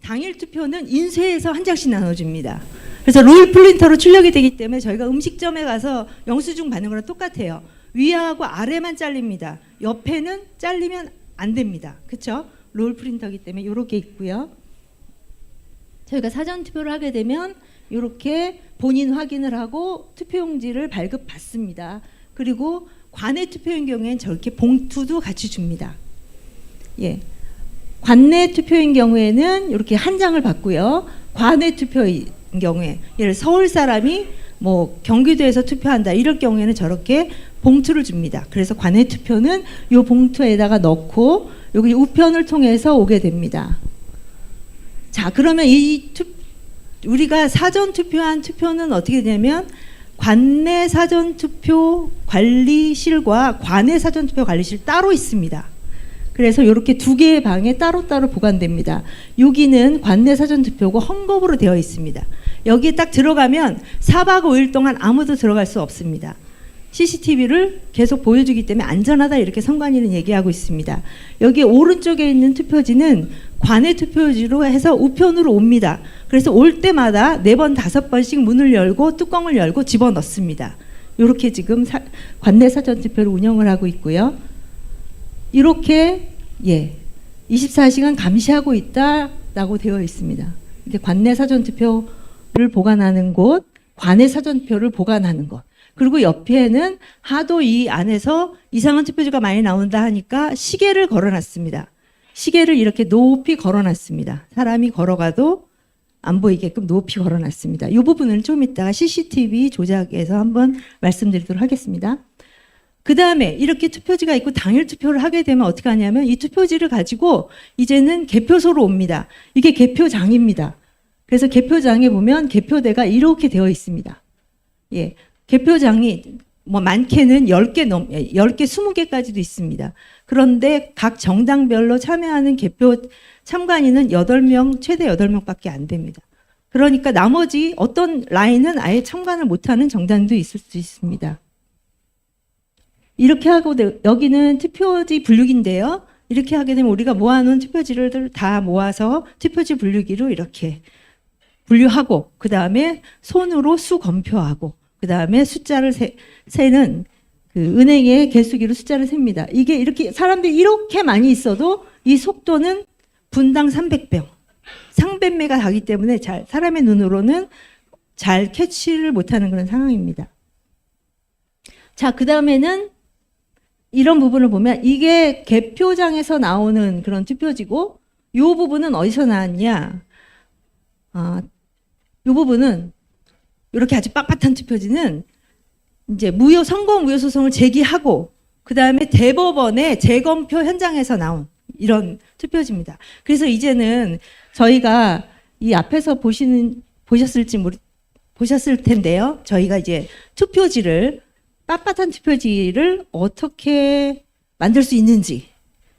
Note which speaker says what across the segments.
Speaker 1: 당일 투표는 인쇄해서 한 장씩 나눠줍니다. 그래서 롤 프린터로 출력이 되기 때문에 저희가 음식점에 가서 영수증 받는 거랑 똑같아요. 위하고 아래만 잘립니다. 옆에는 잘리면 안 됩니다. 그렇죠? 롤 프린터이기 때문에 이렇게 있고요. 저희가 사전 투표를 하게 되면 이렇게 본인 확인을 하고 투표용지를 발급받습니다. 그리고 관내 투표인 경우에는 저렇게 봉투도 같이 줍니다. 예. 관내 투표인 경우에는 이렇게 한 장을 받고요. 관내 투표인 경우에 예를 서울 사람이 뭐 경기도에서 투표한다 이럴 경우에는 저렇게 봉투를 줍니다. 그래서 관내 투표는 이 봉투에다가 넣고 여기 우편을 통해서 오게 됩니다. 자, 그러면 우리가 사전 투표한 투표는 어떻게 되냐면 관내 사전 투표 관리실과 관내 사전 투표 관리실 따로 있습니다. 그래서 이렇게 두 개의 방에 따로따로 보관됩니다. 여기는 관내 사전 투표고 헝겊으로 되어 있습니다. 여기에 딱 들어가면 4박 5일 동안 아무도 들어갈 수 없습니다. CCTV를 계속 보여주기 때문에 안전하다 이렇게 선관위는 얘기하고 있습니다. 여기 오른쪽에 있는 투표지는 관내 투표지로 해서 우편으로 옵니다. 그래서 올 때마다 4번, 5번씩 문을 열고 뚜껑을 열고 집어넣습니다. 이렇게 지금 관내 사전 투표를 운영을 하고 있고요. 이렇게 24시간 감시하고 있다라고 되어 있습니다. 이게 관내 사전 투표를 보관하는 곳, 관내 사전 투표를 보관하는 곳. 그리고 옆에는 하도 이 안에서 이상한 투표지가 많이 나온다 하니까 시계를 걸어놨습니다. 시계를 이렇게 높이 걸어놨습니다. 사람이 걸어가도 안 보이게끔 높이 걸어놨습니다. 이 부분은 좀 이따가 CCTV 조작에서 한번 말씀드리도록 하겠습니다. 그 다음에 이렇게 투표지가 있고 당일 투표를 하게 되면 어떻게 하냐면 이 투표지를 가지고 이제는 개표소로 옵니다. 이게 개표장입니다. 그래서 개표장에 보면 개표대가 이렇게 되어 있습니다. 예. 개표장이 뭐 많게는 10개 20개까지도 있습니다. 그런데 각 정당별로 참여하는 개표 참관인은 8명, 최대 8명밖에 안 됩니다. 그러니까 나머지 어떤 라인은 아예 참관을 못하는 정당도 있을 수 있습니다. 이렇게 하고 여기는 투표지 분류기인데요. 이렇게 하게 되면 우리가 모아놓은 투표지를 다 모아서 투표지 분류기로 이렇게 분류하고 그 다음에 손으로 수검표하고 그 다음에 숫자를 세는 그 은행의 개수기로 숫자를 셉니다. 이게 이렇게 사람들이 이렇게 많이 있어도 이 속도는 분당 300명, 300매가 가기 때문에 사람의 눈으로는 잘 캐치를 못하는 그런 상황입니다. 자, 그 다음에는 이런 부분을 보면 이게 개표장에서 나오는 그런 투표지고 이 부분은 어디서 나왔냐? 이 부분은 이렇게 아주 빳빳한 투표지는 이제 선거 무효 소송을 제기하고 그 다음에 대법원의 재검표 현장에서 나온 이런 투표지입니다. 그래서 이제는 저희가 이 앞에서 보셨을 텐데요. 저희가 이제 빳빳한 투표지를 어떻게 만들 수 있는지.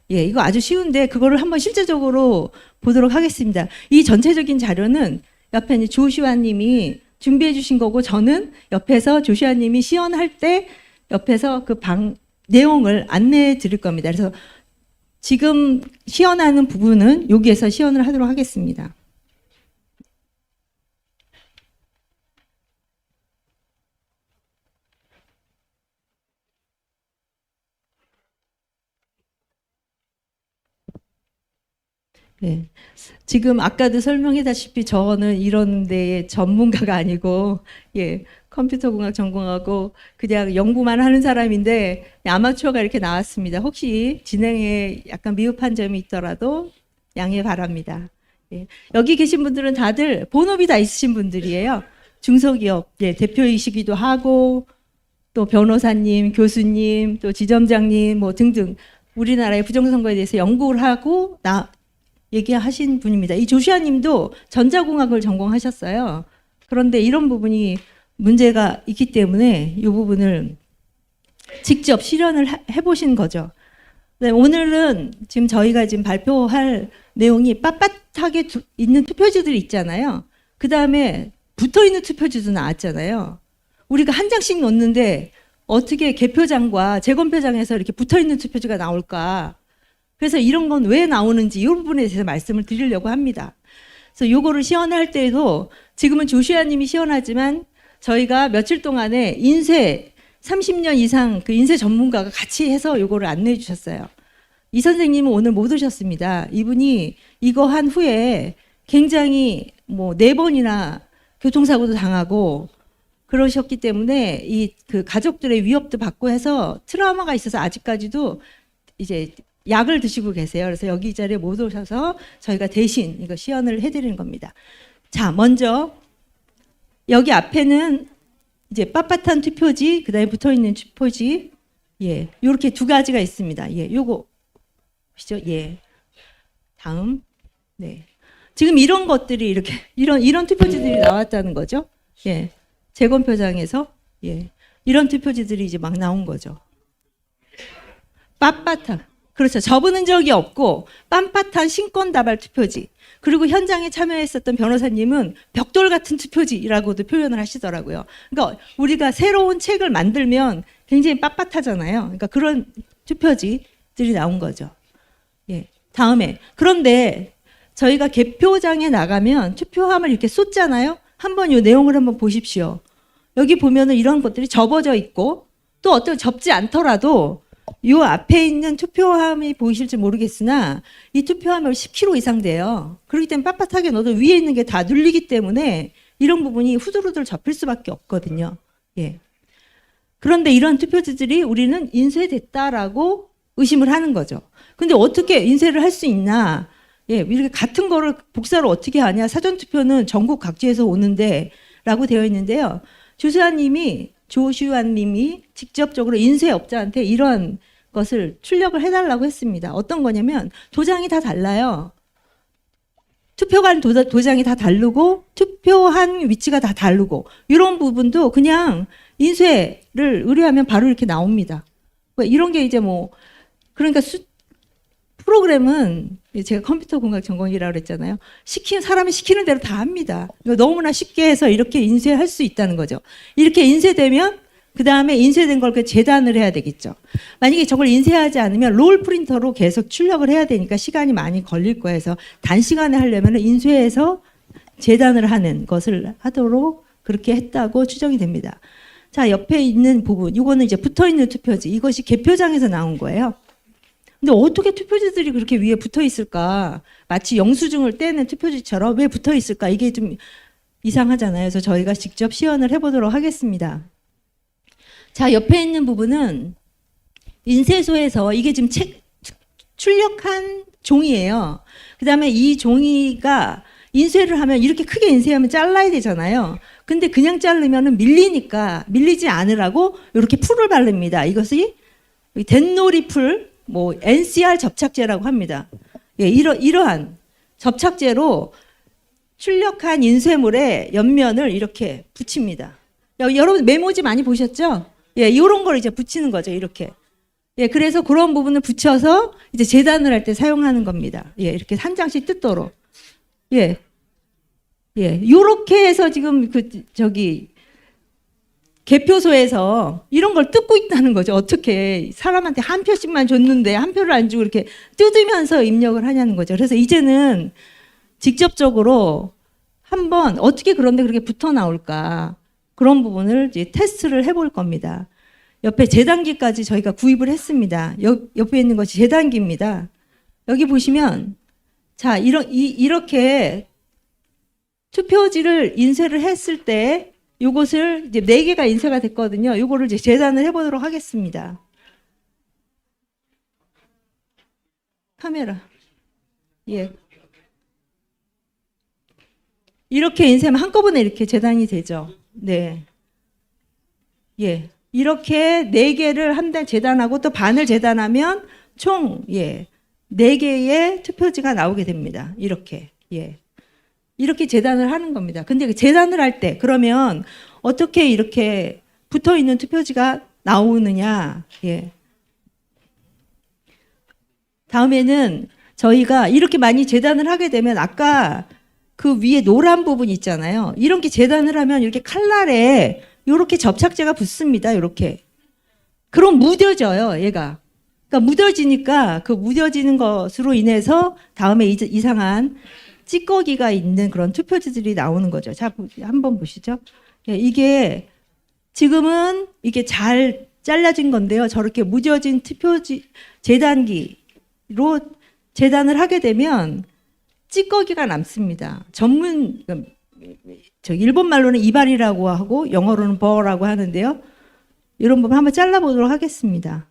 Speaker 1: 이거 아주 쉬운데 그거를 한번 실제적으로 보도록 하겠습니다. 이 전체적인 자료는 옆에 이제 조슈아 님이 준비해 주신 거고 저는 옆에서 조슈아 님이 시연할 때 옆에서 그 내용을 안내해 드릴 겁니다. 그래서 지금 시연하는 부분은 여기에서 시연을 하도록 하겠습니다. 네. 지금 아까도 설명했다시피 저는 이런 데의 전문가가 아니고 컴퓨터공학 전공하고 그냥 연구만 하는 사람인데 아마추어가 이렇게 나왔습니다. 혹시 진행에 약간 미흡한 점이 있더라도 양해 바랍니다. 여기 계신 분들은 다들 본업이 다 있으신 분들이에요. 중소기업 대표이시기도 하고 또 변호사님, 교수님, 또 지점장님 뭐 등등 우리나라의 부정선거에 대해서 연구를 하고 얘기하신 분입니다. 이 조슈아 님도 전자공학을 전공하셨어요. 그런데 이런 부분이 문제가 있기 때문에 이 부분을 직접 실현을 해보신 거죠. 네, 오늘은 지금 저희가 지금 발표할 내용이 빳빳하게 있는 투표지들이 있잖아요. 그 다음에 붙어있는 투표지도 나왔잖아요. 우리가 한 장씩 놓는데 어떻게 개표장과 재검표장에서 이렇게 붙어있는 투표지가 나올까? 그래서 이런 건 왜 나오는지 이 부분에 대해서 말씀을 드리려고 합니다. 그래서 요거를 시연할 때도 지금은 조슈아님이 시연하지만 저희가 며칠 동안에 인쇄 30년 이상 그 인쇄 전문가가 같이 해서 요거를 안내해 주셨어요. 이 선생님은 오늘 못 오셨습니다. 이분이 이거 한 후에 굉장히 뭐 4번이나 교통사고도 당하고 그러셨기 때문에 이 그 가족들의 위협도 받고 해서 트라우마가 있어서 아직까지도 이제 약을 드시고 계세요. 그래서 여기 이 자리에 못 오셔서 저희가 대신 이거 시연을 해드리는 겁니다. 자, 먼저 여기 앞에는 이제 빳빳한 투표지, 그다음에 붙어 있는 투표지, 예, 요렇게 두 가지가 있습니다. 예, 요거 보시죠. 예, 다음, 네, 지금 이런 것들이 이렇게 이런 투표지들이 나왔다는 거죠. 예, 재검표장에서 예, 이런 투표지들이 이제 막 나온 거죠. 빳빳한, 그렇죠. 접은 적이 없고 빳빳한 신권 다발 투표지. 그리고 현장에 참여했었던 변호사님은 벽돌 같은 투표지라고도 표현을 하시더라고요. 그러니까 우리가 새로운 책을 만들면 굉장히 빳빳하잖아요. 그러니까 그런 투표지들이 나온 거죠. 예. 다음에 그런데 저희가 개표장에 나가면 투표함을 이렇게 쏟잖아요. 한번 이 내용을 한번 보십시오. 여기 보면은 이런 것들이 접어져 있고 또 어떤 접지 않더라도 요 앞에 있는 투표함이 보이실지 모르겠으나 이 투표함이 10kg 이상 돼요. 그렇기 때문에 빳빳하게 넣어도 위에 있는 게 다 눌리기 때문에 이런 부분이 후들후들 접힐 수밖에 없거든요. 예. 그런데 이런 투표지들이 우리는 인쇄됐다라고 의심을 하는 거죠. 근데 어떻게 인쇄를 할 수 있나? 예, 이렇게 같은 거를 복사를 어떻게 하냐? 사전투표는 전국 각지에서 오는데 라고 되어 있는데요. 조슈아님이 직접적으로 인쇄업자한테 이런 것을 출력을 해달라고 했습니다. 어떤 거냐면 도장이 다 달라요. 투표관 도장이 다 다르고 투표한 위치가 다 다르고 이런 부분도 그냥 인쇄를 의뢰하면 바로 이렇게 나옵니다. 이런 게 이제 뭐 그러니까 프로그램은 제가 컴퓨터 공학 전공이라고 그랬잖아요. 사람이 시키는 대로 다 합니다. 너무나 쉽게 해서 이렇게 인쇄할 수 있다는 거죠. 이렇게 인쇄되면 그 다음에 인쇄된 걸 재단을 해야 되겠죠. 만약에 저걸 인쇄하지 않으면 롤 프린터로 계속 출력을 해야 되니까 시간이 많이 걸릴 거예요. 그래서 단시간에 하려면 인쇄해서 재단을 하는 것을 하도록 그렇게 했다고 추정이 됩니다. 자, 옆에 있는 부분, 이거는 이제 붙어 있는 투표지. 이것이 개표장에서 나온 거예요. 근데 어떻게 투표지들이 그렇게 위에 붙어 있을까? 마치 영수증을 떼는 투표지처럼 왜 붙어 있을까? 이게 좀 이상하잖아요. 그래서 저희가 직접 시연을 해보도록 하겠습니다. 자, 옆에 있는 부분은 인쇄소에서 이게 지금 출력한 종이에요. 그 다음에 이 종이가 인쇄를 하면 이렇게 크게 인쇄하면 잘라야 되잖아요. 근데 그냥 자르면은 밀리지 않으라고 이렇게 풀을 바릅니다. 이것이 덴놀이 풀, 뭐 NCR 접착제라고 합니다. 예, 이러한 접착제로 출력한 인쇄물의 옆면을 이렇게 붙입니다. 여러분 메모지 많이 보셨죠? 예, 이런 걸 이제 붙이는 거죠, 이렇게. 예, 그래서 그런 부분을 붙여서 이제 재단을 할 때 사용하는 겁니다. 예, 이렇게 한 장씩 뜯도록. 예, 예, 요렇게 해서 지금 개표소에서 이런 걸 뜯고 있다는 거죠. 어떻게 사람한테 한 표씩만 줬는데 한 표를 안 주고 이렇게 뜯으면서 입력을 하냐는 거죠. 그래서 이제는 직접적으로 한번 어떻게 그런데 그렇게 붙어 나올까 그런 부분을 이제 테스트를 해볼 겁니다. 옆에 재단기까지 저희가 구입을 했습니다. 옆에 있는 것이 재단기입니다. 여기 보시면 자 이렇게 투표지를 인쇄를 했을 때 요것을 이제 4개가 인쇄가 됐거든요. 요거를 이제 재단을 해보도록 하겠습니다. 카메라. 예. 이렇게 인쇄하면 한꺼번에 이렇게 재단이 되죠. 네. 예. 이렇게 4개를 한 달 재단하고 또 반을 재단하면 총, 예. 4개의 투표지가 나오게 됩니다. 이렇게. 예. 이렇게 재단을 하는 겁니다. 근데 재단을 할 때 그러면 어떻게 이렇게 붙어 있는 투표지가 나오느냐? 예. 다음에는 저희가 이렇게 많이 재단을 하게 되면 아까 그 위에 노란 부분 있잖아요. 이런 게 재단을 하면 이렇게 칼날에 이렇게 접착제가 붙습니다. 이렇게. 그럼 무뎌져요, 얘가. 그러니까 무뎌지니까 그 무뎌지는 것으로 인해서 다음에 이상한 찌꺼기가 있는 그런 투표지들이 나오는 거죠. 자, 한번 보시죠. 예, 이게 지금은 이게 잘 잘라진 건데요. 저렇게 무뎌진 투표지 재단기로 재단을 하게 되면 찌꺼기가 남습니다. 일본 말로는 이발이라고 하고 영어로는 버라고 하는데요. 이런 부분 한번 잘라보도록 하겠습니다.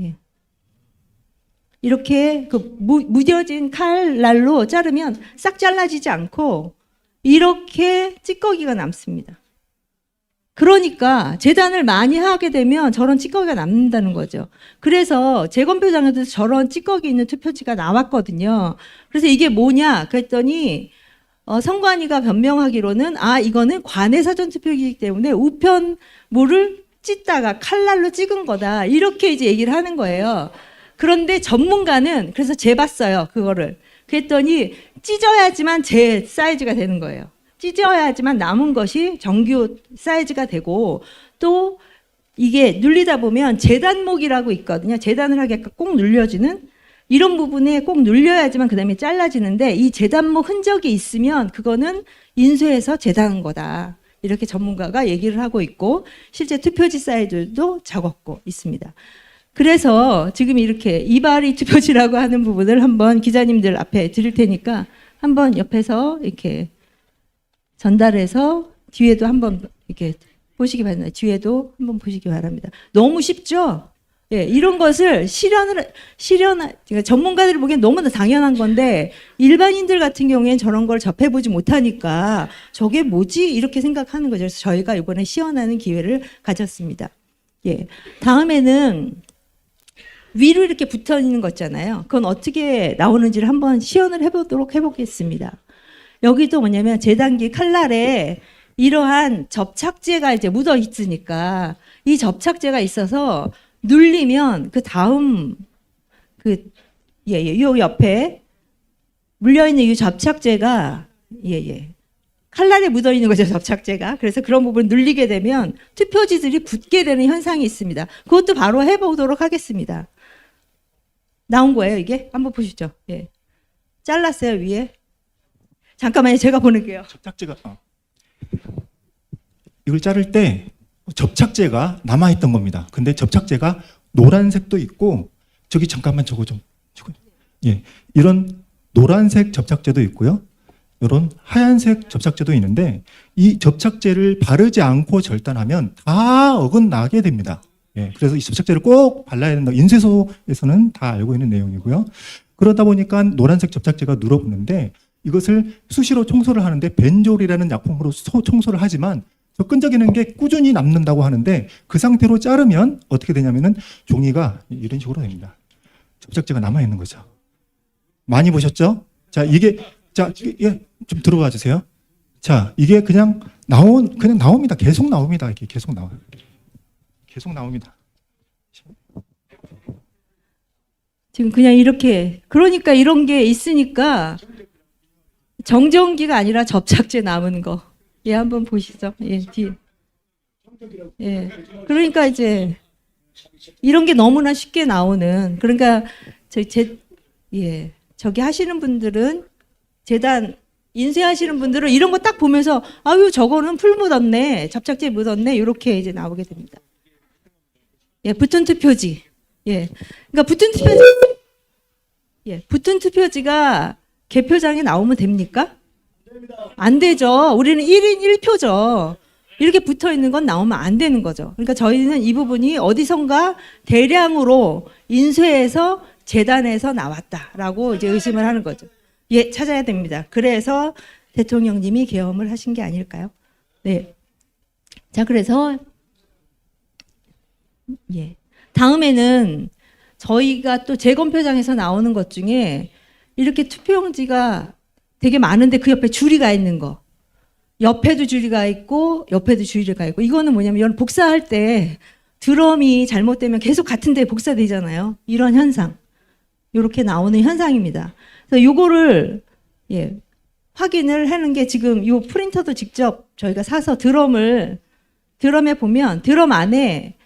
Speaker 1: 예. 이렇게 그 무뎌진 칼날로 자르면 싹 잘라지지 않고 이렇게 찌꺼기가 남습니다. 그러니까 재단을 많이 하게 되면 저런 찌꺼기가 남는다는 거죠. 그래서 재검표장에도 저런 찌꺼기 있는 투표지가 나왔거든요. 그래서 이게 뭐냐 그랬더니 선관위가 변명하기로는 이거는 관내 사전 투표기이기 때문에 우편물을 찢다가 칼날로 찍은 거다. 이렇게 이제 얘기를 하는 거예요. 그런데 전문가는 그래서 재봤어요. 그거를. 그랬더니 찢어야지만 제 사이즈가 되는 거예요. 찢어야지만 남은 것이 정규 사이즈가 되고 또 이게 눌리다 보면 재단목이라고 있거든요. 재단을 하게끔 꼭 눌려지는 이런 부분에 꼭 눌려야지만 그 다음에 잘라지는데 이 재단목 흔적이 있으면 그거는 인쇄해서 재단한 거다. 이렇게 전문가가 얘기를 하고 있고 실제 투표지 사이즈도 적었고 있습니다. 그래서 지금 이렇게 이발이 투표지라고 하는 부분을 한번 기자님들 앞에 드릴 테니까 한번 옆에서 이렇게 전달해서 뒤에도 한번 이렇게 보시기 바랍니다. 뒤에도 한번 보시기 바랍니다. 너무 쉽죠? 예, 이런 것을 그러니까 전문가들이 보기엔 너무나 당연한 건데 일반인들 같은 경우에는 저런 걸 접해보지 못하니까 저게 뭐지? 이렇게 생각하는 거죠. 그래서 저희가 이번에 시연하는 기회를 가졌습니다. 예, 다음에는 위로 이렇게 붙어 있는 거 있잖아요. 그건 어떻게 나오는지를 한번 시연을 해보겠습니다. 여기도 뭐냐면 재단기 칼날에 이러한 접착제가 이제 묻어 있으니까 이 접착제가 있어서 눌리면 그 다음 요 옆에 물려 있는 이 접착제가 칼날에 묻어 있는 거죠, 접착제가. 그래서 그런 부분을 눌리게 되면 투표지들이 붙게 되는 현상이 있습니다. 그것도 바로 해보도록 하겠습니다. 나온 거예요, 이게? 한번 보시죠. 예. 잘랐어요, 위에. 잠깐만요, 제가 보낼게요.
Speaker 2: 접착제가 이걸 자를 때 접착제가 남아있던 겁니다. 근데 접착제가 노란색도 있고 저기 잠깐만 저거 예, 이런 노란색 접착제도 있고요. 이런 하얀색 접착제도 있는데 이 접착제를 바르지 않고 절단하면 다 어긋나게 됩니다. 예, 그래서 이 접착제를 꼭 발라야 된다. 인쇄소에서는 다 알고 있는 내용이고요. 그러다 보니까 노란색 접착제가 눌어붙는데 이것을 수시로 청소를 하는데 벤졸이라는 약품으로 청소를 하지만 저 끈적이는 게 꾸준히 남는다고 하는데 그 상태로 자르면 어떻게 되냐면은 종이가 이런 식으로 됩니다. 접착제가 남아 있는 거죠. 많이 보셨죠? 자, 이게 좀 들어와 주세요. 자, 이게 그냥 나옵니다. 계속 나옵니다. 이게 계속 나와요. 계속 나옵니다.
Speaker 1: 지금 그냥 이렇게 그러니까 이런 게 있으니까 정전기가 아니라 접착제 남은 거. 예, 한번 보시죠. 예, 뒤. 예. 그러니까 이제 이런 게 너무나 쉽게 나오는 그러니까 저기 하시는 분들은 재단 인쇄하시는 분들은 이런 거 딱 보면서 아유 저거는 풀 묻었네, 접착제 묻었네 이렇게 이제 나오게 됩니다. 예, 붙은 투표지. 예, 그러니까 붙은 투표지가 개표장에 나오면 됩니까? 안 되죠. 우리는 1인 1표죠. 이렇게 붙어 있는 건 나오면 안 되는 거죠. 그러니까 저희는 이 부분이 어디선가 대량으로 인쇄해서 재단에서 나왔다라고 이제 의심을 하는 거죠. 예, 찾아야 됩니다. 그래서 대통령님이 계엄을 하신 게 아닐까요? 네. 자, 그래서 예. 다음에는 저희가 또 재검표장에서 나오는 것 중에 이렇게 투표용지가 되게 많은데 그 옆에 줄이 가 있는 거. 옆에도 줄이 가 있고 옆에도 줄이 가 있고 이거는 뭐냐면 복사할 때 드럼이 잘못되면 계속 같은 데 복사되잖아요. 이런 현상. 이렇게 나오는 현상입니다. 그래서 요거를 확인을 하는 게 지금 요 프린터도 직접 저희가 사서 드럼에 보면 드럼 안에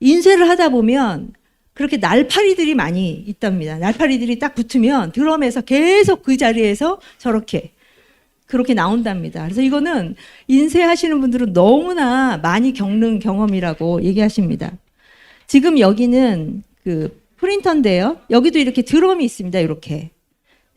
Speaker 1: 인쇄를 하다 보면 그렇게 날파리들이 많이 있답니다. 날파리들이 딱 붙으면 드럼에서 계속 그 자리에서 저렇게 그렇게 나온답니다. 그래서 이거는 인쇄하시는 분들은 너무나 많이 겪는 경험이라고 얘기하십니다. 지금 여기는 그 프린터인데요. 여기도 이렇게 드럼이 있습니다. 이렇게.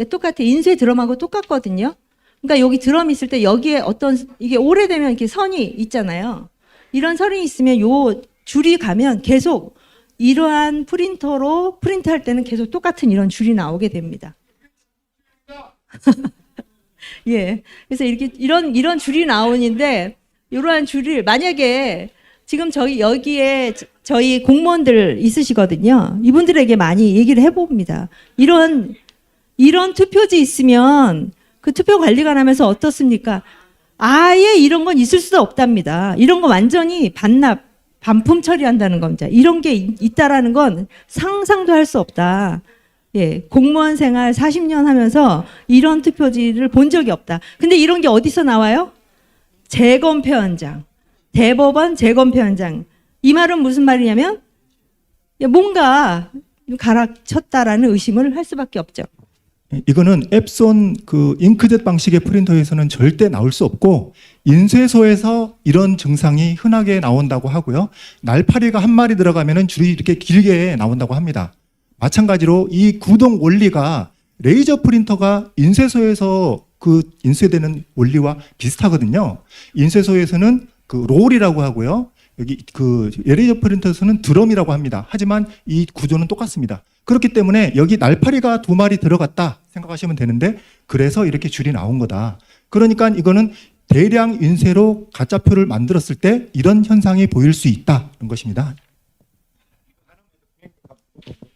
Speaker 1: 똑같아. 인쇄 드럼하고 똑같거든요. 그러니까 여기 드럼이 있을 때 여기에 어떤 이게 오래되면 이렇게 선이 있잖아요. 이런 선이 있으면 요 줄이 가면 계속 이러한 프린터로 프린트할 때는 계속 똑같은 이런 줄이 나오게 됩니다. 예. 그래서 이렇게 이런 줄이 나오는데 이러한 줄을 만약에 지금 저희 여기에 저희 공무원들 있으시거든요. 이분들에게 많이 얘기를 해봅니다. 이런 투표지 있으면 그 투표 관리관 하면서 어떻습니까? 아예 이런 건 있을 수도 없답니다. 이런 거 완전히 반품 처리한다는 겁니다. 이런 게 있다라는 건 상상도 할 수 없다. 예, 공무원 생활 40년 하면서 이런 투표지를 본 적이 없다. 근데 이런 게 어디서 나와요? 재검표 현장. 대법원 재검표 현장. 이 말은 무슨 말이냐면 뭔가 갈아쳤다라는 의심을 할 수밖에 없죠.
Speaker 2: 이거는 앱손 그 잉크젯 방식의 프린터에서는 절대 나올 수 없고 인쇄소에서 이런 증상이 흔하게 나온다고 하고요. 날파리가 한 마리 들어가면은 줄이 이렇게 길게 나온다고 합니다. 마찬가지로 이 구동 원리가 레이저 프린터가 인쇄소에서 그 인쇄되는 원리와 비슷하거든요. 인쇄소에서는 그 롤이라고 하고요. 여기 그 레이저 프린터에서는 드럼이라고 합니다. 하지만 이 구조는 똑같습니다. 그렇기 때문에 여기 날파리가 2마리 들어갔다 생각하시면 되는데 그래서 이렇게 줄이 나온 거다. 그러니까 이거는 대량 인쇄로 가짜표를 만들었을 때 이런 현상이 보일 수 있다는 것입니다.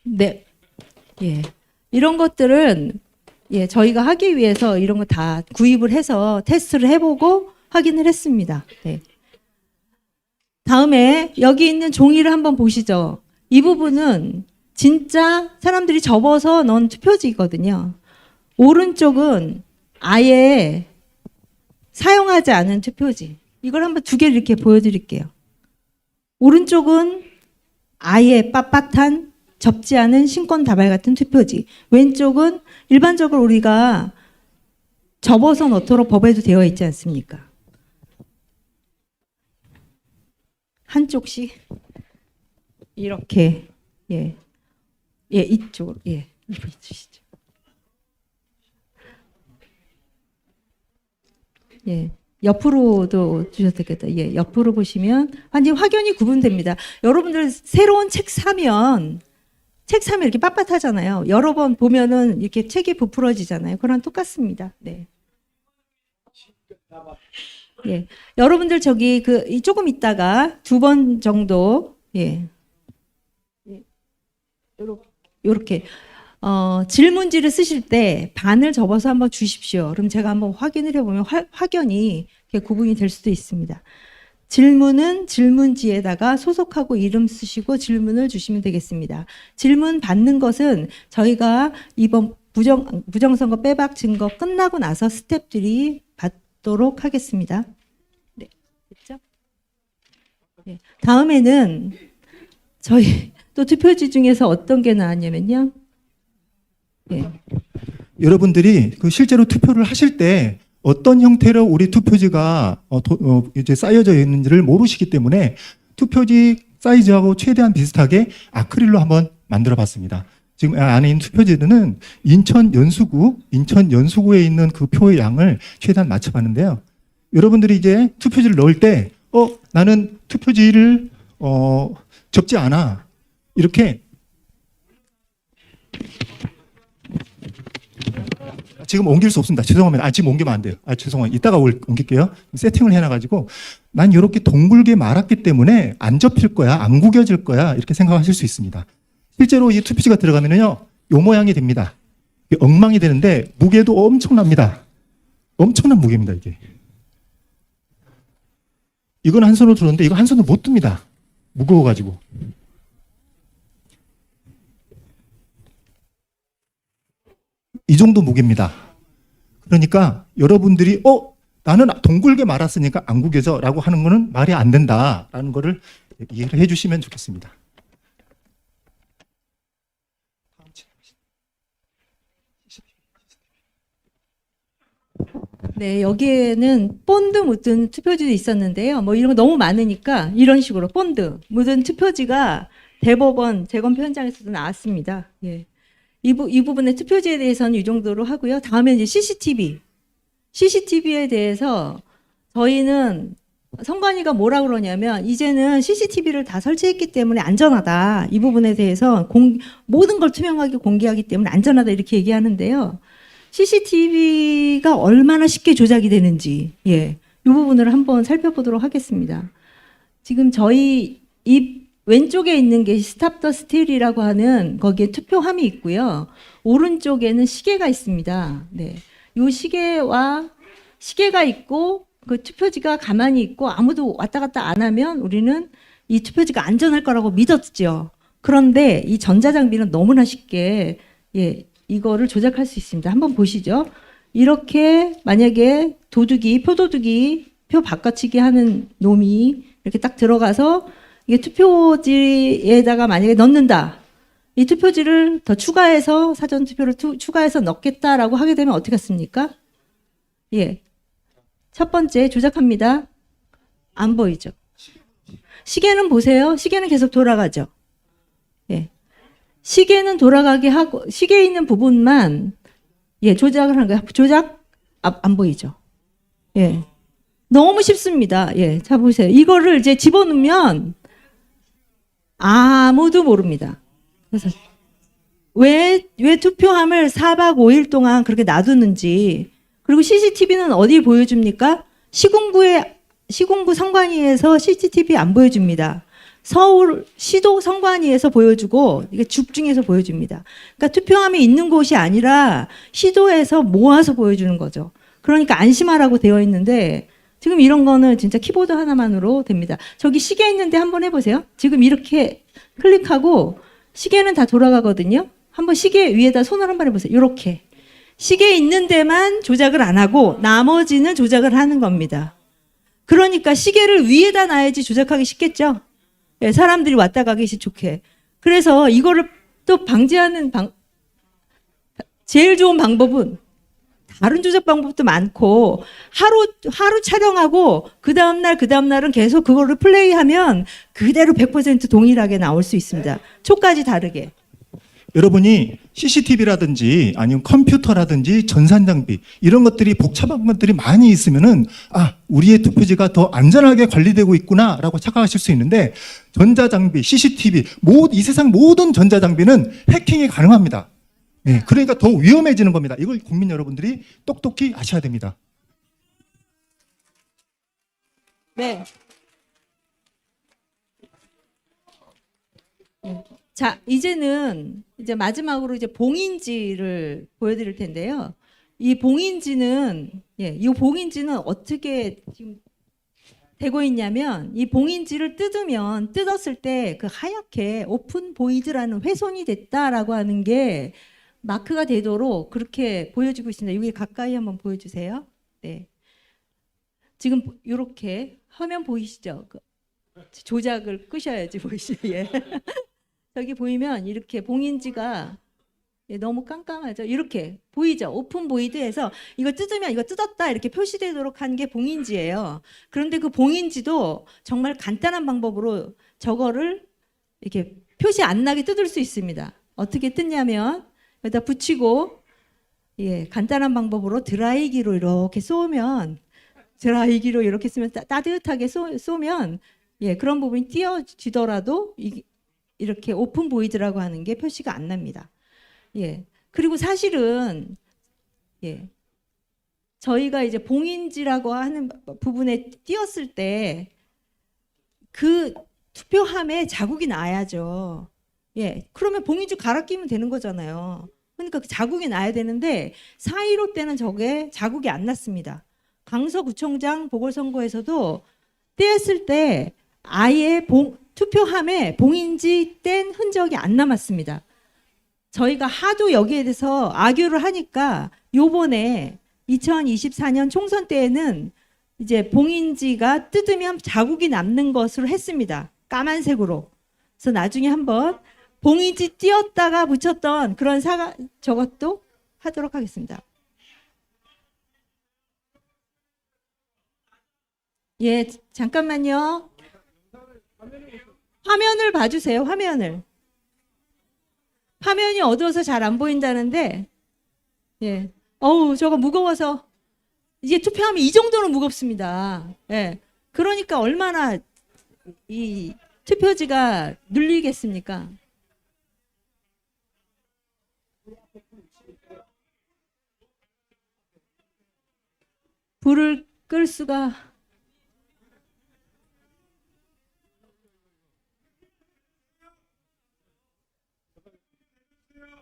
Speaker 1: 네. 예. 이런 것들은 예, 저희가 하기 위해서 이런 거 다 구입을 해서 테스트를 해보고 확인을 했습니다. 네. 다음에 여기 있는 종이를 한번 보시죠. 이 부분은 진짜 사람들이 접어서 넣은 투표지거든요. 오른쪽은 아예 사용하지 않은 투표지. 이걸 한번 2개를 이렇게 보여드릴게요. 오른쪽은 아예 빳빳한 접지 않은 신권 다발 같은 투표지. 왼쪽은 일반적으로 우리가 접어서 넣도록 법에도 되어 있지 않습니까? 한쪽씩 이렇게 예 이쪽으로 보여주시죠. 옆으로도 주셔도 되겠다. 옆으로 보시면 완전히 확연히 구분됩니다. 여러분들 새로운 책 사면 이렇게 빳빳하잖아요. 여러 번 보면은 이렇게 책이 부풀어지잖아요. 그런 똑같습니다. 네. 예. 여러분들 저기 조금 있다가 2번 정도 요렇게 질문지를 쓰실 때 반을 접어서 한번 주십시오. 그럼 제가 한번 확인을 해보면 확연히 구분이 될 수도 있습니다. 질문은 질문지에다가 소속하고 이름 쓰시고 질문을 주시면 되겠습니다. 질문 받는 것은 저희가 이번 부정선거 빼박 증거 끝나고 나서 스텝들이 받도록 하겠습니다. 네, 됐죠? 네. 다음에는 저희 또 투표지 중에서 어떤 게 나왔냐면요. 네.
Speaker 2: 여러분들이 그 실제로 투표를 하실 때 어떤 형태로 우리 투표지가 이제 쌓여져 있는지를 모르시기 때문에 투표지 사이즈하고 최대한 비슷하게 아크릴로 한번 만들어 봤습니다. 지금 안에 있는 투표지는 인천 연수구에 있는 그 표의 양을 최대한 맞춰 봤는데요. 여러분들이 이제 투표지를 넣을 때 나는 투표지를 접지 않아. 이렇게 지금 옮길 수 없습니다. 죄송합니다. 지금 옮기면 안 돼요. 죄송합니다. 이따가 옮길게요. 세팅을 해놔가지고 난 이렇게 동글게 말았기 때문에 안 접힐 거야, 안 구겨질 거야 이렇게 생각하실 수 있습니다. 실제로 이 투표지가 들어가면요, 요 모양이 됩니다. 엉망이 되는데 무게도 엄청납니다. 엄청난 무게입니다 이게. 이건 한 손으로 들었는데 이거 한 손으로 못 듭니다. 무거워가지고. 이 정도 무게입니다. 그러니까 여러분들이 나는 동글게 말았으니까 안 구겨져 라고 하는 거는 말이 안 된다라는 거를 이해를 해주시면 좋겠습니다.
Speaker 1: 네, 여기에는 본드 묻은 투표지도 있었는데요. 뭐 이런 거 너무 많으니까 이런 식으로 본드 묻은 투표지가 대법원 재검표 현장에서도 나왔습니다. 예. 이 부분의 투표지에 대해서는 이 정도로 하고요. 다음에 이제 CCTV에 대해서 저희는 선관위가 뭐라 그러냐면 이제는 CCTV를 다 설치했기 때문에 안전하다. 이 부분에 대해서 모든 걸 투명하게 공개하기 때문에 안전하다 이렇게 얘기하는데요. CCTV가 얼마나 쉽게 조작이 되는지 이 부분을 한번 살펴보도록 하겠습니다. 지금 저희 이 왼쪽에 있는 게 스탑 더 스틸이라고 하는 거기에 투표함이 있고요. 오른쪽에는 시계가 있습니다. 네. 요 시계가 있고 그 투표지가 가만히 있고 아무도 왔다 갔다 안 하면 우리는 이 투표지가 안전할 거라고 믿었죠. 그런데 이 전자장비는 너무나 쉽게 이거를 조작할 수 있습니다. 한번 보시죠. 이렇게 만약에 표도둑이 표 바꿔치기 하는 놈이 이렇게 딱 들어가서 이게 투표지에다가 만약에 넣는다. 이 투표지를 더 추가해서 사전 투표를 추가해서 넣겠다라고 하게 되면 어떻게 했습니까? 첫 번째 조작합니다. 안 보이죠? 시계는 보세요. 시계는 계속 돌아가죠. 시계는 돌아가게 하고 시계에 있는 부분만 조작을 한 거예요. 조작 안 보이죠? 너무 쉽습니다. 자 보세요. 이거를 이제 집어넣으면 아무도 모릅니다. 그래서 왜 투표함을 4박 5일 동안 그렇게 놔두는지 그리고 CCTV는 어디 보여줍니까? 시군구 선관위에서 CCTV 안 보여줍니다. 서울 시도 선관위에서 보여주고 이게 죽중에서 보여줍니다. 그러니까 투표함이 있는 곳이 아니라 시도에서 모아서 보여주는 거죠. 그러니까 안심하라고 되어 있는데 지금 이런 거는 진짜 키보드 하나만으로 됩니다. 저기 시계 있는데 한번 해보세요. 지금 이렇게 클릭하고 시계는 다 돌아가거든요. 한번 시계 위에다 손을 한번 해보세요. 이렇게 시계 있는 데만 조작을 안 하고 나머지는 조작을 하는 겁니다. 그러니까 시계를 위에다 놔야지 조작하기 쉽겠죠. 사람들이 왔다 가기 좋게. 그래서 이거를 또 방지하는 제일 좋은 방법은 다른 조작 방법도 많고 하루 촬영하고 그 다음날은 계속 그거를 플레이하면 그대로 100% 동일하게 나올 수 있습니다. 초까지 다르게.
Speaker 2: 여러분이 CCTV라든지 아니면 컴퓨터라든지 전산장비 이런 것들이 복잡한 것들이 많이 있으면은 우리의 투표지가 더 안전하게 관리되고 있구나라고 착각하실 수 있는데 전자장비, CCTV 이 세상 모든 전자장비는 해킹이 가능합니다. 그러니까 더 위험해지는 겁니다. 이걸 국민 여러분들이 똑똑히 아셔야 됩니다.
Speaker 1: 네. 자, 이제는 마지막으로 봉인지를 보여드릴 텐데요. 이 봉인지는 어떻게 지금 되고 있냐면 이 봉인지를 뜯었을 때 그 하얗게 오픈 보이드라는 훼손이 됐다라고 하는 게 마크가 되도록 그렇게 보여주고 있습니다. 여기 가까이 한번 보여주세요. 네. 지금 이렇게 화면 보이시죠? 조작을 끄셔야지 보이시죠? 여기 보이면 이렇게 봉인지가 너무 깜깜하죠. 이렇게 보이죠. 오픈 보이드에서 이거 뜯으면 이거 뜯었다 이렇게 표시되도록 한 게 봉인지예요. 그런데 그 봉인지도 정말 간단한 방법으로 저거를 이렇게 표시 안 나게 뜯을 수 있습니다. 어떻게 뜯냐면 여기다 붙이고 간단한 방법으로 드라이기로 이렇게 쏘면 따뜻하게 쏘면 그런 부분이 띄어지더라도 이렇게 오픈 보이드라고 하는 게 표시가 안 납니다. 그리고 사실은 저희가 이제 봉인지라고 하는 부분에 띄었을 때 그 투표함에 자국이 나야죠. 그러면 봉인지 갈아 끼면 되는 거잖아요. 그러니까 그 자국이 나야 되는데 4.15 때는 저게 자국이 안 났습니다. 강서구청장 보궐선거에서도 떼었을 때 아예 투표함에 봉인지 뗀 흔적이 안 남았습니다. 저희가 하도 여기에 대해서 악유를 하니까 요번에 2024년 총선 때에는 이제 봉인지가 뜯으면 자국이 남는 것으로 했습니다. 까만색으로. 그래서 나중에 한번 봉인지 띄었다가 붙였던 그런 저것도 하도록 하겠습니다. 예, 잠깐만요. 화면을 봐주세요. 화면을. 화면이 어두워서 잘 안 보인다는데, 예. 어우, 저거 무거워서 이게 투표하면 이 정도는 무겁습니다. 예. 그러니까 얼마나 이 투표지가 눌리겠습니까? 불을 끌 수가.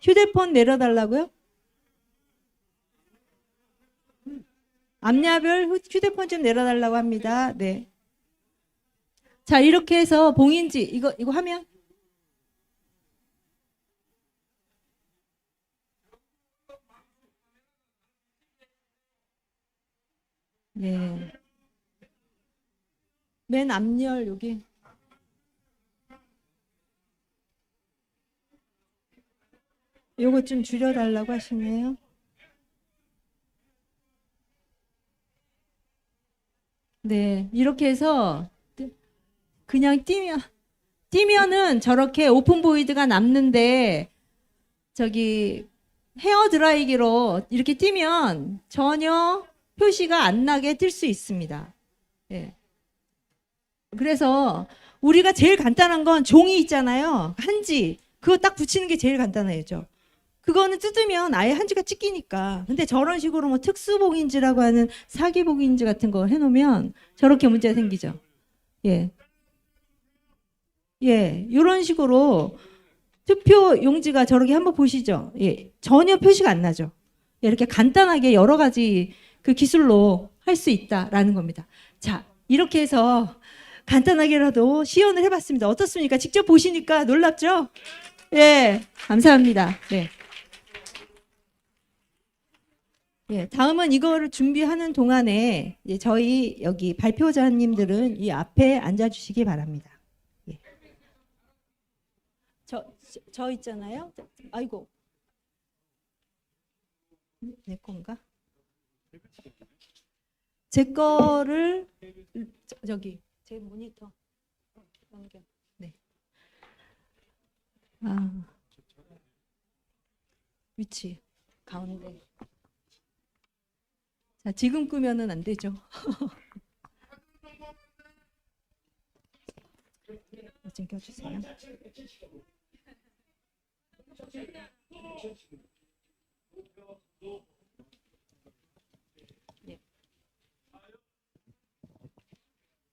Speaker 1: 휴대폰 내려달라고요? 앞야별 휴대폰 좀 내려달라고 합니다. 네. 자, 이렇게 해서 봉인지, 이거 화면? 네. 맨 앞열 여기. 요거 좀 줄여달라고 하시네요. 네, 이렇게 해서 그냥 뛰면은 저렇게 오픈 보이드가 남는데 저기 헤어 드라이기로 이렇게 뛰면 전혀 표시가 안 나게 뛸 수 있습니다. 예. 그래서 우리가 제일 간단한 건 종이 있잖아요. 한지. 그거 딱 붙이는 게 제일 간단하죠. 그거는 뜯으면 아예 한지가 찢기니까. 근데 저런 식으로 뭐 특수봉인지라고 하는 사기봉인지 같은 거 해놓으면 저렇게 문제가 생기죠. 예. 예. 이런 식으로 투표 용지가 저렇게 한번 보시죠. 예. 전혀 표시가 안 나죠. 예, 이렇게 간단하게 여러 가지 그 기술로 할 수 있다라는 겁니다. 자, 이렇게 해서 간단하게라도 시연을 해봤습니다. 어떻습니까? 직접 보시니까 놀랍죠? 예, 감사합니다. 네. 예, 다음은 이거를 준비하는 동안에 저희 여기 발표자님들은 이 앞에 앉아주시기 바랍니다. 예. 저 있잖아요. 아이고, 내 건가? 제 거를 저기 제 모니터 넘겨. 네. 아, 위치 가운데. 자, 지금 끄면은 안 되죠. 좀 껴주세요. 네.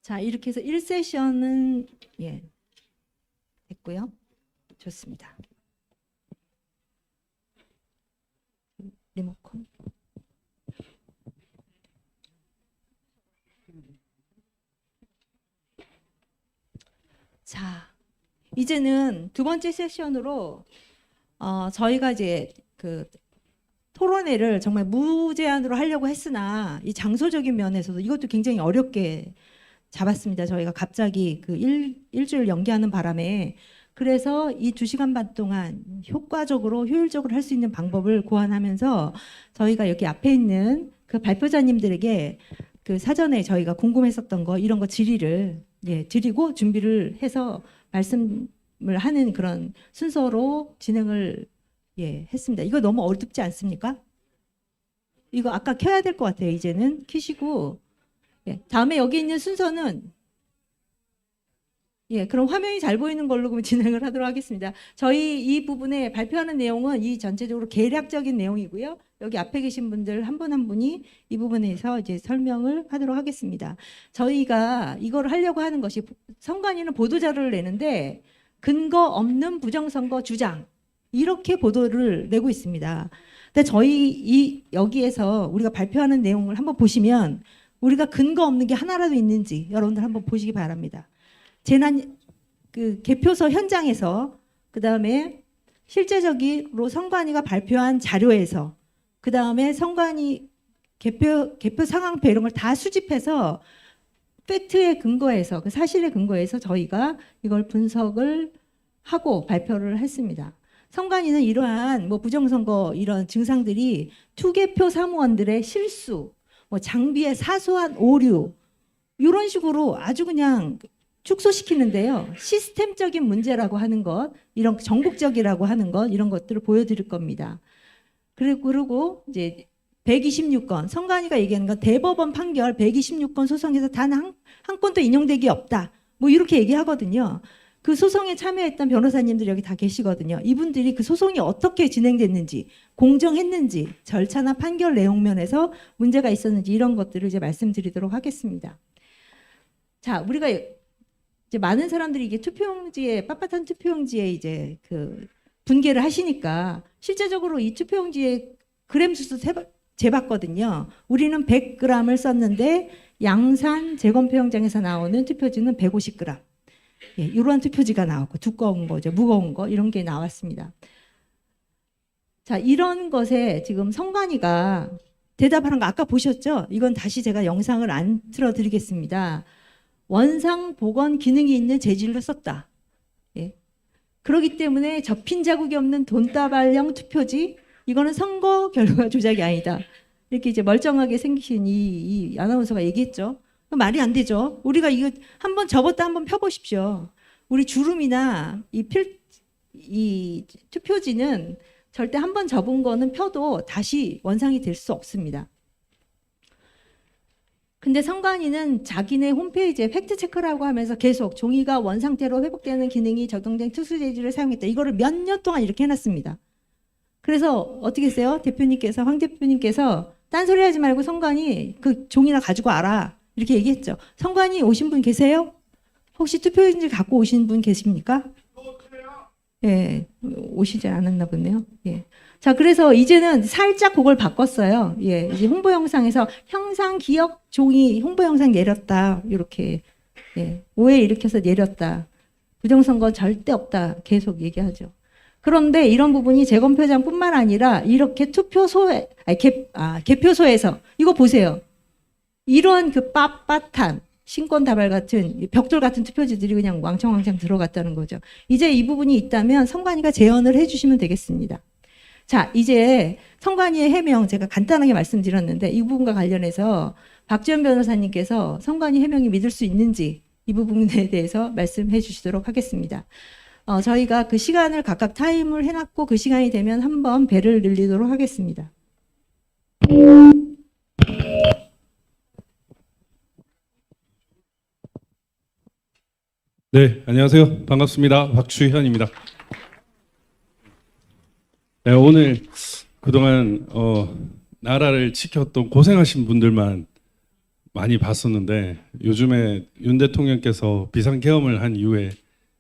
Speaker 1: 자, 이렇게 해서 1세션은 예, 됐고요. 좋습니다. 리모컨. 자, 이제는 두 번째 세션으로 저희가 이제 그 토론회를 정말 무제한으로 하려고 했으나 이 장소적인 면에서도 이것도 굉장히 어렵게 잡았습니다. 저희가 갑자기 그 일주일 연기하는 바람에 그래서 이 2시간 반 동안 효과적으로 효율적으로 할 수 있는 방법을 고안하면서 저희가 여기 앞에 있는 그 발표자님들에게 그 사전에 저희가 궁금했었던 거 이런 거 질의를 드리고 준비를 해서 말씀을 하는 그런 순서로 진행을 했습니다. 이거 너무 어렵지 않습니까? 이거 아까 켜야 될 것 같아요. 이제는 켜시고 다음에 여기 있는 순서는 그럼 화면이 잘 보이는 걸로 그럼 진행을 하도록 하겠습니다. 저희 이 부분에 발표하는 내용은 이 전체적으로 개략적인 내용이고요. 여기 앞에 계신 분들 한 분 한 분이 이 부분에서 이제 설명을 하도록 하겠습니다. 저희가 이걸 하려고 하는 것이 선관위는 보도자료를 내는데 근거 없는 부정선거 주장 이렇게 보도를 내고 있습니다. 근데 저희 여기에서 우리가 발표하는 내용을 한번 보시면 우리가 근거 없는 게 하나라도 있는지 여러분들 한번 보시기 바랍니다. 재난 그 개표소 현장에서 그다음에 실제적으로 선관위가 발표한 자료에서 그다음에 선관위 개표 상황표 이런 걸 다 수집해서 팩트에 근거해서 그 사실에 근거해서 저희가 이걸 분석을 하고 발표를 했습니다. 선관위는 이러한 뭐 부정선거 이런 증상들이 투개표 사무원들의 실수, 뭐 장비의 사소한 오류 이런 식으로 아주 그냥 축소시키는데요. 시스템적인 문제라고 하는 것, 이런 전국적이라고 하는 것, 이런 것들을 보여드릴 겁니다. 그리고 이제 126건, 성관이가 얘기하는 건 대법원 판결 126건 소송에서 단 한 건도 인용되기 없다. 뭐 이렇게 얘기하거든요. 그 소송에 참여했던 변호사님들이 여기 다 계시거든요. 이분들이 그 소송이 어떻게 진행됐는지, 공정했는지, 절차나 판결 내용 면에서 문제가 있었는지 이런 것들을 이제 말씀드리도록 하겠습니다. 자, 우리가 이제 많은 사람들이 이게 투표용지에, 빳빳한 투표용지에 이제 그 분개를 하시니까 실제적으로 이 투표용지에 그램 수도 재봤거든요. 우리는 100g을 썼는데 양산 재검표 영장에서 나오는 투표지는 150g. 예, 이러한 투표지가 나왔고 두꺼운 거죠, 무거운 거 이런 게 나왔습니다. 자, 이런 것에 지금 성관이가 대답하는 거 아까 보셨죠? 이건 다시 제가 영상을 안 틀어드리겠습니다. 원상 복원 기능이 있는 재질로 썼다. 예. 그렇기 때문에 접힌 자국이 없는 돈다발형 투표지, 이거는 선거 결과 조작이 아니다. 이렇게 이제 멀쩡하게 생기신 이 아나운서가 얘기했죠. 말이 안 되죠. 우리가 이거 한번 접었다 한번 펴보십시오. 우리 주름이나 이 투표지는 절대 한번 접은 거는 펴도 다시 원상이 될 수 없습니다. 근데 성관이는 자기네 홈페이지에 팩트체크라고 하면서 계속 종이가 원상태로 회복되는 기능이 적용된 특수 재질을 사용했다. 이거를 몇 년 동안 이렇게 해놨습니다. 그래서 어떻게 했어요? 대표님께서, 황 대표님께서 딴소리 하지 말고 성관이 그 종이나 가지고 와라. 이렇게 얘기했죠. 성관이 오신 분 계세요? 혹시 투표용지 갖고 오신 분 계십니까? 예, 오시지 않았나 보네요. 예. 자, 그래서 이제는 살짝 그걸 바꿨어요. 예, 이제 홍보 영상에서 형상 기억 종이 홍보 영상 내렸다. 이렇게 예, 오해 일으켜서 내렸다. 부정선거 절대 없다. 계속 얘기하죠. 그런데 이런 부분이 재검표장뿐만 아니라 이렇게 투표소에, 개표소에서 이거 보세요. 이런 그 빳빳한 신권 다발 같은 벽돌 같은 투표지들이 그냥 왕창왕창 들어갔다는 거죠. 이제 이 부분이 있다면 성관이가 재연을 해주시면 되겠습니다. 자, 이제 성관이의 해명 제가 간단하게 말씀드렸는데 이 부분과 관련해서 박지원 변호사님께서 성관이 해명이 믿을 수 있는지 이 부분에 대해서 말씀해 주시도록 하겠습니다. 저희가 그 시간을 각각 타임을 해놨고 그 시간이 되면 한번 배를 늘리도록 하겠습니다.
Speaker 3: 네, 안녕하세요. 반갑습니다. 박주현입니다. 네, 오늘 그동안 나라를 지켰던 고생하신 분들만 많이 봤었는데 요즘에 윤 대통령께서 비상계엄을 한 이후에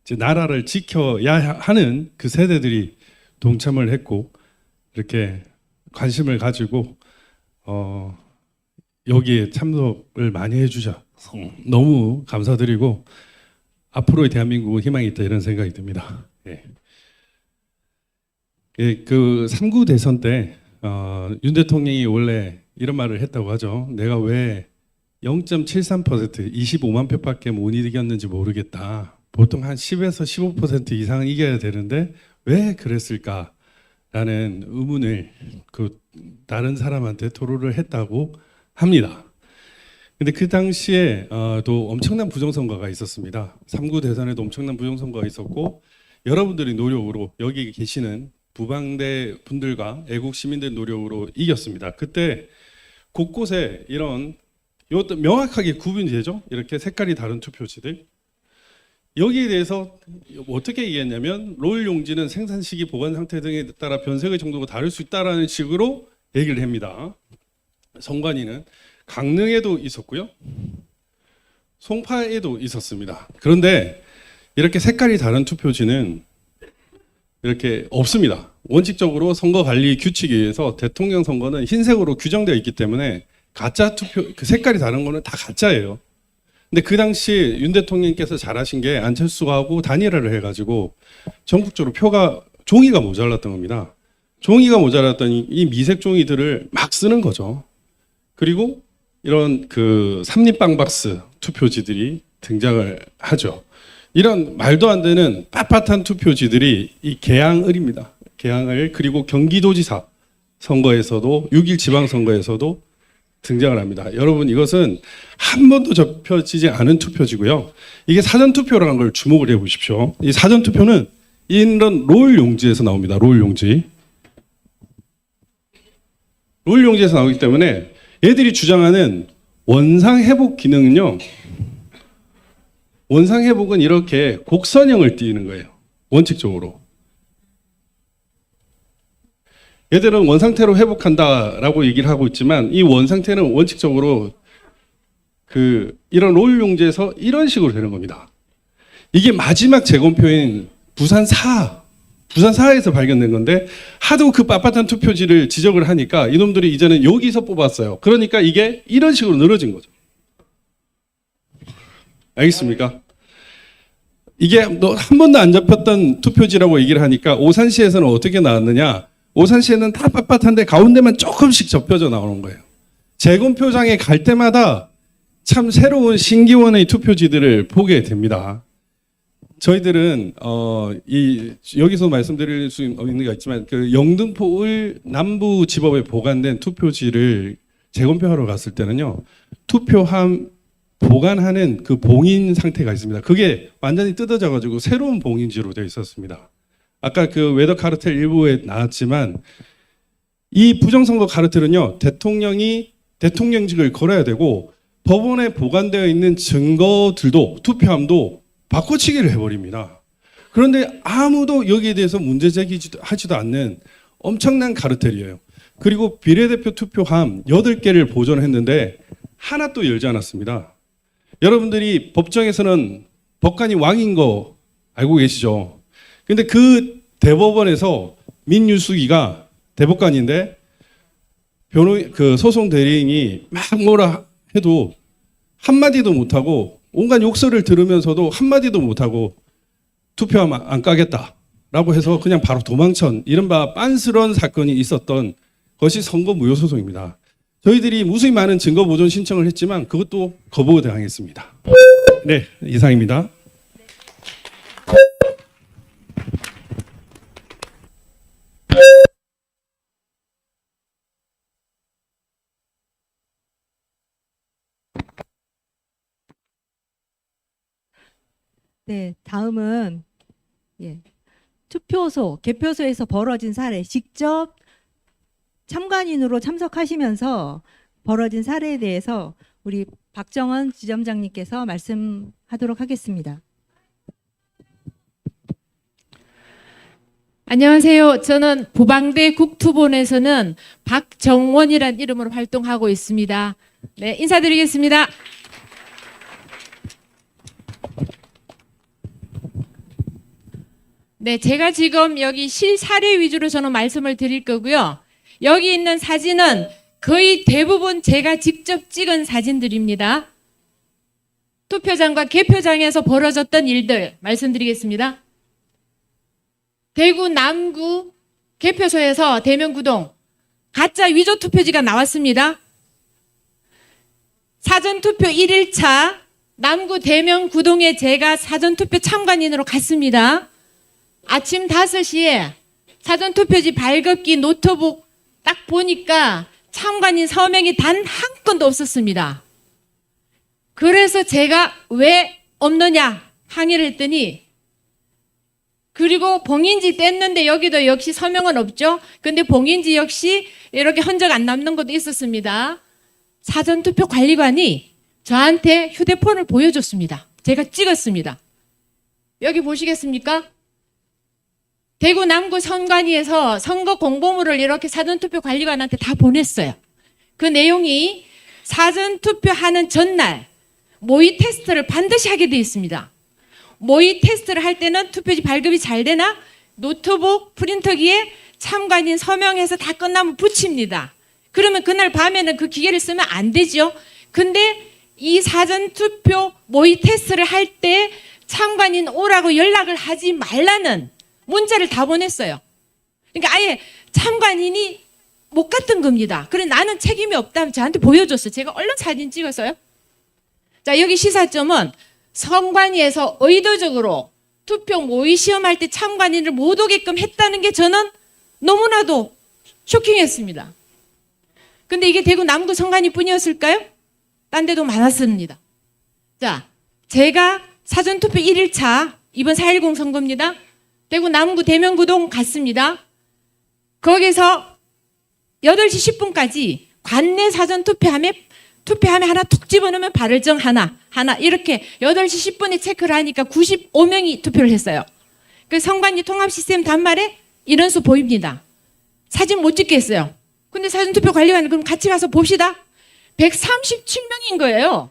Speaker 3: 이제 나라를 지켜야 하는 그 세대들이 동참을 했고 이렇게 관심을 가지고 여기에 참석을 많이 해주셔서 너무 감사드리고 앞으로의 대한민국은 희망이 있다 이런 생각이 듭니다. 예. 예, 그 3구 대선 때 윤 대통령이 원래 이런 말을 했다고 하죠. 내가 왜 0.73% 25만 표밖에 못 이겼는지 모르겠다. 보통 한 10에서 15% 이상은 이겨야 되는데 왜 그랬을까라는 의문을 그 다른 사람한테 토로를 했다고 합니다. 근데 그 당시에 또 엄청난 부정선거가 있었습니다. 3구 대선에도 엄청난 부정선거가 있었고 여러분들의 노력으로 여기 계시는 부방대 분들과 애국 시민들의 노력으로 이겼습니다. 그때 곳곳에 이런 이것도 명확하게 구분이 되죠. 이렇게 색깔이 다른 투표지들. 여기에 대해서 어떻게 얘기했냐면 롤 용지는 생산 시기, 보관 상태 등에 따라 변색의 정도가 다를 수 있다라는 식으로 얘기를 합니다. 성관이는 강릉에도 있었고요. 송파에도 있었습니다. 그런데 이렇게 색깔이 다른 투표지는 이렇게 없습니다. 원칙적으로 선거관리 규칙에 의해서 대통령 선거는 흰색으로 규정되어 있기 때문에 가짜 투표, 그 색깔이 다른 거는 다 가짜예요. 근데 그 당시 윤 대통령께서 잘하신 게 안철수가 하고 단일화를 해가지고 전국적으로 표가 종이가 모자랐던 겁니다. 종이가 모자랐더니 이 미색 종이들을 막 쓰는 거죠. 그리고 이런 그 삼립방박스 투표지들이 등장을 하죠. 이런 말도 안 되는 빳빳한 투표지들이 이 개항을입니다. 개항을 그리고 경기도지사 선거에서도 6.1 지방선거에서도 등장을 합니다. 여러분 이것은 한 번도 접혀지지 않은 투표지고요. 이게 사전투표라는 걸 주목을 해보십시오. 이 사전투표는 이런 롤 용지에서 나옵니다. 롤 용지. 롤 용지에서 나오기 때문에 얘들이 주장하는 원상회복 기능은요. 원상회복은 이렇게 곡선형을 띄는 거예요. 원칙적으로. 얘들은 원상태로 회복한다라고 얘기를 하고 있지만 이 원상태는 원칙적으로 이런 롤 용지에서 이런 식으로 되는 겁니다. 이게 마지막 재검표인 부산사에서 발견된 건데 하도 그 빳빳한 투표지를 지적을 하니까 이놈들이 이제는 여기서 뽑았어요. 그러니까 이게 이런 식으로 늘어진 거죠. 알겠습니까? 이게 한 번도 안 잡혔던 투표지라고 얘기를 하니까 오산시에서는 어떻게 나왔느냐? 오산시에는 다 빳빳한데 가운데만 조금씩 접혀져 나오는 거예요. 재검표장에 갈 때마다 참 새로운 신기원의 투표지들을 보게 됩니다. 저희들은 여기서 말씀드릴 수 있는 게 있지만 그 영등포을 남부지법에 보관된 투표지를 재검표하러 갔을 때는요. 투표함 보관하는 그 봉인 상태가 있습니다. 그게 완전히 뜯어져 가지고 새로운 봉인지로 되어 있었습니다. 아까 그 웨더 카르텔 일부에 나왔지만 이 부정선거 카르텔은요. 대통령이 대통령직을 걸어야 되고 법원에 보관되어 있는 증거들도 투표함도 바꿔치기를 해버립니다. 그런데 아무도 여기에 대해서 문제 제기하지도 않는 엄청난 카르텔이에요. 그리고 비례대표 투표함 8개를 보존했는데 하나 또 열지 않았습니다. 여러분들이 법정에서는 법관이 왕인 거 알고 계시죠? 근데 그 대법원에서 민유수기가 대법관인데 그 소송 대리인이 막 뭐라 해도 한마디도 못하고 온갖 욕설을 들으면서도 한마디도 못하고 투표함 안 까겠다라고 해서 그냥 바로 도망천 이른바 빤스런 사건이 있었던 것이 선거 무효소송입니다. 저희들이 무수히 많은 증거 보존 신청을 했지만 그것도 거부당했습니다. 네, 이상입니다.
Speaker 1: 네, 다음은 투표소, 개표소에서 벌어진 사례, 직접 참관인으로 참석하시면서 벌어진 사례에 대해서 우리 박정원 지점장님께서 말씀하도록 하겠습니다.
Speaker 4: 안녕하세요. 저는 부방대 국투본에서는 박정원이라는 이름으로 활동하고 있습니다. 네, 인사드리겠습니다. 네, 제가 지금 여기 실사례 위주로 저는 말씀을 드릴 거고요. 여기 있는 사진은 거의 대부분 제가 직접 찍은 사진들입니다. 투표장과 개표장에서 벌어졌던 일들 말씀드리겠습니다. 대구 남구 개표소에서 대명구동 가짜 위조 투표지가 나왔습니다. 사전투표 1일차 남구 대명구동에 제가 사전투표 참관인으로 갔습니다. 아침 5시에 사전투표지 발급기 노트북 딱 보니까 참관인 서명이 단 한 건도 없었습니다. 그래서 제가 왜 없느냐 항의를 했더니 그리고 봉인지 뗐는데 여기도 역시 서명은 없죠. 근데 봉인지 역시 이렇게 흔적 안 남는 것도 있었습니다. 사전투표 관리관이 저한테 휴대폰을 보여줬습니다. 제가 찍었습니다. 여기 보시겠습니까? 대구 남구 선관위에서 선거 공보물을 이렇게 사전투표 관리관한테 다 보냈어요. 그 내용이 사전투표하는 전날 모의 테스트를 반드시 하게 되어 있습니다. 모의 테스트를 할 때는 투표지 발급이 잘 되나 노트북 프린터기에 참관인 서명해서 다 끝나면 붙입니다. 그러면 그날 밤에는 그 기계를 쓰면 안 되죠. 근데 이 사전투표 모의 테스트를 할 때 참관인 오라고 연락을 하지 말라는 문자를 다 보냈어요. 그러니까 아예 참관인이 못 갔던 겁니다. 그래 나는 책임이 없다면 저한테 보여줬어요. 제가 얼른 사진 찍었어요. 자, 여기 시사점은 선관위에서 의도적으로 투표 모의 시험할 때 참관인을 못 오게끔 했다는 게 저는 너무나도 쇼킹했습니다. 근데 이게 대구 남구 선관위 뿐이었을까요? 딴 데도 많았습니다. 자, 제가 사전투표 1일차 이번 4.10 선거입니다. 대구 남구 대명구동 갔습니다. 거기서 8시 10분까지 관내 사전투표함에 하나 툭 집어넣으면 발을정 하나 이렇게 8시 10분에 체크를 하니까 95명이 투표를 했어요. 그 선관위 통합시스템 단말에 인원수 보입니다. 사진 못 찍겠어요. 근데 사전투표 관리관 그럼 같이 가서 봅시다. 137명인 거예요.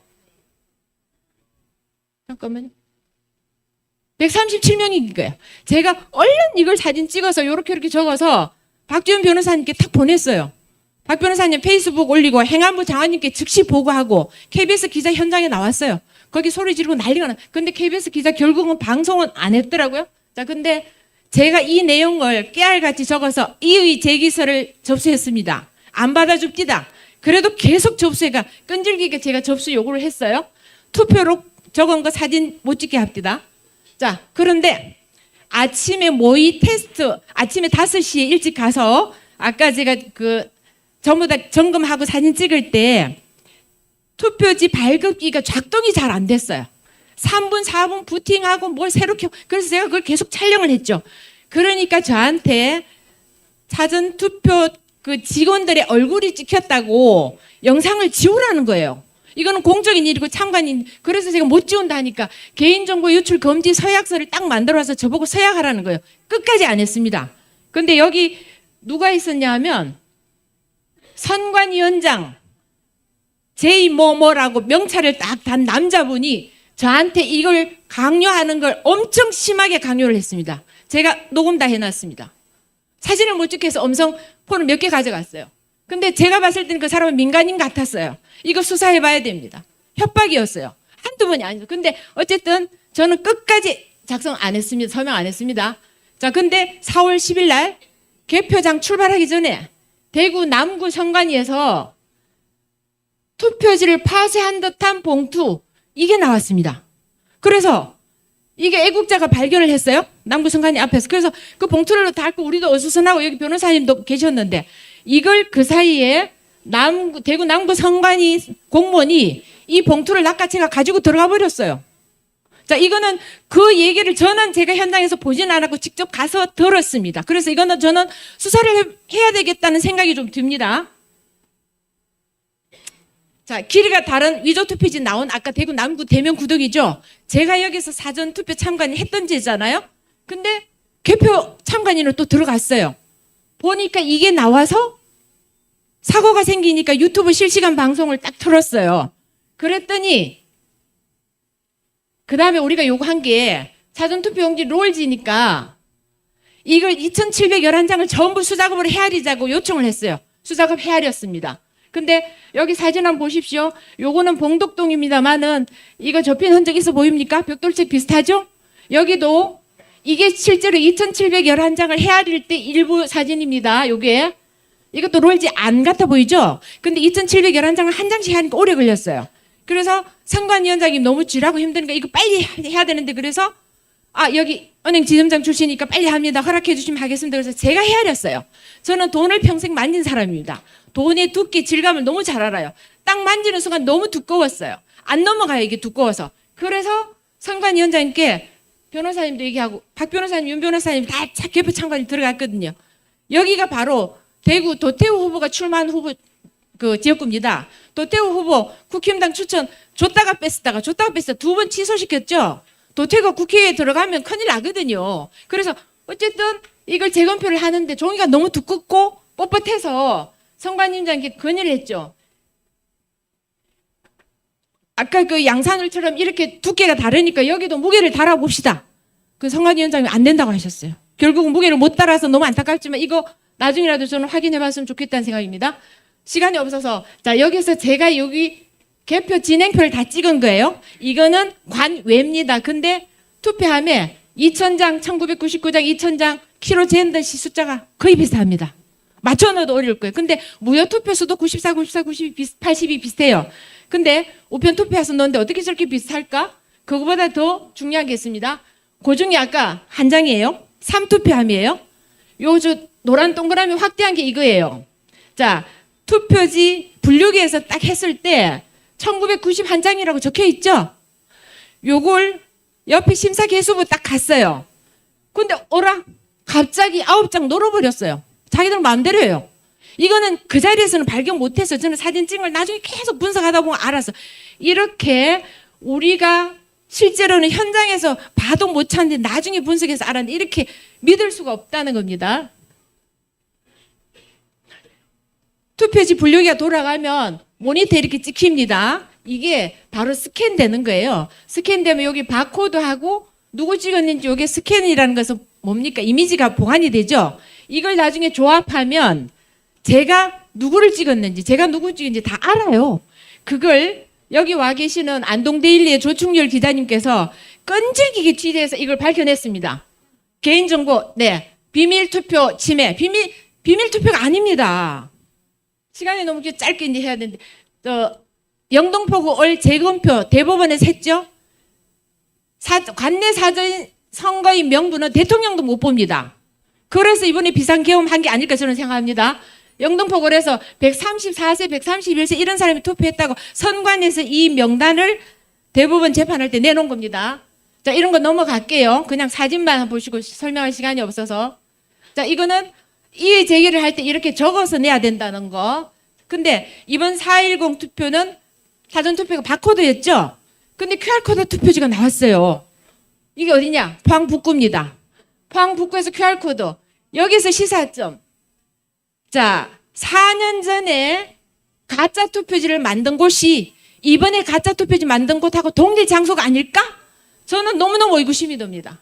Speaker 4: 잠깐만요. 137명인 거예요. 제가 얼른 이걸 사진 찍어서 이렇게 적어서 박지원 변호사님께 탁 보냈어요. 박 변호사님 페이스북 올리고 행안부 장관님께 즉시 보고하고 KBS 기자 현장에 나왔어요. 거기 소리 지르고 난리가 나. 근데 KBS 기자 결국은 방송은 안 했더라고요. 자, 근데 제가 이 내용을 깨알같이 적어서 이의 제기서를 접수했습니다. 안 받아줍니다. 그래도 계속 접수해가 끈질기게 제가 접수 요구를 했어요. 투표로 적은 거 사진 못 찍게 합니다. 자, 그런데 아침에 모의 테스트, 아침에 5시에 일찍 가서 아까 제가 전부 다 점검하고 사진 찍을 때 투표지 발급기가 작동이 잘 안 됐어요. 3분, 4분 부팅하고 뭘 새로 켜. 그래서 제가 그걸 계속 촬영을 했죠. 그러니까 저한테 사전투표 직원들의 얼굴이 찍혔다고 영상을 지우라는 거예요. 이거는 공적인 일이고 참관인. 그래서 제가 못 지운다 하니까 개인정보 유출 금지 서약서를 딱 만들어서 저보고 서약하라는 거예요. 끝까지 안 했습니다. 근데 여기 누가 있었냐 하면 선관위원장 제이뭐뭐라고 명찰을 딱 단 남자분이 저한테 이걸 강요하는 걸 엄청 심하게 강요를 했습니다. 제가 녹음 다 해놨습니다. 사진을 못 찍혀서 음성폰을 몇 개 가져갔어요. 근데 제가 봤을 때는 그 사람은 민간인 같았어요. 이거 수사해봐야 됩니다. 협박이었어요. 한두 번이 아니죠. 근데 어쨌든 저는 끝까지 작성 안 했습니다. 서명 안 했습니다. 자, 근데 4월 10일 날 개표장 출발하기 전에 대구 남구 선관위에서 투표지를 파쇄한 듯한 봉투 이게 나왔습니다. 그래서 이게 애국자가 발견을 했어요. 남구 선관위 앞에서. 그래서 그 봉투를 닫고 우리도 어수선하고 여기 변호사님도 계셨는데 이걸 그 사이에 대구 남구 선관위 공무원이 이 봉투를 낚아채가 가지고 들어가 버렸어요. 자, 이거는 그 얘기를 저는 제가 현장에서 보진 않았고 직접 가서 들었습니다. 그래서 이거는 저는 수사를 해야 되겠다는 생각이 좀 듭니다. 자, 길이가 다른 위조투표지 나온 아까 대구 남구 대명구동이죠. 제가 여기서 사전투표 참관인 했던 데잖아요. 근데 개표 참관인으로 또 들어갔어요. 보니까 이게 나와서 사고가 생기니까 유튜브 실시간 방송을 딱 틀었어요. 그랬더니 그 다음에 우리가 요구한 게 사전투표용지 롤지니까 이걸 2,711장을 전부 수작업으로 헤아리자고 요청을 했어요. 수작업 헤아렸습니다. 근데 여기 사진 한번 보십시오. 요거는 봉독동입니다만은 이거 접힌 흔적 있어 보입니까? 벽돌책 비슷하죠? 여기도 이게 실제로 2,711장을 헤아릴 때 일부 사진입니다. 요게 이것도 롤지 안 같아 보이죠? 근데 2,711장을 한 장씩 하니까 오래 걸렸어요. 그래서 선관위원장님 너무 쥐라고 힘드니까 이거 빨리 해야 되는데 그래서 여기 은행 지점장 출신이니까 빨리 합니다. 허락해 주시면 하겠습니다. 그래서 제가 헤아렸어요. 저는 돈을 평생 만진 사람입니다. 돈의 두께, 질감을 너무 잘 알아요. 딱 만지는 순간 너무 두꺼웠어요. 안 넘어가요, 이게 두꺼워서. 그래서 선관위원장님께 변호사님도 얘기하고 박 변호사님, 윤 변호사님 다 개표 참관이 들어갔거든요. 여기가 바로 대구 도태우 후보가 출마한 후보 지역구입니다. 도태우 후보 국힘당 추천 줬다가 뺐다가 두 번 취소시켰죠. 도태우가 국회에 들어가면 큰일 나거든요. 그래서 어쨌든 이걸 재검표를 하는데 종이가 너무 두껍고 뻣뻣해서 선관위원장께 건의를 했죠. 아까 그 양산울처럼 이렇게 두께가 다르니까 여기도 무게를 달아봅시다. 그 선관위원장이 안 된다고 하셨어요. 결국은 무게를 못 달아서 너무 안타깝지만 이거 나중이라도 저는 확인해봤으면 좋겠다는 생각입니다. 시간이 없어서 자 여기서 제가 여기 개표 진행표를 다 찍은 거예요. 이거는 관외입니다. 근데 투표함에 2,000장, 1999장, 2,000장 키로 잰듯이 숫자가 거의 비슷합니다. 맞춰 넣어도 어려울 거예요. 근데 무효투표수도 94, 94, 92, 80이 비슷해요. 근데 우편 투표해서 넣었는데 어떻게 저렇게 비슷할까? 그거보다 더 중요한 게 있습니다. 그 중에 아까 한 장이에요. 3투표함이에요. 요 저 노란 동그라미 확대한 게 이거예요. 자, 투표지 분류기에서 딱 했을 때 1991장이라고 적혀 있죠. 요걸 옆에 심사개수부 딱 갔어요. 근데 어라? 갑자기 9장 놀아버렸어요. 자기들 마음대로예요. 이거는 그 자리에서는 발견 못해서 저는 사진 찍은 걸 나중에 계속 분석하다 보면 알았어. 이렇게 우리가 실제로는 현장에서 봐도 못 찾는데 나중에 분석해서 알았는데 이렇게 믿을 수가 없다는 겁니다. 투표지 분류기가 돌아가면 모니터에 이렇게 찍힙니다. 이게 바로 스캔되는 거예요. 스캔되면 여기 바코드하고 누구 찍었는지 이게 스캔이라는 것은 뭡니까? 이미지가 보관이 되죠. 이걸 나중에 조합하면 제가 누구를 찍었는지 제가 누구 찍은지 다 알아요. 그걸 여기 와 계시는 안동데일리의 조충렬 기자님께서 끈질기게 취재해서 이걸 밝혀냈습니다. 개인정보, 네, 비밀투표 침해, 비밀투표가 아닙니다. 시간이 너무 짧게 이제 해야 되는데, 영등포구 올 재검표 대법원에서 했죠. 관내 사전 선거인 명부는 대통령도 못 봅니다. 그래서 이번에 비상계엄한 게 아닐까 저는 생각합니다. 영등포구에서 134세, 131세 이런 사람이 투표했다고 선관에서 이 명단을 대법원 재판할 때 내놓은 겁니다. 자, 이런 거 넘어갈게요. 그냥 사진만 보시고 설명할 시간이 없어서. 자, 이거는 이의 제기를 할 때 이렇게 적어서 내야 된다는 거. 근데 이번 4.10 투표는 사전투표가 바코드였죠? 근데 QR코드 투표지가 나왔어요. 이게 어디냐? 포항 북구입니다. 포항 북구에서 QR코드. 여기서 시사점. 자, 4년 전에 가짜 투표지를 만든 곳이 이번에 가짜 투표지 만든 곳하고 동일 장소가 아닐까? 저는 너무너무 의구심이 듭니다.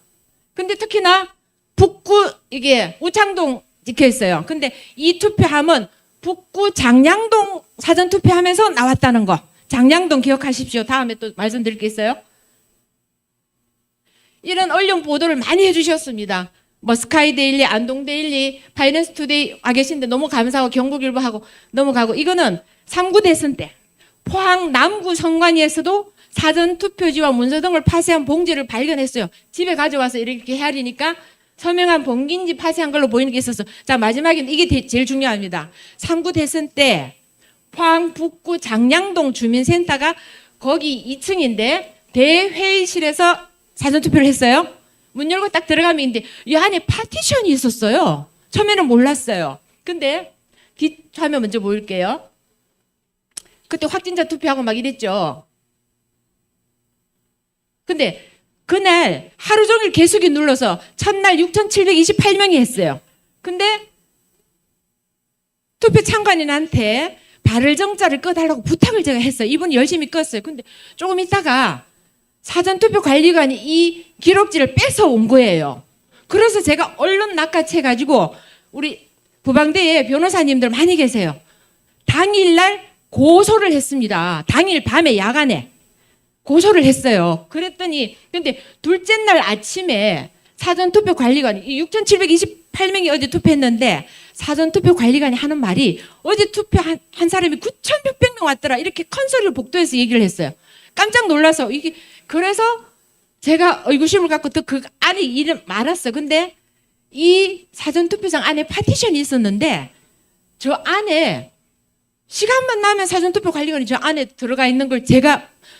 Speaker 4: 근데 특히나 북구, 이게 우창동 찍혀 있어요. 근데 이 투표함은 북구 장량동 사전투표하면서 나왔다는 거. 장량동 기억하십시오. 다음에 또 말씀드릴 게 있어요. 이런 언론 보도를 많이 해주셨습니다. 뭐 스카이데일리, 안동데일리, 파이낸스투데이 와 계신데 너무 감사하고 경북일보하고 넘어가고 이거는 3구 대선 때 포항 남구 선관위에서도 사전투표지와 문서 등을 파쇄한 봉지를 발견했어요. 집에 가져와서 이렇게 헤아리니까 서명한 봉인지 파쇄한 걸로 보이는 게 있어서 자 마지막에는 이게 제일 중요합니다. 3구 대선 때 포항 북구 장량동 주민센터가 거기 2층인데 대회의실에서 사전투표를 했어요. 문 열고 딱 들어가면 있는데 이 안에 파티션이 있었어요. 처음에는 몰랐어요. 근데 화면 먼저 보일게요. 그때 확진자 투표하고 막 이랬죠. 근데 그날 하루 종일 개수기 눌러서 첫날 6,728명이 했어요. 근데 투표 참관인한테 발을 정자를 꺼달라고 부탁을 제가 했어요. 이분이 열심히 껐어요. 근데 조금 있다가 사전투표 관리관이 이 기록지를 뺏어온 거예요. 그래서 제가 얼른 낚아채가지고 우리 부방대에 변호사님들 많이 계세요. 당일날 고소를 했습니다. 당일 밤에 야간에 고소를 했어요. 그랬더니 근데 둘째 날 아침에 사전투표 관리관이 6,728명이 어제 투표했는데 사전투표 관리관이 하는 말이 어제 투표한 사람이 9,600명 왔더라 이렇게 큰 소리로 복도에서 얘기를 했어요. 깜짝 놀라서 이게 그래서 제가 의구심을 갖고 또 그 안에 이름 말았어. 근데 이 사전투표장 안에 파티션이 있었는데 저 안에 시간만 나면 사전투표 관리관이 저 안에 들어가 있는 걸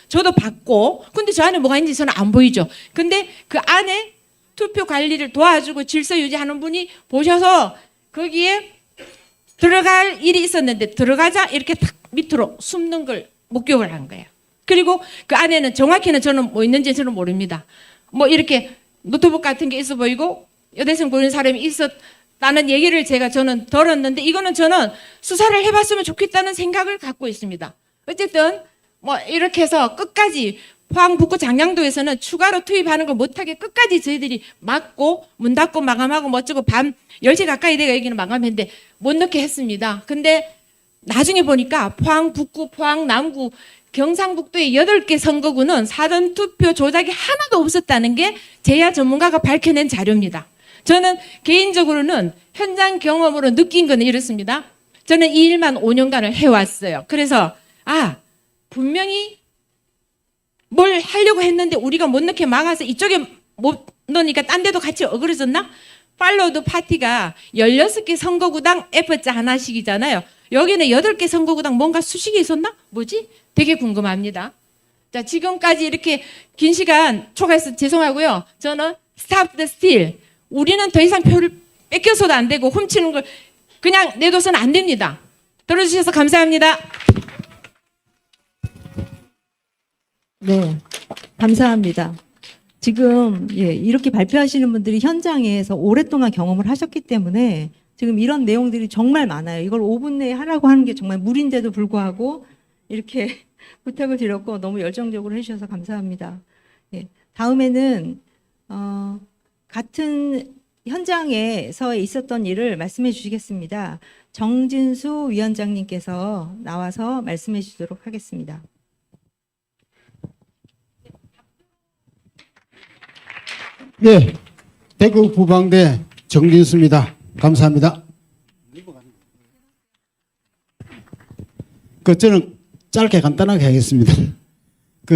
Speaker 4: 저도 봤고 근데 저 안에 뭐가 있는지 저는 안 보이죠. 근데 그 안에 투표 관리를 도와주고 질서 유지하는 분이 보셔서 거기에 들어갈 일이 있었는데 들어가자 이렇게 탁 밑으로 숨는 걸 목격을 한 거예요. 그리고 그 안에는 정확히는 저는 뭐 있는지 저는 모릅니다. 뭐 이렇게 노트북 같은 게 있어 보이고 여대생 보이는 사람이 있었다는 얘기를 저는 들었는데 이거는 저는 수사를 해봤으면 좋겠다는 생각을 갖고 있습니다. 어쨌든 뭐 이렇게 해서 끝까지 포항 북구 장량도에서는 추가로 투입하는 걸 못하게 끝까지 저희들이 막고 문 닫고 마감하고 뭐 어쩌고 밤 10시 가까이 돼가 여기는 마감했는데 못 넣게 했습니다. 근데 나중에 보니까 포항 북구, 포항 남구, 경상북도의 8개 선거구는 사전투표 조작이 하나도 없었다는 게 제야 전문가가 밝혀낸 자료입니다. 저는 개인적으로는 현장 경험으로 느낀 건 이렇습니다. 저는 이 일만 5년간을 해왔어요. 그래서 분명히 뭘 하려고 했는데 우리가 못 넣게 막아서 이쪽에 못 넣으니까 딴 데도 같이 어그러졌나? 팔로우드 파티가 16개 선거구당 F자 하나씩이잖아요. 여기는 8개 선거구당 뭔가 수식이 있었나? 뭐지? 되게 궁금합니다. 자, 지금까지 이렇게 긴 시간 초과해서 죄송하고요. 저는 Stop the Steal. 우리는 더 이상 표를 뺏겨서도 안 되고 훔치는 걸 그냥 내둬서는 안 됩니다. 들어주셔서 감사합니다.
Speaker 1: 네, 감사합니다. 지금 이렇게 발표하시는 분들이 현장에서 오랫동안 경험을 하셨기 때문에 지금 이런 내용들이 정말 많아요. 이걸 5분 내에 하라고 하는 게 정말 무리인데도 불구하고 이렇게 부탁을 드렸고 너무 열정적으로 해주셔서 감사합니다. 예, 다음에는 같은 현장에서 있었던 일을 말씀해 주시겠습니다. 정진수 위원장님께서 나와서 말씀해 주시도록 하겠습니다.
Speaker 5: 네, 대구 부방대 정진수입니다. 감사합니다. 저는 짧게 간단하게 하겠습니다.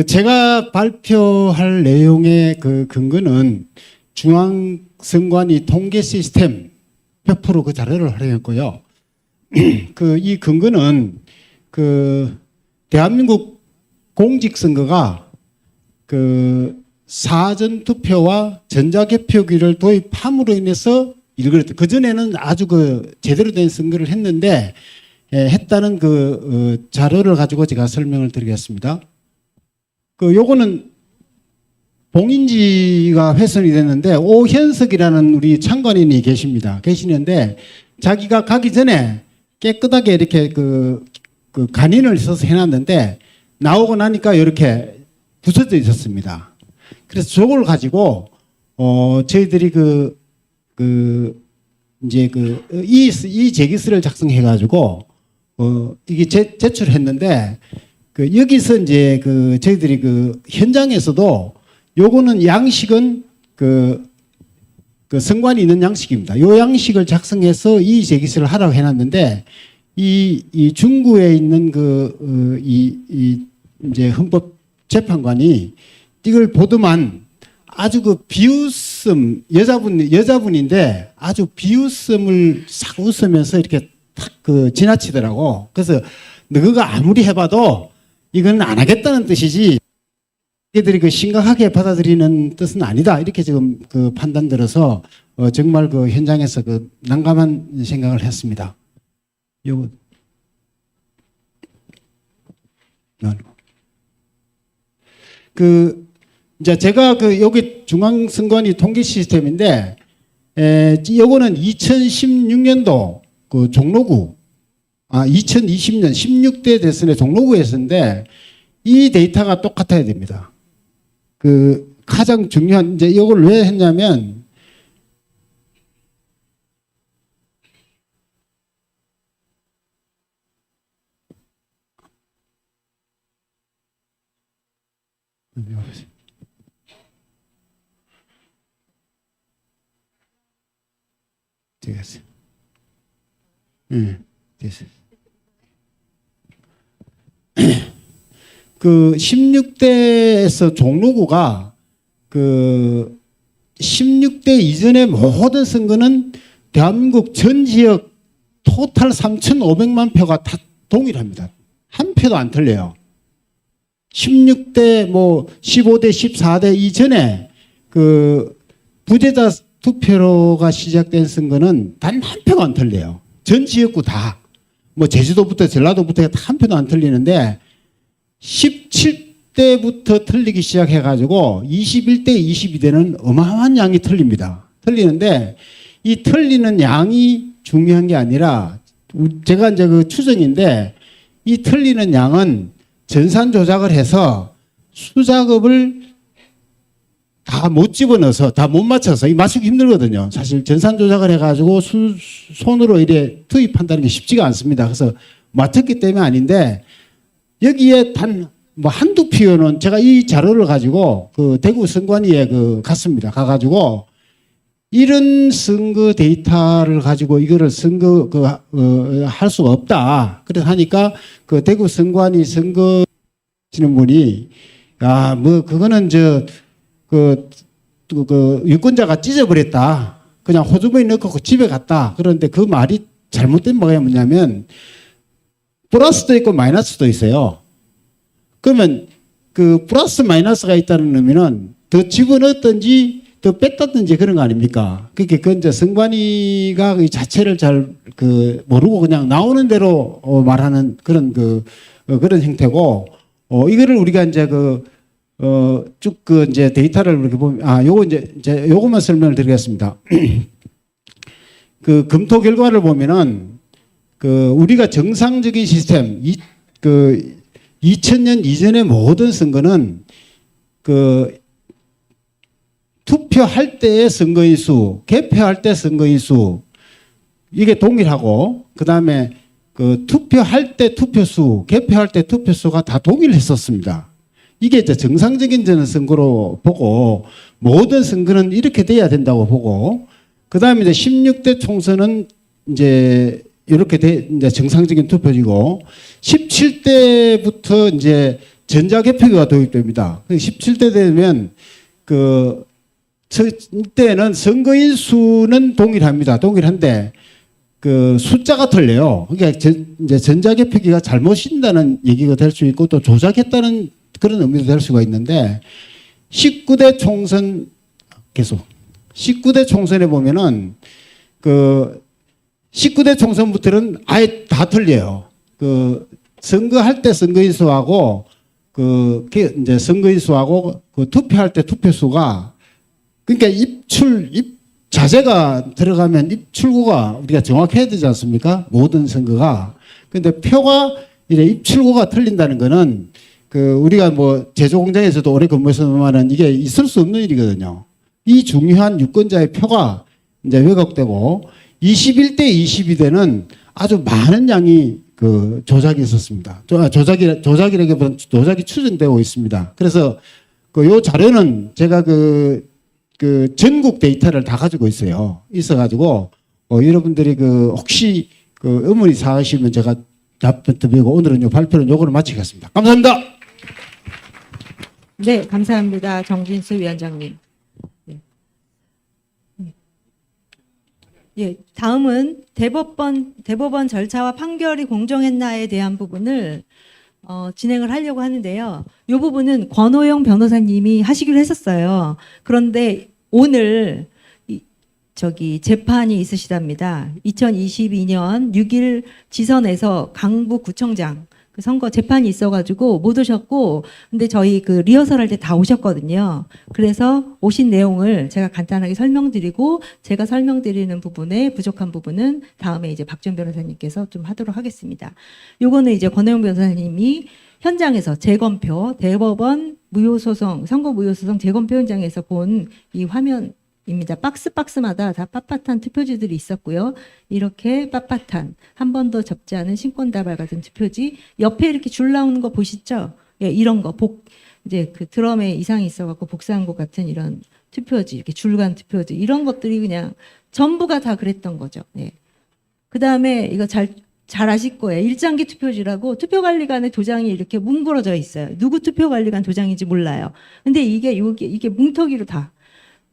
Speaker 5: 제가 발표할 내용의 근거는 중앙선관위 통계 시스템 100% 자료를 활용했고요. 이 근거는 대한민국 공직선거가 사전투표와 전자개표기를 도입함으로 인해서 일그랬다. 그전에는 아주 제대로 된 선거를 했는데, 했다는 자료를 가지고 제가 설명을 드리겠습니다. 요거는 봉인지가 훼손이 됐는데, 오현석이라는 우리 참관인이 계시는데, 자기가 가기 전에 깨끗하게 이렇게 간인을 써서 해놨는데, 나오고 나니까 이렇게 부서져 있었습니다. 그래서 저걸 가지고 저희들이 이 제기서를 작성해 가지고 이게 제출했는데 여기서 이제 저희들이 현장에서도 요거는 양식은 선관이 있는 양식입니다. 요 양식을 작성해서 이 제기서를 하라고 해놨는데 이 중구에 있는 이제 헌법재판관이 이걸 보더만 아주 비웃음, 여자분인데 아주 비웃음을 싹 웃으면서 이렇게 탁 지나치더라고. 그래서 너가 아무리 해봐도 이건 안 하겠다는 뜻이지, 얘들이 심각하게 받아들이는 뜻은 아니다. 이렇게 지금 판단 들어서 정말 현장에서 난감한 생각을 했습니다. 요거. 이제 제가 여기 중앙선관위 통계 시스템인데, 요거는 2016년도 종로구, 2020년 16대 대선의 종로구에서인데, 이 데이터가 똑같아야 됩니다. 가장 중요한, 이제 이걸 왜 했냐면, 되겠어요. 됐어요. 16대에서 종로구가 16대 이전의 모든 선거는 대한민국 전 지역 토탈 3,500만 표가 다 동일합니다. 한 표도 안 틀려요. 16대 15대 14대 이전에 부재자 투표가 시작된 선거는 단 한 표가 안 틀려요. 전 지역구 다. 제주도부터 전라도부터 다 한 표도 안 틀리는데 17대부터 틀리기 시작해가지고 21대, 22대는 어마어마한 양이 틀립니다. 틀리는데 이 틀리는 양이 중요한 게 아니라 제가 이제 추정인데 이 틀리는 양은 전산 조작을 해서 수작업을 다 못 집어넣어서 다 못 맞춰서 맞추기 힘들거든요. 사실 전산 조작을 해가지고 손으로 이래 투입한다는 게 쉽지가 않습니다. 그래서 맞췄기 때문에 아닌데 여기에 한두 표는 제가 이 자료를 가지고 대구 선관위에 갔습니다. 가가지고 이런 선거 데이터를 가지고 이거를 할 수가 없다. 그래서 하니까 대구 선관위 선거 하시는 분이 그거는 유권자가 찢어버렸다. 그냥 호주머니 넣고 집에 갔다. 그런데 그 말이 잘못된 뭐가 뭐냐면 플러스도 있고 마이너스도 있어요. 그러면 그 플러스 마이너스가 있다는 의미는 더 집어넣었든지 더 뺐다든지 그런 거 아닙니까? 그게 그 이제 선관위가 이 자체를 잘 그 모르고 그냥 나오는 대로 말하는 그런 그런 형태고, 이거를 우리가 이제 쭉 이제 데이터를 이렇게 보면, 요거 이제 요것만 설명을 드리겠습니다. 그 검토 결과를 보면은 우리가 정상적인 시스템, 2000년 이전의 모든 선거는 투표할 때의 선거인 수, 개표할 때 선거인 수, 이게 동일하고, 그 다음에 투표할 때 투표수, 개표할 때 투표수가 다 동일했었습니다. 이게 이제 정상적인 저는 선거로 보고, 모든 선거는 이렇게 돼야 된다고 보고, 그 다음에 이제 16대 총선은 이제 이렇게 이제 정상적인 투표지고, 17대부터 이제 전자개표기가 도입됩니다. 17대 되면 이때는 선거인 수는 동일합니다. 동일한데 숫자가 틀려요. 그러니까 이제 전자개표기가 잘못인다는 얘기가 될 수 있고 또 조작했다는 그런 의미도 될 수가 있는데 19대 총선 계속 19대 총선에 보면은 19대 총선부터는 아예 다 틀려요. 선거할 때 선거인 수하고 이제 선거인 수하고 투표할 때 투표수가 그러니까 자재가 들어가면 입출구가 우리가 정확해야 되지 않습니까? 모든 선거가. 근데 표가 이제 입출구가 틀린다는 거는 우리가 뭐 제조 공장에서도 오래 근무했으면은 이게 있을 수 없는 일이거든요. 이 중요한 유권자의 표가 이제 왜곡되고 21대 22대는 아주 많은 양이 조작이 있었습니다. 조작이라기보다는 조작이 추정되고 있습니다. 그래서 요 자료는 제가 전국 데이터를 다 가지고 있어가지고, 여러분들이 혹시 의문이 사하시면 제가 답변 드리고 오늘은 요 발표는 요거를 마치겠습니다. 감사합니다.
Speaker 1: 네, 감사합니다. 정진수 위원장님. 예, 다음은 대법원 절차와 판결이 공정했나에 대한 부분을 진행을 하려고 하는데요. 이 부분은 권호영 변호사님이 하시기로 했었어요. 그런데 오늘 재판이 있으시답니다. 2022년 6일 지선에서 강북구청장 선거 재판이 있어가지고 못 오셨고, 근데 저희 리허설 할 때 다 오셨거든요. 그래서 오신 내용을 제가 간단하게 설명드리고, 제가 설명드리는 부분에 부족한 부분은 다음에 이제 박지원 변호사님께서 좀 하도록 하겠습니다. 요거는 이제 권혜영 변호사님이 현장에서 재검표, 대법원 무효소송, 선거 무효소송 재검표 현장에서 본 이 화면입니다. 박스마다 다 빳빳한 투표지들이 있었고요. 이렇게 빳빳한 한 번도 접지 않은 신권다발 같은 투표지, 옆에 이렇게 줄 나오는 거 보시죠? 예, 이런 거 이제 드럼에 이상이 있어갖고 복사한 것 같은 이런 투표지, 이렇게 줄간 투표지, 이런 것들이 그냥 전부가 다 그랬던 거죠. 예. 그 다음에 이거 잘 아실 거예요. 일장기 투표지라고 투표관리관의 도장이 이렇게 뭉그러져 있어요. 누구 투표관리관 도장인지 몰라요. 근데 이게 뭉터기로 다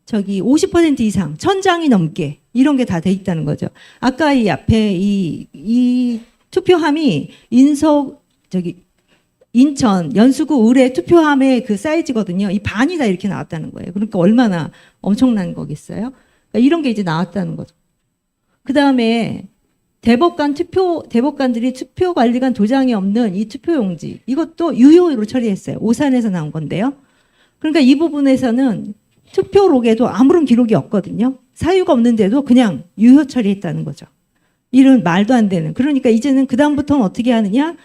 Speaker 1: 50% 이상, 1000장이 넘게 이런 게 다 돼 있다는 거죠. 아까 이 앞에 이 투표함이 인천 연수구 의뢰 투표함의 사이즈거든요. 이 반이 다 이렇게 나왔다는 거예요. 그러니까 얼마나 엄청난 거겠어요? 그러니까 이런 게 이제 나왔다는 거죠. 그 다음에 대법관들이 투표관리관 도장이 없는 이 투표용지, 이것도 유효로 처리했어요. 오산에서 나온 건데요. 그러니까 이 부분에서는 투표록에도 아무런 기록이 없거든요. 사유가 없는데도 그냥 유효 처리했다는 거죠. 이런 말도 안 되는. 그러니까 이제는 그다음부터는 어떻게 하느냐?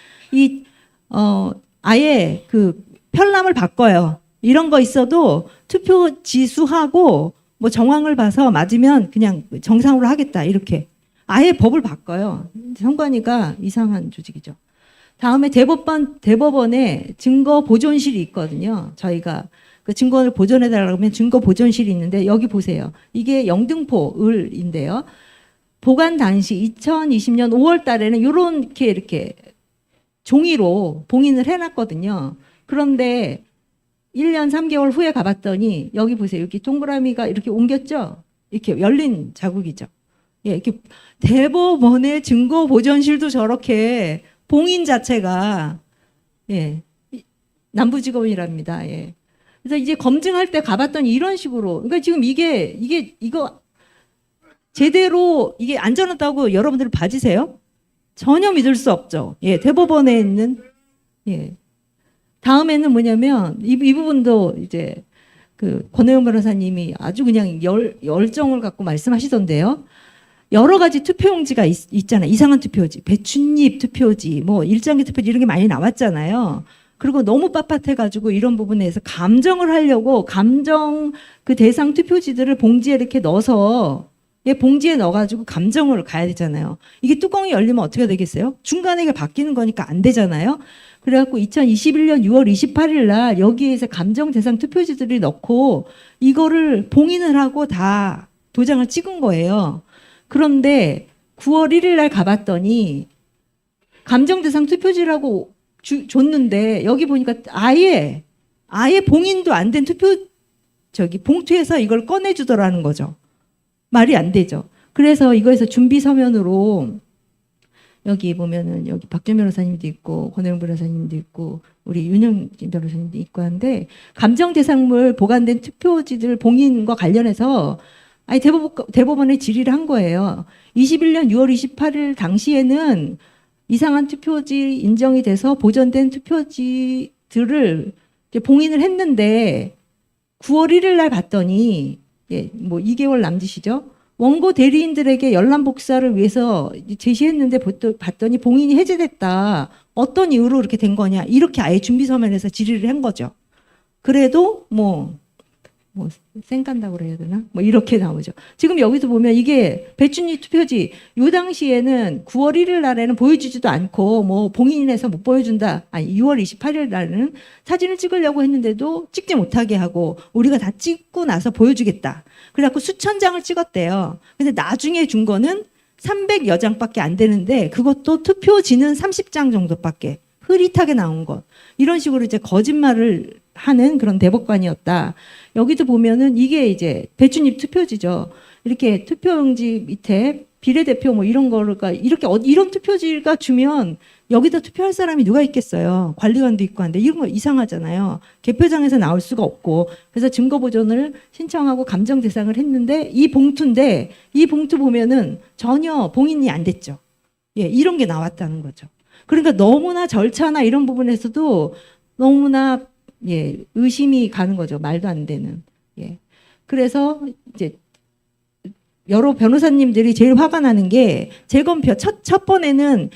Speaker 1: 아예 편람을 바꿔요. 이런 거 있어도 투표 지수하고 뭐 정황을 봐서 맞으면 그냥 정상으로 하겠다. 이렇게. 아예 법을 바꿔요. 선관위가 이상한 조직이죠. 다음에 대법원에 증거 보존실이 있거든요. 저희가 증거를 보존해달라고 하면 증거 보존실이 있는데 여기 보세요. 이게 영등포 을인데요. 보관 당시 2020년 5월 달에는 이렇게 종이로 봉인을 해놨거든요. 그런데 1년 3개월 후에 가봤더니 여기 보세요. 여기 동그라미가 이렇게 옮겼죠? 이렇게 열린 자국이죠. 예, 이렇게 대법원의 증거 보존실도 저렇게 봉인 자체가 남부지검이랍니다. 그래서 이제 검증할 때 가봤더니 이런 식으로, 그러니까 지금 이거 제대로 이게 안전하다고 여러분들 봐주세요. 전혀 믿을 수 없죠. 대법원에 있는, 다음에는 뭐냐면, 이 부분도 이제 그 권혜영 변호사님이 아주 그냥 열정을 갖고 말씀하시던데요. 여러 가지 투표용지가 있잖아요. 이상한 투표지, 배춧잎 투표지, 뭐 일장기 투표지 이런 게 많이 나왔잖아요. 그리고 너무 빳빳해가지고 이런 부분에 서 감정을 하려고 감정 그 대상 투표지들을 봉지에 이렇게 넣어서 봉지에 넣어가지고 감정을 가야 되잖아요. 이게 뚜껑이 열리면 어떻게 되겠어요? 중간에 이게 바뀌는 거니까 안 되잖아요. 그래갖고 2021년 6월 28일 날 여기에서 감정 대상 투표지들을 넣고 이거를 봉인을 하고 다 도장을 찍은 거예요. 그런데 9월 1일 날 가봤더니 감정 대상 투표지라고 줬는데 여기 보니까 아예 봉인도 안 된 봉투에서 이걸 꺼내주더라는 거죠. 말이 안 되죠. 그래서 이거에서 준비 서면으로 여기 보면은 여기 박준 변호사님도 있고 권혜영 변호사님도 있고 우리 윤영진 변호사님도 있고 한데 감정 대상물 보관된 투표지들 봉인과 관련해서 대법원에 질의를 한 거예요. 21년 6월 28일 당시에는 이상한 투표지 인정이 돼서 보존된 투표지들을 봉인을 했는데 9월 1일 날 봤더니 뭐 2개월 남짓이죠. 원고 대리인들에게 열람 복사를 위해서 제시했는데 봤더니 봉인이 해제됐다. 어떤 이유로 이렇게 된 거냐. 이렇게 아예 준비 서면에서 질의를 한 거죠. 그래도 뭐 쌩간다고 그래야 되나? 뭐 이렇게 나오죠. 지금 여기서 보면 이게 배춧잎 투표지 요 당시에는 9월 1일 날에는 보여주지도 않고 뭐 봉인해서 못 보여준다. 아니 6월 28일 날에는 사진을 찍으려고 했는데도 찍지 못하게 하고 우리가 다 찍고 나서 보여주겠다. 그래갖고 수천 장을 찍었대요. 근데 나중에 준 거는 300여 장밖에 안 되는데 그것도 투표지는 30장 정도밖에 흐릿하게 나온 것. 이런 식으로 이제 거짓말을 하는 그런 대법관이었다. 여기도 보면은 이게 이제 배춧잎 투표지죠. 이렇게 투표용지 밑에 비례대표 뭐 이런 거가 이렇게 이런 투표지가 주면 여기다 투표할 사람이 누가 있겠어요. 관리관도 있고 한데 이런 거 이상하잖아요. 개표장에서 나올 수가 없고 그래서 증거 보존을 신청하고 감정 대상을 했는데 이 봉투인데 이 봉투 보면은 전혀 봉인이 안 됐죠. 이런 게 나왔다는 거죠. 그러니까 너무나 절차나 이런 부분에서도 너무나 의심이 가는 거죠. 말도 안 되는. 그래서 이제 여러 변호사님들이 제일 화가 나는 게 재검표 첫 번에는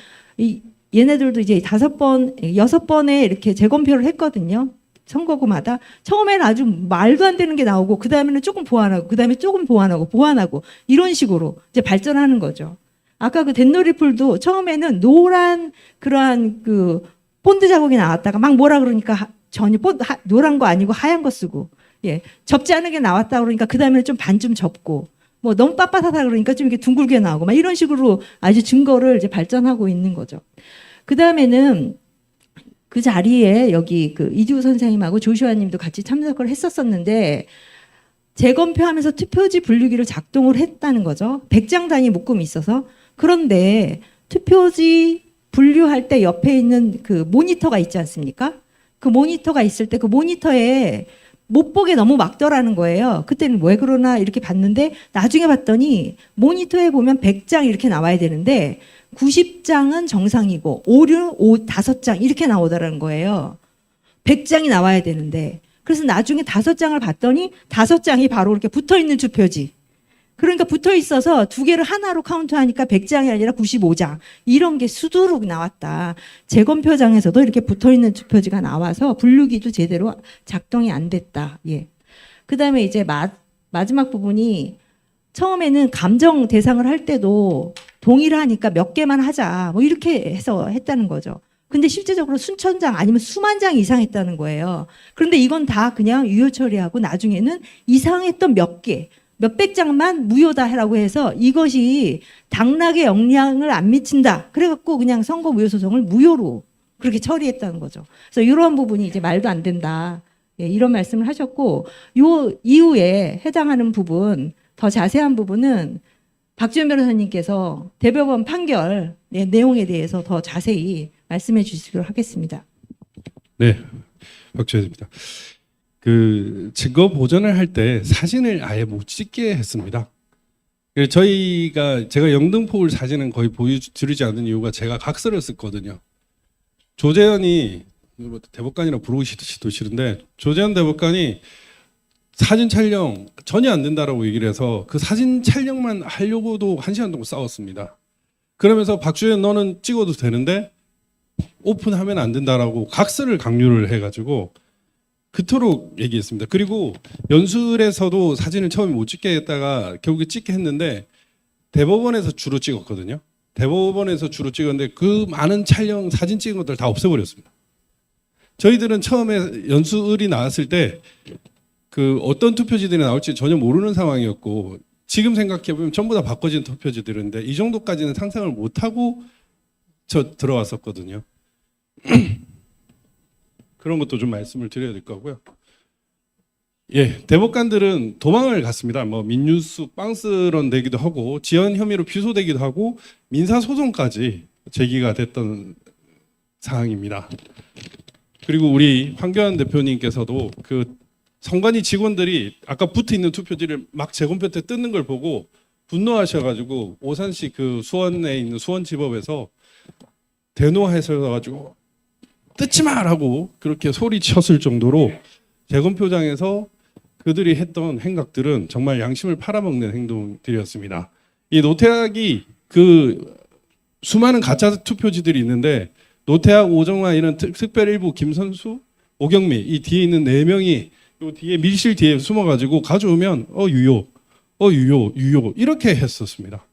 Speaker 1: 얘네들도 이제 5번, 6번에 이렇게 재검표를 했거든요. 선거구마다. 처음에는 아주 말도 안 되는 게 나오고 그 다음에는 조금 보완하고 그 다음에 조금 보완하고 이런 식으로 이제 발전하는 거죠. 아까 그 덴노리풀도 처음에는 노란 그러한 그 본드 자국이 나왔다가 막 뭐라 그러니까 전혀 노란 거 아니고 하얀 거 쓰고 접지 않은 게 나왔다 그러니까 그 다음에는 좀 반 좀 접고 뭐 너무 빳빳하다 그러니까 좀 이렇게 둥글게 나오고 막 이런 식으로 아주 증거를 이제 발전하고 있는 거죠. 그 다음에는 그 자리에 여기 그 이주 선생님하고 조슈아 님도 같이 참석을 했었었는데 재검표하면서 투표지 분류기를 작동을 했다는 거죠. 100장 단위 묶음이 있어서. 그런데 투표지 분류할 때 옆에 있는 그 모니터가 있지 않습니까? 그 모니터가 있을 때 그 모니터에 못 보게 너무 막더라는 거예요. 그때는 왜 그러나 이렇게 봤는데 나중에 봤더니 모니터에 보면 100장 이렇게 나와야 되는데 90장은 정상이고 오류는 5장 이렇게 나오더라는 거예요. 100장이 나와야 되는데 그래서 나중에 5장을 봤더니 5장이 바로 이렇게 붙어있는 투표지. 그러니까 붙어 있어서 두 개를 하나로 카운트하니까 100장이 아니라 95장. 이런 게 수두룩 나왔다. 재검표장에서도 이렇게 붙어 있는 투표지가 나와서 분류기도 제대로 작동이 안 됐다. 그다음에 이제 마지막 부분이 처음에는 감정 대상을 할 때도 동의를 하니까 몇 개만 하자. 뭐 이렇게 해서 했다는 거죠. 근데 실제적으로 수천 장 아니면 수만 장 이상 했다는 거예요. 그런데 이건 다 그냥 유효 처리하고 나중에는 이상했던 몇백 장만 무효다 하라고 해서 이것이 당락에 영향을 안 미친다. 그래갖고 그냥 선거 무효 소송을 무효로 그렇게 처리했다는 거죠. 그래서 이러한 부분이 이제 말도 안 된다. 이런 말씀을 하셨고 요 이후에 해당하는 부분 더 자세한 부분은 박지원 변호사님께서 대법원 판결 내용에 대해서 더 자세히 말씀해 주시도록 하겠습니다.
Speaker 3: 네, 박주혜입니다. 그 증거 보존을 할 때 사진을 아예 못 찍게 했습니다. 그래서 제가 영등포울 사진은 거의 보여드리지 않는 이유가 제가 각서를 썼거든요. 조재현이 대법관이라 부르시도 싫은데 조재현 대법관이 사진 촬영 전혀 안 된다라고 얘기를 해서 그 사진 촬영만 하려고도 1시간 동안 싸웠습니다. 그러면서 박주현 너는 찍어도 되는데 오픈하면 안 된다라고 각서를 강요를 해가지고 그토록 얘기했습니다. 그리고 연술에서도 사진을 처음에 못 찍게 했다가 결국에 찍게 했는데 대법원에서 주로 찍었거든요. 대법원에서 주로 찍었는데 그 많은 촬영 사진 찍은 것들 다 없애버렸습니다. 저희들은 처음에 연수을이 나왔을 때 그 어떤 투표지들이 나올지 전혀 모르는 상황이었고 지금 생각해보면 전부 다 바꿔진 투표지들인데 이 정도까지는 상상을 못하고 저 들어왔었거든요. 그런 것도 좀 말씀을 드려야 될 거고요. 예, 대법관들은 도망을 갔습니다. 뭐 민유수 빵스런 되기도 하고 지연 혐의로 기소되기도 하고 민사 소송까지 제기가 됐던 상황입니다. 그리고 우리 황교안 대표님께서도 그 선관위 직원들이 아까 붙어 있는 투표지를 막 재검표 때 뜯는 걸 보고 분노하셔가지고 오산시 그 수원에 있는 수원지법에서 대노하셔가지고 뜯지 마라고 그렇게 소리쳤을 정도로 재검표장에서 그들이 했던 행각들은 정말 양심을 팔아먹는 행동들이었습니다. 이 노태악이 그 수많은 가짜 투표지들이 있는데 노태악, 오정화 이런 특별일부 김선수, 오경미 이 뒤에 있는 4명이 요 뒤에 밀실 뒤에 숨어가지고 가져오면 유효 이렇게 했었습니다.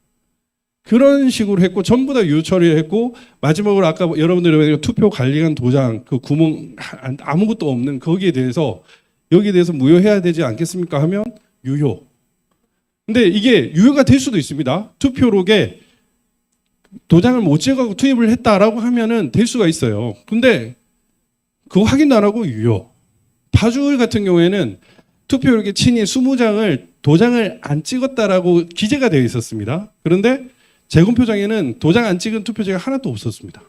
Speaker 3: 그런 식으로 했고 전부 다 유효 처리했고 마지막으로 아까 여러분들이 투표 관리관 도장 그 구멍 아무것도 없는 거기에 대해서 여기에 대해서 무효해야 되지 않겠습니까 하면 유효. 근데 이게 유효가 될 수도 있습니다. 투표록에 도장을 못 찍어서 투입을 했다라고 하면은 될 수가 있어요. 근데 그거 확인도 안 하고 유효. 파주을 같은 경우에는 투표록에 친히 20장을 도장을 안 찍었다라고 기재가 되어 있었습니다. 그런데 재검표장에는 도장 안 찍은 투표지가 하나도 없었습니다.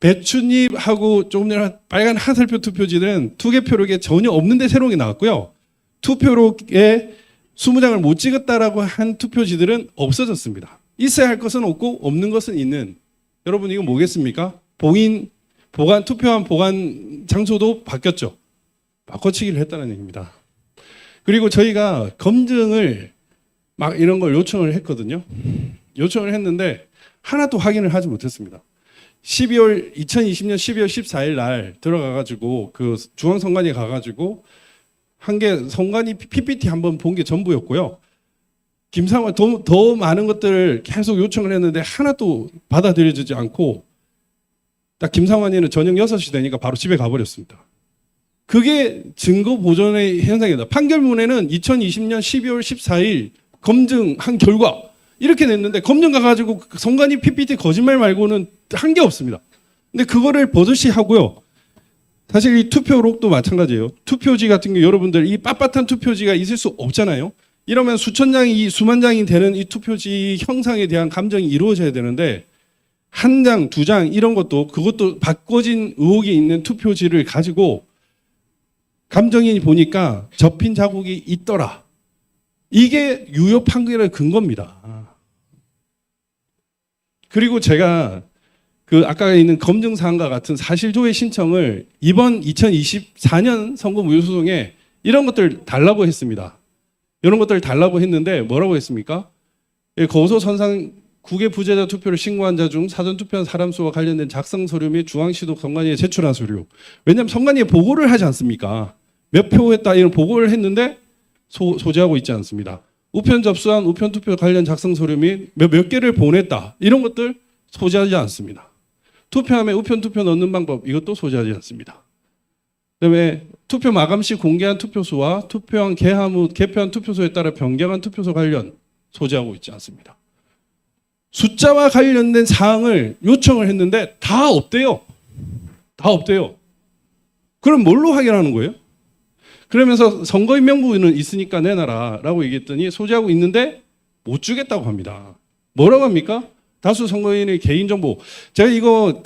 Speaker 3: 배춧잎하고 조금 전에 빨간 하살표 투표지는 투개표록에 전혀 없는데 새로운 게 나왔고요. 투표록에 20장을 못 찍었다라고 한 투표지들은 없어졌습니다. 있어야 할 것은 없고 없는 것은 있는. 여러분 이거 뭐겠습니까? 투표함 보관 장소도 바뀌었죠. 바꿔치기를 했다는 얘기입니다. 그리고 저희가 검증을 막 이런 걸 요청을 했거든요. 요청을 했는데 하나도 확인을 하지 못했습니다. 2020년 12월 14일 날 들어가가지고 그 중앙선관위에 가가지고 한 게 선관위 PPT 한번 본 게 전부였고요. 김상환 더 많은 것들을 계속 요청을 했는데 하나도 받아들여지지 않고 딱 김상환이는 저녁 6시 되니까 바로 집에 가버렸습니다. 그게 증거 보존의 현상이다. 판결문에는 2020년 12월 14일 검증한 결과 이렇게 냈는데 검증 가가지고 선관위 PPT 거짓말 말고는 한 게 없습니다. 근데 그거를 버젓이 하고요. 사실 이 투표록도 마찬가지예요. 투표지 같은 경우 여러분들 이 빳빳한 투표지가 있을 수 없잖아요. 이러면 수천 장이 수만 장이 되는 이 투표지 형상에 대한 감정이 이루어져야 되는데 한 장, 2장 이런 것도 그것도 바꿔진 의혹이 있는 투표지를 가지고 감정인이 보니까 접힌 자국이 있더라. 이게 유효 판결의 근거입니다. 그리고 제가 그 아까 있는 검증사항과 같은 사실조회 신청을 이번 2024년 선거무효소송에 이런 것들 달라고 했습니다. 이런 것들 달라고 했는데 뭐라고 했습니까? 거소선상 국외 부재자 투표를 신고한 자 중 사전투표한 사람 수와 관련된 작성 서류 및 중앙시도 선관위에 제출한 서류. 왜냐하면 선관위에 보고를 하지 않습니까? 몇 표 했다 이런 보고를 했는데 소지하고 있지 않습니다. 우편 접수한 우편 투표 관련 작성 서류 및 몇 개를 보냈다 이런 것들 소지하지 않습니다. 투표함에 우편 투표 넣는 방법 이것도 소지하지 않습니다. 그다음에 투표 마감 시 공개한 투표소와 투표한 개함 후 개표한 투표소에 따라 변경한 투표소 관련 소지하고 있지 않습니다. 숫자와 관련된 사항을 요청을 했는데 다 없대요. 다 없대요. 그럼 뭘로 확인하는 거예요? 그러면서 선거인 명부는 있으니까 내놔라 라고 얘기했더니 소지하고 있는데 못 주겠다고 합니다. 뭐라고 합니까? 다수 선거인의 개인정보. 제가 이거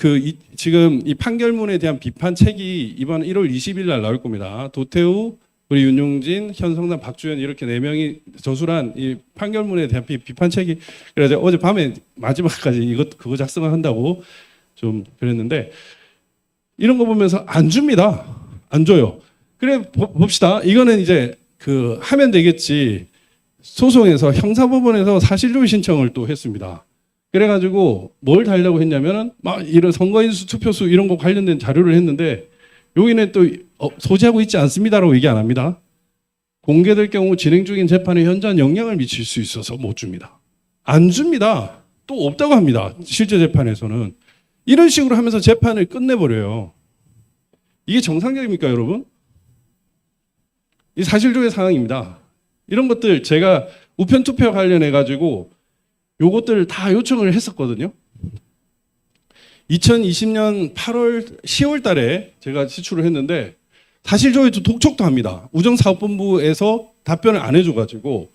Speaker 3: 지금 이 판결문에 대한 비판 책이 이번 1월 20일 날 나올 겁니다. 도태우, 우리 윤용진, 현성남, 박주현 이렇게 4명이 저술한 이 판결문에 대한 비판 책이, 그래서 어제 밤에 마지막까지 그거 작성을 한다고 좀 그랬는데, 이런 거 보면서 안 줍니다. 안 줘요. 그래 봅시다. 이거는 이제 하면 되겠지. 소송에서 형사법원에서 사실조회 신청을 또 했습니다. 그래가지고 뭘 달라고 했냐면은 막 이런 선거인수, 투표수 이런 거 관련된 자료를 했는데, 여기는 또 소지하고 있지 않습니다라고 얘기 안 합니다. 공개될 경우 진행 중인 재판에 현저한 영향을 미칠 수 있어서 못 줍니다. 안 줍니다. 또 없다고 합니다. 실제 재판에서는. 이런 식으로 하면서 재판을 끝내버려요. 이게 정상적입니까, 여러분? 이 사실조회 상황입니다. 이런 것들 제가 우편 투표 관련해 가지고 요것들을 다 요청을 했었거든요. 2020년 10월 달에 제가 제출을 했는데, 사실조회도 독촉도 합니다. 우정사업본부에서 답변을 안 해줘가지고,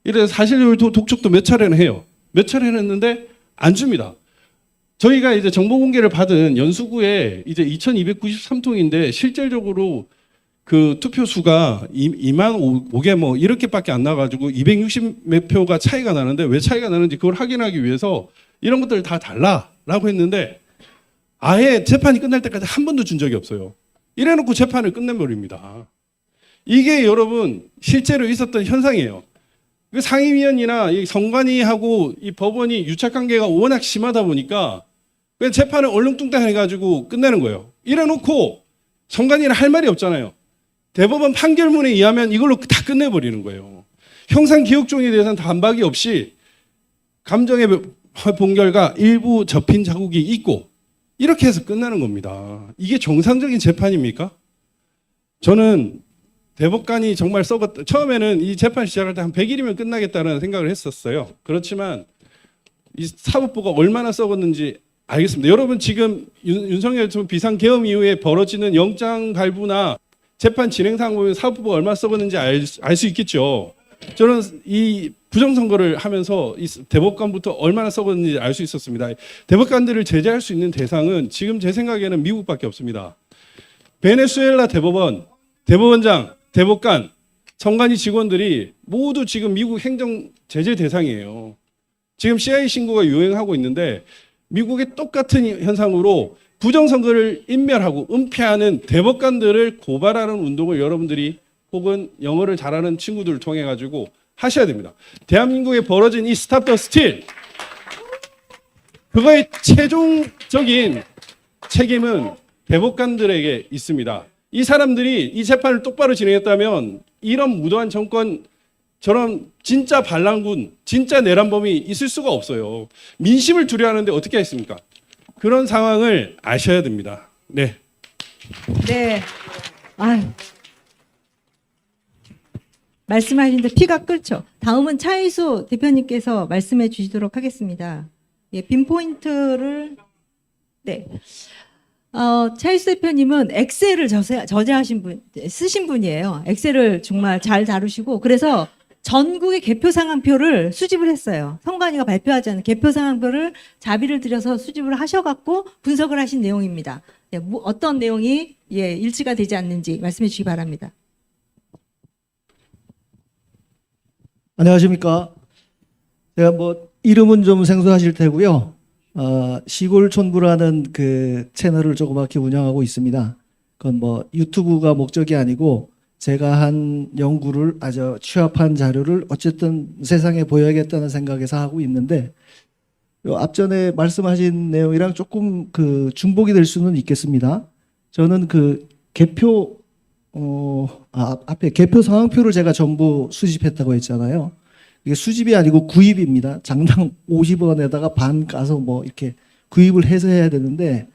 Speaker 3: 이래서 사실조회 독촉도 몇 차례는 해요. 몇 차례는 했는데 안 줍니다. 저희가 이제 정보 공개를 받은 연수구에 이제 2293통인데 실질적으로 그 투표수가 2만 5개 뭐 이렇게밖에 안 나가지고 260 몇 표가 차이가 나는데, 왜 차이가 나는지 그걸 확인하기 위해서 이런 것들을 다 달라라고 했는데, 아예 재판이 끝날 때까지 한 번도 준 적이 없어요. 이래놓고 재판을 끝내버립니다. 이게 여러분 실제로 있었던 현상이에요. 그 상임위원이나 이 선관위하고 이 법원이 유착관계가 워낙 심하다 보니까 그냥 재판을 얼렁뚱땅 해가지고 끝내는 거예요. 이래놓고 선관위는 할 말이 없잖아요. 대법원 판결문에 의하면 이걸로 다 끝내버리는 거예요. 형상기억종에 대해서는 반박이 없이 감정의 본 결과 일부 접힌 자국이 있고, 이렇게 해서 끝나는 겁니다. 이게 정상적인 재판입니까? 저는 대법관이 정말 처음에는 이 재판 시작할 때 한 100일이면 끝나겠다는 생각을 했었어요. 그렇지만 이 사법부가 얼마나 썩었는지 알겠습니다. 여러분 지금 윤석열 비상계엄 이후에 벌어지는 영장 발부나 재판 진행 상황 보면 사법부가 얼마나 썩었는지 알 수 있겠죠. 저는 이 부정선거를 하면서 이 대법관부터 얼마나 썩었는지 알 수 있었습니다. 대법관들을 제재할 수 있는 대상은 지금 제 생각에는 미국밖에 없습니다. 베네수엘라 대법원, 대법원장, 대법관, 선관위 직원들이 모두 지금 미국 행정 제재 대상이에요. 지금 CIA 신고가 유행하고 있는데, 미국의 똑같은 현상으로 부정선거를 인멸하고 은폐하는 대법관들을 고발하는 운동을 여러분들이 혹은 영어를 잘하는 친구들을 통해 가지고 하셔야 됩니다. 대한민국에 벌어진 이 스탑 더 스틸, 그거의 최종적인 책임은 대법관들에게 있습니다. 이 사람들이 이 재판을 똑바로 진행했다면 이런 무도한 정권, 저런 진짜 반란군, 진짜 내란범이 있을 수가 없어요. 민심을 두려워하는데 어떻게 했습니까? 그런 상황을 아셔야 됩니다. 네.
Speaker 1: 네. 아유. 말씀하시는데 피가 끓죠. 다음은 차이수 대표님께서 말씀해 주시도록 하겠습니다. 예, 빈포인트를, 네. 차이수 대표님은 엑셀을 쓰신 분이에요. 엑셀을 정말 잘 다루시고, 그래서 전국의 개표 상황표를 수집을 했어요. 선관위가 발표하지 않은 개표 상황표를 자비를 들여서 수집을 하셔갖고 분석을 하신 내용입니다. 네, 어떤 내용이 일치가 되지 않는지 말씀해 주시기 바랍니다.
Speaker 6: 안녕하십니까. 제가 이름은 좀 생소하실 테고요. 시골촌부라는 그 채널을 조그맣게 운영하고 있습니다. 그건 유튜브가 목적이 아니고 제가 한 연구를 아주 취합한 자료를 어쨌든 세상에 보여야겠다는 생각에서 하고 있는데, 앞전에 말씀하신 내용이랑 조금 중복이 될 수는 있겠습니다. 저는 개표 앞에 개표 상황표를 제가 전부 수집했다고 했잖아요. 이게 수집이 아니고 구입입니다. 장당 50원에다가 반 까서 이렇게 구입을 해서 해야 되는데,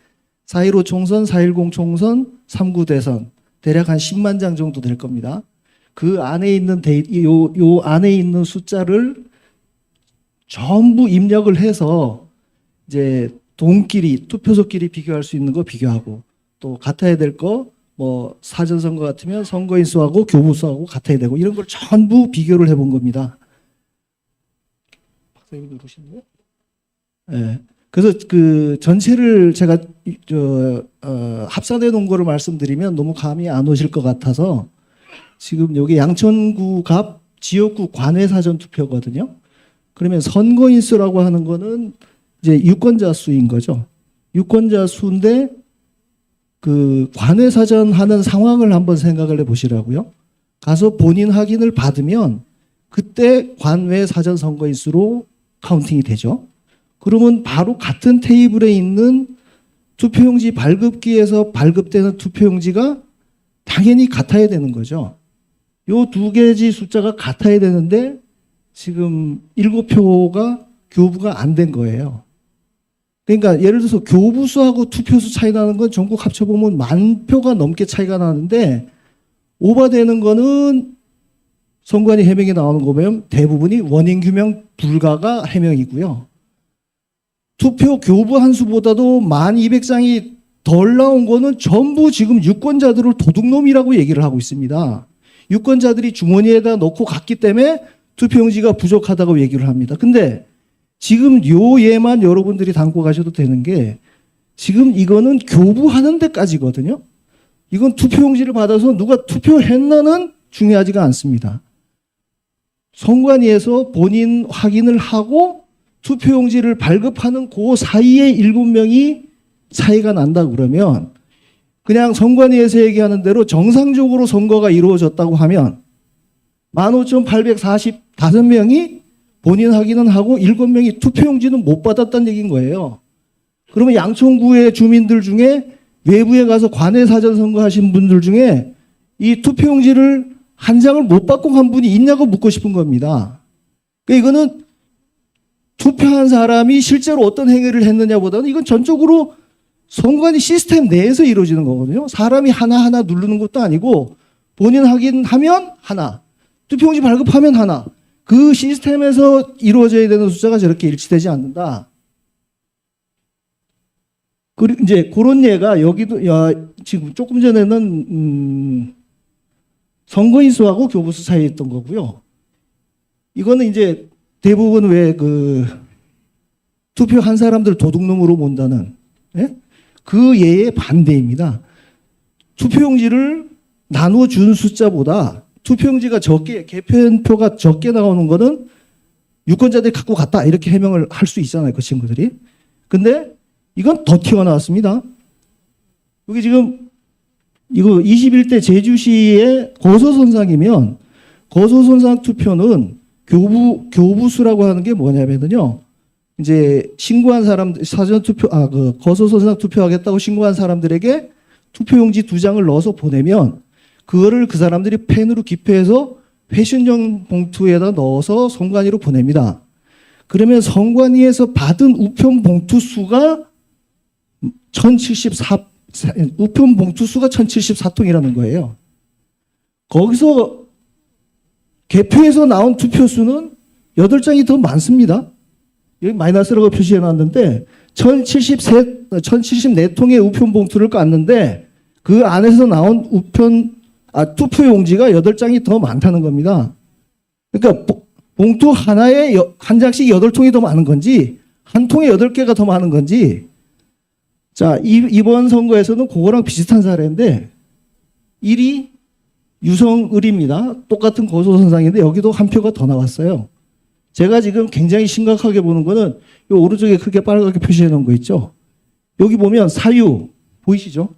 Speaker 6: 4.15 총선, 4.10 총선, 3.9 대선 대략 한 10만 장 정도 될 겁니다. 그 안에 있는 요 안에 있는 숫자를 전부 입력을 해서 이제 동끼리 투표소끼리 비교할 수 있는 거 비교하고, 또 같아야 될 거 사전선거 같으면 선거인 수하고 교부 수하고 같아야 되고, 이런 걸 전부 비교를 해본 겁니다. 박사님 누르시는 거예요? 예. 그래서 그 전체를 제가 합산해 놓은 거를 말씀드리면 너무 감이 안 오실 것 같아서 지금 여기 양천구 갑 지역구 관외 사전 투표거든요. 그러면 선거인 수라고 하는 거는 이제 유권자 수인 거죠. 유권자 수인데 그 관외 사전 하는 상황을 한번 생각을 해 보시라고요. 가서 본인 확인을 받으면 그때 관외 사전 선거인 수로 카운팅이 되죠. 그러면 바로 같은 테이블에 있는 투표용지 발급기에서 발급되는 투표용지가 당연히 같아야 되는 거죠. 요 두 개지 숫자가 같아야 되는데 지금 7표가 교부가 안 된 거예요. 그러니까 예를 들어서 교부수하고 투표수 차이 나는 건 전국 합쳐보면 10,000표가 넘게 차이가 나는데 오버되는 거는 선관위 해명이 나오는 거 보면 대부분이 원인 규명 불가가 해명이고요. 투표 교부 한 수보다도 1200장이 덜 나온 거는 전부 지금 유권자들을 도둑놈이라고 얘기를 하고 있습니다. 유권자들이 주머니에다 넣고 갔기 때문에 투표용지가 부족하다고 얘기를 합니다. 근데 지금 요 예만 여러분들이 담고 가셔도 되는 게 지금 이거는 교부하는 데까지거든요. 이건 투표용지를 받아서 누가 투표했나는 중요하지가 않습니다. 선관위에서 본인 확인을 하고 투표용지를 발급하는 그 사이에 7명이 차이가 난다 그러면 그냥 선관위에서 얘기하는 대로 정상적으로 선거가 이루어졌다고 하면 15,845명이 본인 확인은 하고 7명이 투표용지는 못 받았다는 얘기인 거예요. 그러면 양천구의 주민들 중에 외부에 가서 관외 사전 선거 하신 분들 중에 이 투표용지를 한 장을 못 받고 간 분이 있냐고 묻고 싶은 겁니다. 그러니까 이거는 투표한 사람이 실제로 어떤 행위를 했느냐보다는 이건 전적으로 선관위 시스템 내에서 이루어지는 거거든요. 사람이 하나하나 누르는 것도 아니고 본인 확인하면 하나, 투표용지 발급하면 하나. 그 시스템에서 이루어져야 되는 숫자가 저렇게 일치되지 않는다. 그리고 이제 그런 예가 여기도 지금 조금 전에는 선거인 수하고 교부수 사이에 있던 거고요. 이거는 이제 대부분 왜 그 투표한 사람들 도둑놈으로 본다는 예? 그 예의 반대입니다. 투표용지를 나누어 준 숫자보다 투표용지가 적게 개편표가 적게 나오는 거는 유권자들이 갖고 갔다 이렇게 해명을 할 수 있잖아요, 그 친구들이. 근데 이건 더 튀어나왔습니다. 여기 지금 이거 21대 제주시의 거소선상이면 거소선상 투표는 교부수라고 하는 게 뭐냐면요. 이제 신고한 사람들 사전 투표 그 거소선상 투표하겠다고 신고한 사람들에게 투표용지 2장을 넣어서 보내면 그거를 그 사람들이 펜으로 기표해서 회신용 봉투에다 넣어서 선관위로 보냅니다. 그러면 선관위에서 받은 우편 봉투 수가 1074 우편 봉투 수가 1074통이라는 거예요. 거기서 개표에서 나온 투표 수는 8장이 더 많습니다. 여기 마이너스라고 표시해 놨는데 1074통의 우편 봉투를 깠는데 그 안에서 나온 투표용지가 8장이 더 많다는 겁니다. 그러니까 봉투 하나에 한 장씩 8통이 더 많은 건지 한 통에 8개가 더 많은 건지 자, 이번 선거에서는 그거랑 비슷한 사례인데 1위 유성을입니다. 똑같은 거소선상인데 여기도 한 표가 더 나왔어요. 제가 지금 굉장히 심각하게 보는 거는 이 오른쪽에 크게 빨갛게 표시해 놓은 거 있죠. 여기 보면 사유 보이시죠?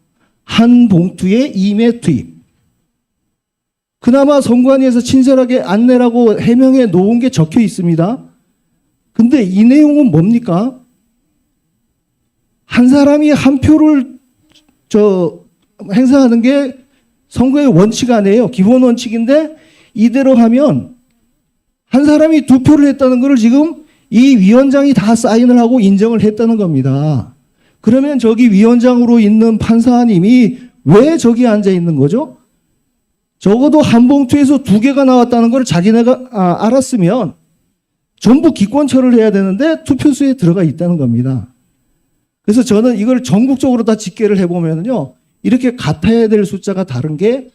Speaker 6: 한 봉투에 2매 투입. 그나마 선관위에서 친절하게 안내라고 해명해 놓은 게 적혀 있습니다. 근데 이 내용은 뭡니까? 한 사람이 한 표를 행사하는 게 선거의 원칙 아니에요. 기본 원칙인데 이대로 하면 한 사람이 2표를 했다는 걸 지금 이 위원장이 다 사인을 하고 인정을 했다는 겁니다. 그러면 저기 위원장으로 있는 판사님이 왜 저기 앉아 있는 거죠? 적어도 한 봉투에서 2개가 나왔다는 걸 자기네가 알았으면 전부 기권처를 해야 되는데 투표수에 들어가 있다는 겁니다. 그래서 저는 이걸 전국적으로 다 집계를 해보면요. 이렇게 같아야 될 숫자가 다른 게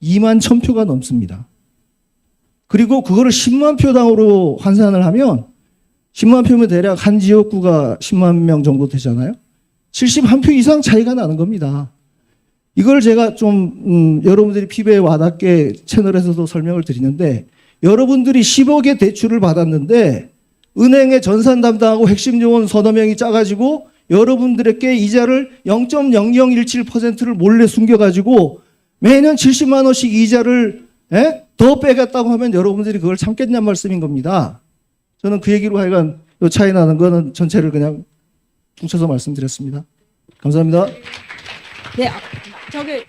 Speaker 6: 2만 1,000표가 넘습니다. 그리고 그거를 10만 표당으로 환산을 하면 10만 표면 대략 한 지역구가 10만 명 정도 되잖아요. 71표 이상 차이가 나는 겁니다. 이걸 제가 좀 여러분들이 피부에 와닿게 채널에서도 설명을 드리는데, 여러분들이 10억의 대출을 받았는데 은행에 전산 담당하고 핵심 요원 서너 명이 짜가지고 여러분들에게 이자를 0.0017%를 몰래 숨겨가지고 매년 70만 원씩 이자를 더 빼갔다고 하면 여러분들이 그걸 참겠냔 말씀인 겁니다. 저는 그 얘기로 하여간 요 차이 나는 거는 전체를 그냥 퉁쳐서 말씀드렸습니다. 감사합니다.
Speaker 1: 네, 저기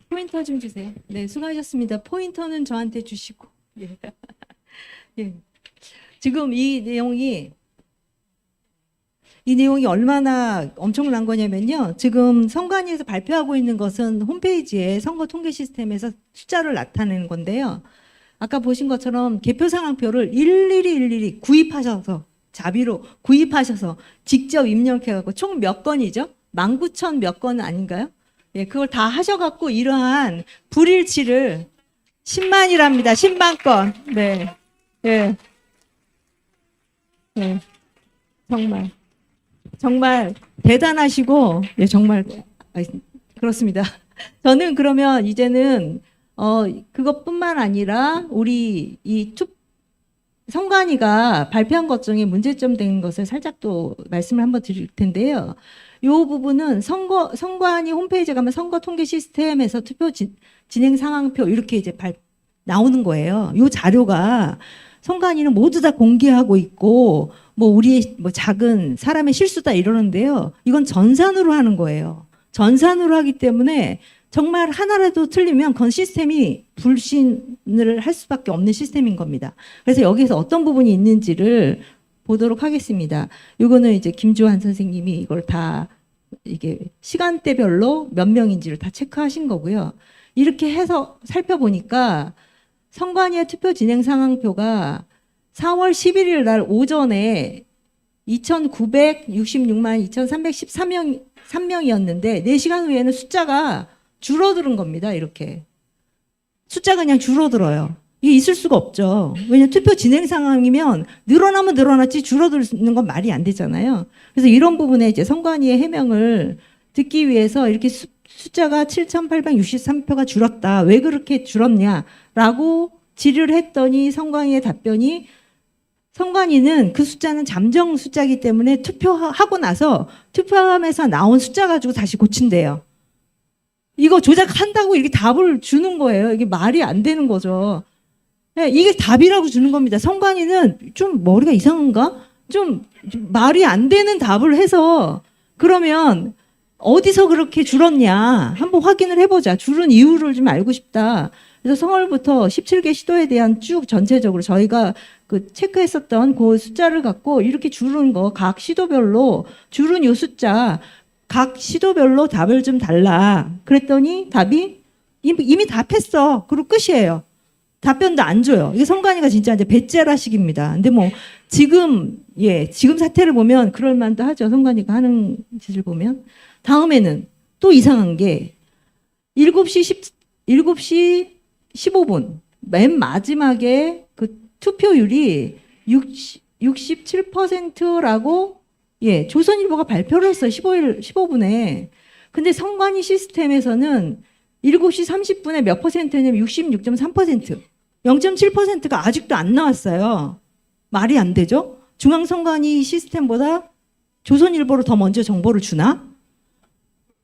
Speaker 1: 포인터 좀 주세요. 네, 수고하셨습니다. 포인터는 저한테 주시고. 예. 예. 지금 이 내용이 얼마나 엄청난 거냐면요. 지금 선관위에서 발표하고 있는 것은 홈페이지에 선거 통계 시스템에서 숫자를 나타내는 건데요. 아까 보신 것처럼 개표 상황표를 일일이 구입하셔서 자비로 구입하셔서 직접 입력해갖고 총 몇 건이죠? 19,000 몇 건 아닌가요? 예, 그걸 다 하셔갖고 이러한 불일치를 10만이랍니다. 10만 건. 네. 예. 네. 정말 대단하시고, 예, 정말, 그렇습니다. 저는 그러면 이제는, 그것뿐만 아니라, 우리 선관위가 발표한 것 중에 문제점 된 것을 살짝 또 말씀을 한번 드릴 텐데요. 이 부분은 선관위 홈페이지에 가면 선거 통계 시스템에서 투표 진행 상황표 이렇게 이제 나오는 거예요. 이 자료가 선관위는 모두 다 공개하고 있고, 뭐 우리의 뭐 작은 사람의 실수다 이러는데요. 이건 전산으로 하는 거예요. 전산으로 하기 때문에 정말 하나라도 틀리면 그건 시스템이 불신을 할 수밖에 없는 시스템인 겁니다. 그래서 여기서 어떤 부분이 있는지를 보도록 하겠습니다. 이거는 이제 김주환 선생님이 이걸 다 이게 시간대별로 몇 명인지를 다 체크하신 거고요. 이렇게 해서 살펴보니까 선관위의 투표 진행 상황표가 4월 11일 날 오전에 2,966만 2,313명이었는데 4시간 후에는 숫자가 줄어드는 겁니다. 이렇게. 숫자가 그냥 줄어들어요. 이게 있을 수가 없죠. 왜냐하면 투표 진행 상황이면 늘어나면 늘어났지 줄어드는 건 말이 안 되잖아요. 그래서 이런 부분에 이제 선관위의 해명을 듣기 위해서 이렇게 숫자가 7,863표가 줄었다. 왜 그렇게 줄었냐라고 질의를 했더니 선관위의 답변이 선관위는 그 숫자는 잠정 숫자이기 때문에 투표하고 나서 투표함에서 나온 숫자 가지고 다시 고친대요. 이거 조작한다고 이렇게 답을 주는 거예요. 이게 말이 안 되는 거죠. 네, 이게 답이라고 주는 겁니다. 선관위는 좀 머리가 이상한가? 좀 말이 안 되는 답을 해서 그러면 어디서 그렇게 줄었냐 한번 확인을 해보자. 줄은 이유를 좀 알고 싶다. 그래서 서울부터 17개 시도에 대한 쭉 전체적으로 저희가 그 체크했었던 그 숫자를 갖고 이렇게 줄은 거 각 시도별로 줄은 요 숫자 각 시도별로 답을 좀 달라. 그랬더니 답이 이미 답했어. 그리고 끝이에요. 답변도 안 줘요. 이게 선관위가 진짜 이제 배째라식입니다. 근데 뭐 지금 사태를 보면 그럴 만도 하죠. 선관위가 하는 짓을 보면. 다음에는 또 이상한 게 7시 15분 맨 마지막에 그 투표율이 67%라고 조선일보가 발표를 했어요. 15분에. 근데 선관위 시스템에서는 7시 30분에 몇 퍼센트냐면 66.3%. 0.7%가 아직도 안 나왔어요. 말이 안 되죠? 중앙선관위 시스템보다 조선일보로 더 먼저 정보를 주나?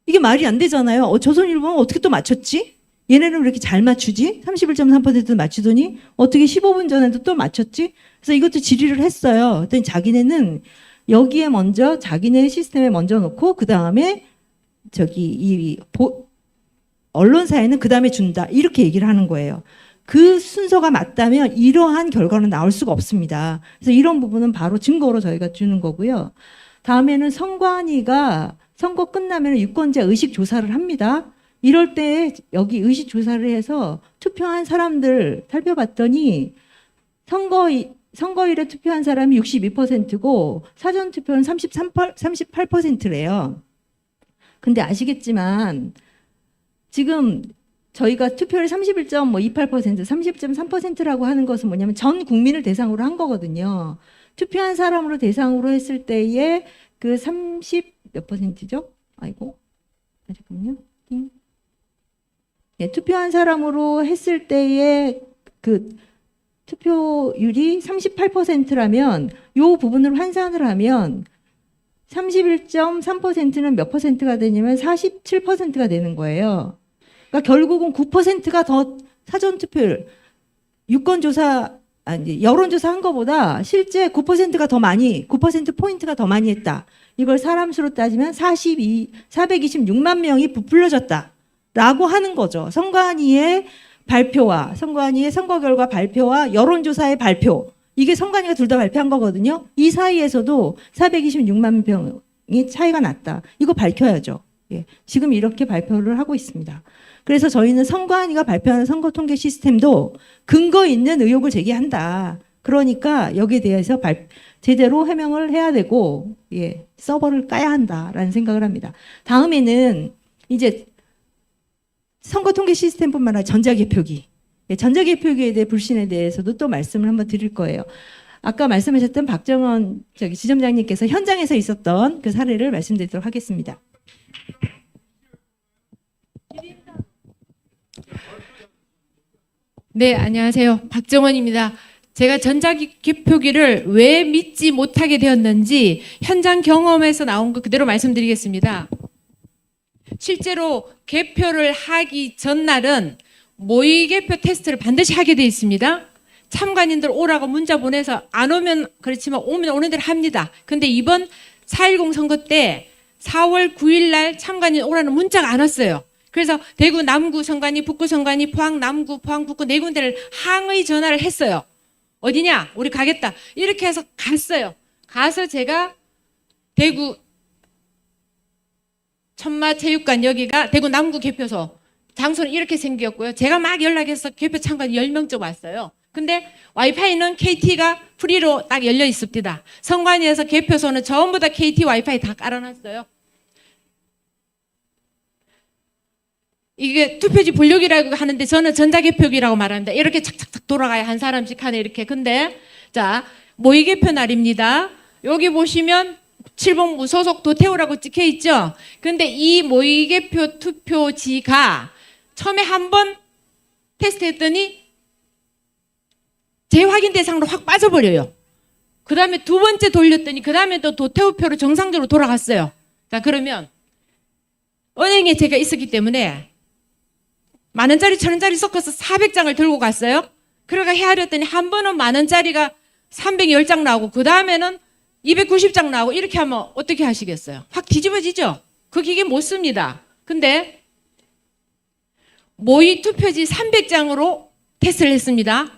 Speaker 1: 이게 말이 안 되잖아요. 조선일보는 어떻게 또 맞췄지? 얘네는 왜 이렇게 잘 맞추지? 31.3%도 맞추더니 어떻게 15분 전에도 또 맞췄지? 그래서 이것도 질의를 했어요. 그랬더니 자기네는 여기에 먼저 자기네 시스템에 먼저 놓고 그 다음에 언론사에는 그 다음에 준다. 이렇게 얘기를 하는 거예요. 그 순서가 맞다면 이러한 결과는 나올 수가 없습니다. 그래서 이런 부분은 바로 증거로 저희가 주는 거고요. 다음에는 선관위가 선거 끝나면 유권자 의식 조사를 합니다. 이럴 때 여기 의식 조사를 해서 투표한 사람들 살펴봤더니 선거일에 투표한 사람이 62%고 사전 투표는 38%래요. 근데 아시겠지만 지금 저희가 투표율 31.28%, 30.3%라고 하는 것은 뭐냐면 전 국민을 대상으로 한 거거든요. 투표한 사람으로 대상으로 했을 때에 그 30 몇 %죠? 아이고, 잠깐만요. 네, 투표한 사람으로 했을 때에 그 투표율이 38%라면 요 부분을 환산을 하면 31.3%는 몇 %가 되냐면 47%가 되는 거예요. 그러니까 결국은 9%가 더 사전 투표율, 유권조사, 아니 여론조사 한 거보다 실제 9%가 더 많이, 9% 포인트가 더 많이 했다. 이걸 사람 수로 따지면 426만 명이 부풀려졌다라고 하는 거죠. 선관위의 발표와 선관위의 선거 결과 발표와 여론조사의 발표, 이게 선관위가 둘 다 발표한 거거든요. 이 사이에서도 426만 명이 차이가 났다. 이거 밝혀야죠. 예, 지금 이렇게 발표를 하고 있습니다. 그래서 저희는 선관위가 발표하는 선거 통계 시스템도 근거 있는 의혹을 제기한다. 그러니까 여기에 대해서 제대로 해명을 해야 되고, 예, 서버를 까야 한다라는 생각을 합니다. 다음에는 이제 선거 통계 시스템뿐만 아니라 전자개표기, 예, 전자개표기에 대해 불신에 대해서도 또 말씀을 한번 드릴 거예요. 아까 말씀하셨던 박정원 지점장님께서 현장에서 있었던 그 사례를 말씀드리도록 하겠습니다.
Speaker 4: 네, 안녕하세요. 박정원입니다. 제가 전자개표기를 왜 믿지 못하게 되었는지 현장 경험에서 나온 거 그대로 말씀드리겠습니다. 실제로 개표를 하기 전날은 모의개표 테스트를 반드시 하게 돼 있습니다. 참관인들 오라고 문자 보내서 안 오면 그렇지만 오면 오는 대로 합니다. 근데 이번 4.10 선거 때 4월 9일 날 참관인 오라는 문자가 안 왔어요. 그래서 대구 남구 선관위, 북구 선관위, 포항 남구, 포항 북구 네 군데를 항의 전화를 했어요. 어디냐? 우리 가겠다. 이렇게 해서 갔어요. 가서 제가 대구 천마체육관, 여기가 대구 남구 개표소, 장소는 이렇게 생겼고요. 제가 막 연락해서 개표 참관 10명쯤 왔어요. 근데 와이파이는 KT가 프리로 딱 열려 있습니다. 선관위에서 개표소는 전부 다 KT 와이파이 다 깔아놨어요. 이게 투표지 분류기라고 하는데 저는 전자개표기라고 말합니다. 이렇게 착착착 돌아가야 한 사람씩 하네, 이렇게. 근데 자, 모의개표 날입니다. 여기 보시면 칠봉 무소속 도태우라고 찍혀 있죠. 근데 이 모의개표 투표지가 처음에 한번 테스트했더니 재확인 대상으로 확 빠져버려요. 그 다음에 두 번째 돌렸더니 그 다음에 또 도태우표로 정상적으로 돌아갔어요. 자, 그러면 은행에 제가 있었기 때문에 10,000원짜리, 1,000원짜리 섞어서 400장을 들고 갔어요. 그러가 헤아렸더니 한 번은 10,000원짜리가 310장 나오고 그 다음에는 290장 나오고 이렇게 하면 어떻게 하시겠어요? 확 뒤집어지죠? 그 기계 못 씁니다. 근데 모의 투표지 300장으로 테스트를 했습니다.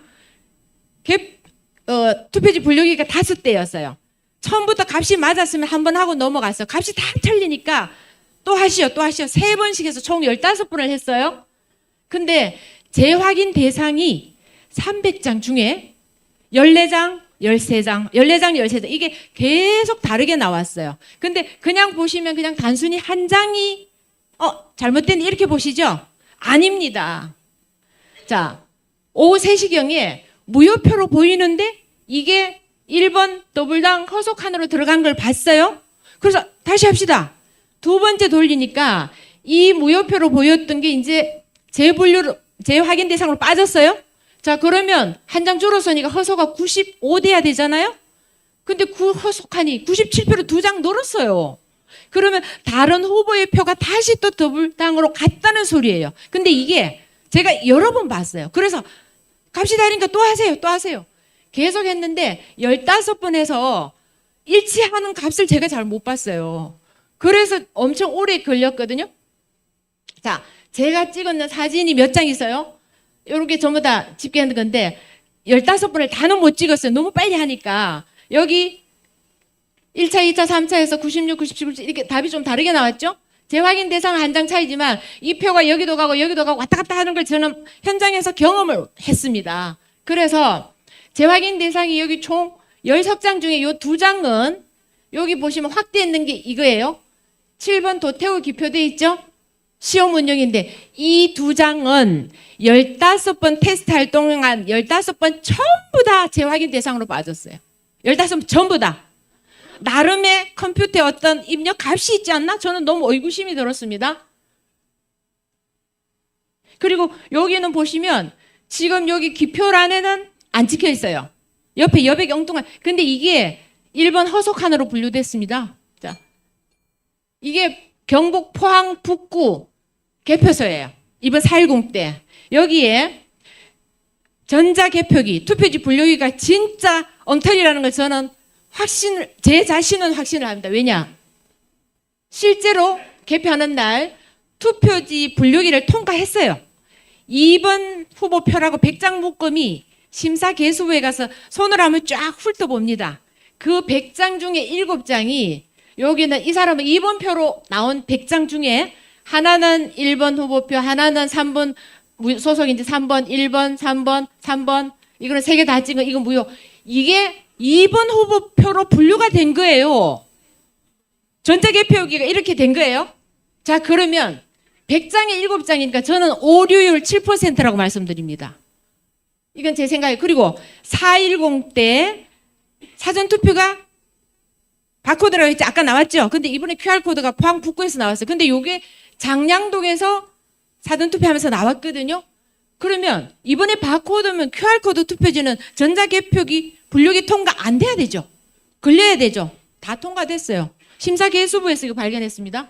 Speaker 4: 투표지 분류기가 5대였어요. 처음부터 값이 맞았으면 한 번 하고 넘어갔어요. 값이 다 틀리니까 또 하시오, 또 하시오. 3번씩 해서 총 15번을 했어요. 근데 재확인 대상이 300장 중에 14장, 13장, 14장, 13장 이게 계속 다르게 나왔어요. 근데 그냥 보시면 그냥 단순히 한 장이 잘못됐네 이렇게 보시죠? 아닙니다. 자, 오후 3시경에 무효표로 보이는데 이게 1번 더블당 허속 칸으로 들어간 걸 봤어요? 그래서 다시 합시다. 두 번째 돌리니까 이 무효표로 보였던 게 이제 재분류로, 재확인 대상으로 빠졌어요? 자, 그러면 한 장 줄어서니까 허소가 95돼야 되잖아요? 근데 그 허소칸이 97표로 2장 늘었어요. 그러면 다른 후보의 표가 다시 또 더블당으로 갔다는 소리예요. 근데 이게 제가 여러 번 봤어요. 그래서 값이 다르니까 또 하세요, 또 하세요. 계속 했는데 15번 해서 일치하는 값을 제가 잘 못 봤어요. 그래서 엄청 오래 걸렸거든요. 자, 제가 찍은 사진이 몇 장 있어요? 이렇게 전부 다 집계한 건데 15번을 다는 못 찍었어요. 너무 빨리 하니까. 여기 1차, 2차, 3차에서 96, 97 이렇게 답이 좀 다르게 나왔죠? 재확인 대상은 한 장 차이지만 이 표가 여기도 가고 왔다 갔다 하는 걸 저는 현장에서 경험을 했습니다. 그래서 재확인 대상이 여기 총 10장 중에 요 2장은 여기 보시면 확대했는 게 이거예요. 7번 도태우 기표돼 있죠? 시험 운영인데 이 두 장은 15번 테스트할 동안 15번 전부 다 재확인 대상으로 빠졌어요. 15번 전부 다. 나름의 컴퓨터에 어떤 입력 값이 있지 않나? 저는 너무 의구심이 들었습니다. 그리고 여기는 보시면 지금 여기 기표란에는 안 찍혀 있어요. 옆에 여백 엉뚱한. 근데 이게 1번 허속한으로 분류됐습니다. 자, 이게 경북 포항 북구 개표소예요. 이번 4.10 때. 여기에 전자개표기, 투표지 분류기가 진짜 엉터리라는 걸 저는 제 자신은 확신을 합니다. 왜냐? 실제로 개표하는 날 투표지 분류기를 통과했어요. 2번 후보표라고 100장 묶음이 심사개수부에 가서 손을 한번 쫙 훑어봅니다. 그 100장 중에 7장이 여기는 이 사람은 2번 표로 나온 100장 중에 하나는 1번 후보표, 하나는 3번 소속인지 3번, 1번, 3번, 3번 이거는 3개 다 찍은 이건 무효. 이게 2번 후보표로 분류가 된 거예요. 전자개표기가 이렇게 된 거예요. 자, 그러면 100장에 7장이니까 저는 오류율 7%라고 말씀드립니다. 이건 제 생각이에요. 그리고 4.10 때 사전투표가 바코드라고 했지 아까 나왔죠. 근데 이번에 QR코드가 포항 북구에서 나왔어요. 근데 이게 장량동에서 사전투표하면서 나왔거든요. 그러면 이번에 바코드면 QR코드 투표지는 전자개표기 분류기 통과 안 돼야 되죠. 걸려야 되죠. 다 통과됐어요. 심사개수부에서 이거 발견했습니다.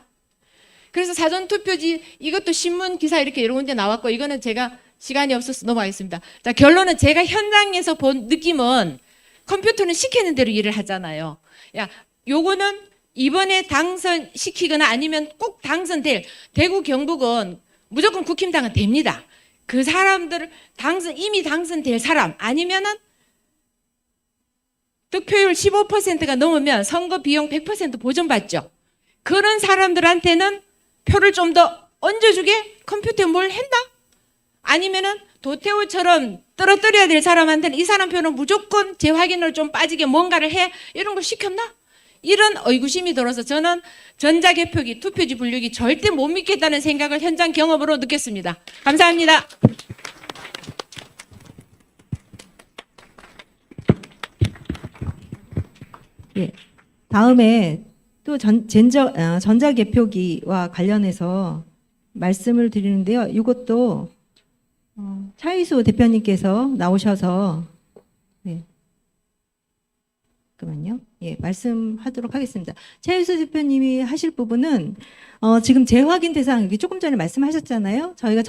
Speaker 4: 그래서 사전투표지 이것도 신문 기사 이렇게 여러 군데 나왔고 이거는 제가 시간이 없어서 넘어가겠습니다. 자, 결론은 제가 현장에서 본 느낌은 컴퓨터는 시키는 대로 일을 하잖아요. 야, 요거는 이번에 당선시키거나 아니면 꼭 당선될 대구 경북은 무조건 국힘당은 됩니다. 그 사람들을 이미 당선될 사람 아니면은 득표율 15%가 넘으면 선거 비용 100% 보전받죠. 그런 사람들한테는 표를 좀 더 얹어주게 컴퓨터에 뭘 했나? 아니면은 도태우처럼 떨어뜨려야 될 사람한테는 이 사람 표는 무조건 재확인을 좀 빠지게 뭔가를 해 이런 걸 시켰나? 이런 의구심이 들어서 저는 전자개표기, 투표지 분류기 절대 못 믿겠다는 생각을 현장 경험으로 느꼈습니다. 감사합니다.
Speaker 1: 예. 다음에 또 전자개표기와 관련해서 말씀을 드리는데요. 이것도 차이수 대표님께서 나오셔서 네. 잠깐만요. 예, 말씀하도록 하겠습니다. 차이수 대표님이 하실 부분은 지금 재확인 대상 조금 전에 말씀하셨잖아요. 저희가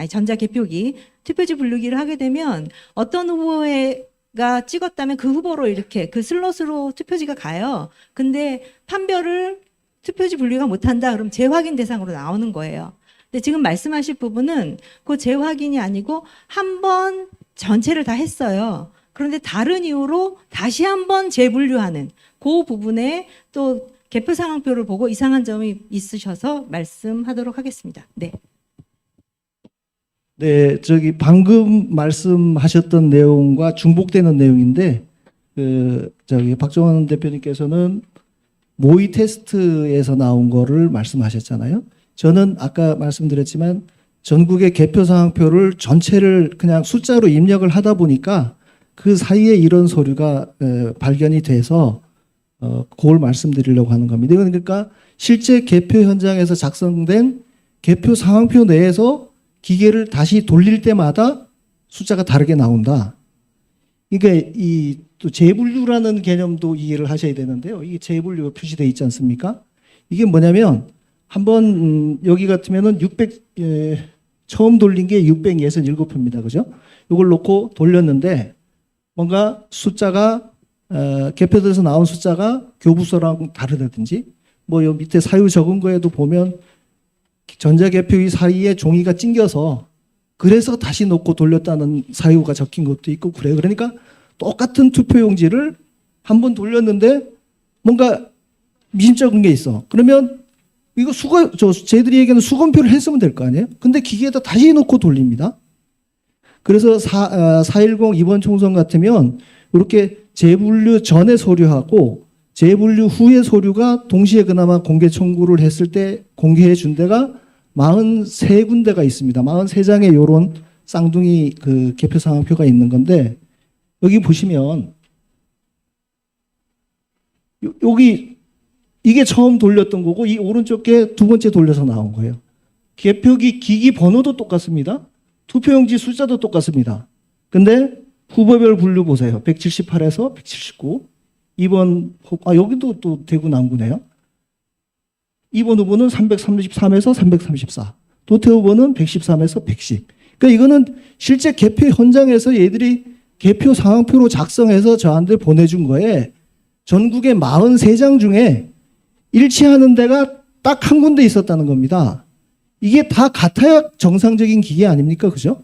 Speaker 1: 전자개표기, 투표지 분류기를 하게 되면 어떤 후보가 찍었다면 그 후보로 이렇게 그 슬롯으로 투표지가 가요. 근데 판별을 투표지 분류가 못한다. 그럼 재확인 대상으로 나오는 거예요. 근데 지금 말씀하실 부분은 그 재확인이 아니고 한 번 전체를 다 했어요. 그런데 다른 이유로 다시 한번 재분류하는 그 부분에 또 개표 상황표를 보고 이상한 점이 있으셔서 말씀하도록 하겠습니다. 네.
Speaker 6: 네, 저기 방금 말씀하셨던 내용과 중복되는 내용인데, 박정원 대표님께서는 모의 테스트에서 나온 거를 말씀하셨잖아요. 저는 아까 말씀드렸지만 전국의 개표 상황표를 전체를 그냥 숫자로 입력을 하다 보니까 그 사이에 이런 서류가 발견이 돼서 그걸 말씀드리려고 하는 겁니다. 이건 그러니까 실제 개표 현장에서 작성된 개표 상황표 내에서 기계를 다시 돌릴 때마다 숫자가 다르게 나온다. 그러니까 이 또 재분류라는 개념도 이해를 하셔야 되는데요. 이게 재분류가 표시되어 있지 않습니까? 이게 뭐냐면 한번 여기 같으면은 처음 돌린 게 667표입니다. 그죠? 이걸 놓고 돌렸는데 뭔가 숫자가 개표돼서 나온 숫자가 교부서랑 다르다든지 뭐 요 밑에 사유 적은 거에도 보면 전자개표기 사이에 종이가 찡겨서 그래서 다시 놓고 돌렸다는 사유가 적힌 것도 있고 그래요. 그러니까 똑같은 투표용지를 한 번 돌렸는데 뭔가 미심쩍은 게 있어. 그러면 이거 쟤들이 얘기하는 수검표를 했으면 될 거 아니에요? 근데 기계에다 다시 놓고 돌립니다. 그래서 4.10 이번 총선 같으면 이렇게 재분류 전에 서류하고 재분류 후의 서류가 동시에 그나마 공개 청구를 했을 때 공개해 준 데가 43군데가 있습니다. 43장의 요런 쌍둥이 그 개표 상황표가 있는 건데, 여기 보시면 여기 이게 처음 돌렸던 거고, 이 오른쪽 게 두 번째 돌려서 나온 거예요. 개표기 기기 번호도 똑같습니다. 투표용지 숫자도 똑같습니다. 근데 후보별 분류 보세요. 178에서 179. 2번, 여기도 또 대구 남구네요. 2번 후보는 333에서 334. 도태 후보는 113에서 110. 그러니까 이거는 실제 개표 현장에서 얘들이 개표 상황표로 작성해서 저한테 보내준 거에 전국의 43장 중에 일치하는 데가 딱 한 군데 있었다는 겁니다. 이게 다 같아야 정상적인 기계 아닙니까? 그죠?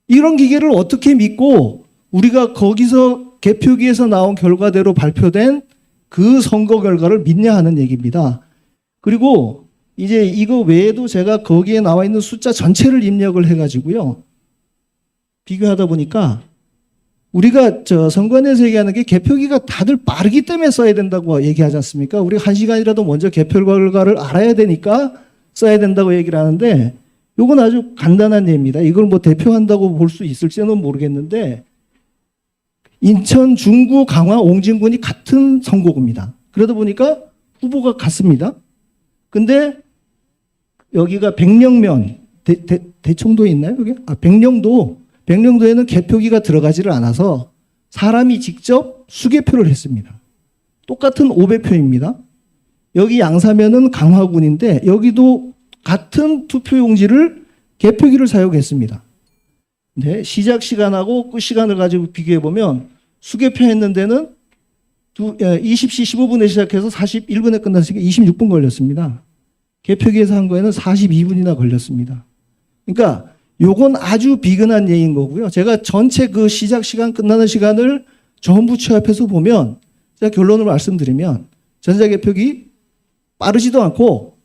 Speaker 6: 이런 기계를 어떻게 믿고 우리가 거기서 개표기에서 나온 결과대로 발표된 그 선거 결과를 믿냐 하는 얘기입니다. 그리고 이제 이거 외에도 제가 거기에 나와 있는 숫자 전체를 입력을 해가지고요. 비교하다 보니까 우리가 선관위에서 얘기하는 게 개표기가 다들 빠르기 때문에 써야 된다고 얘기하지 않습니까? 우리가 1시간이라도 먼저 개표 결과를 알아야 되니까 써야 된다고 얘기를 하는데, 이건 아주 간단한 예입니다. 이걸 뭐 대표한다고 볼 수 있을지는 모르겠는데, 인천, 중구, 강화, 옹진군이 같은 선거구입니다. 그러다 보니까 후보가 같습니다. 근데 여기가 백령면, 대청도에 있나요? 여기? 백령도에는 개표기가 들어가지를 않아서 사람이 직접 수개표를 했습니다. 똑같은 500표입니다. 여기 양사면은 강화군인데 여기도 같은 투표용지를 개표기를 사용했습니다. 네, 시작 시간하고 끝 시간을 가지고 비교해 보면 수개표 했는 데는 20시 15분에 시작해서 41분에 끝났으니까 26분 걸렸습니다. 개표기에서 한 거에는 42분이나 걸렸습니다. 그러니까 요건 아주 비근한 예인 거고요. 제가 전체 그 시작 시간 끝나는 시간을 전부 취합해서 보면, 제가 결론을 말씀드리면 전자개표기 빠르지도 않고,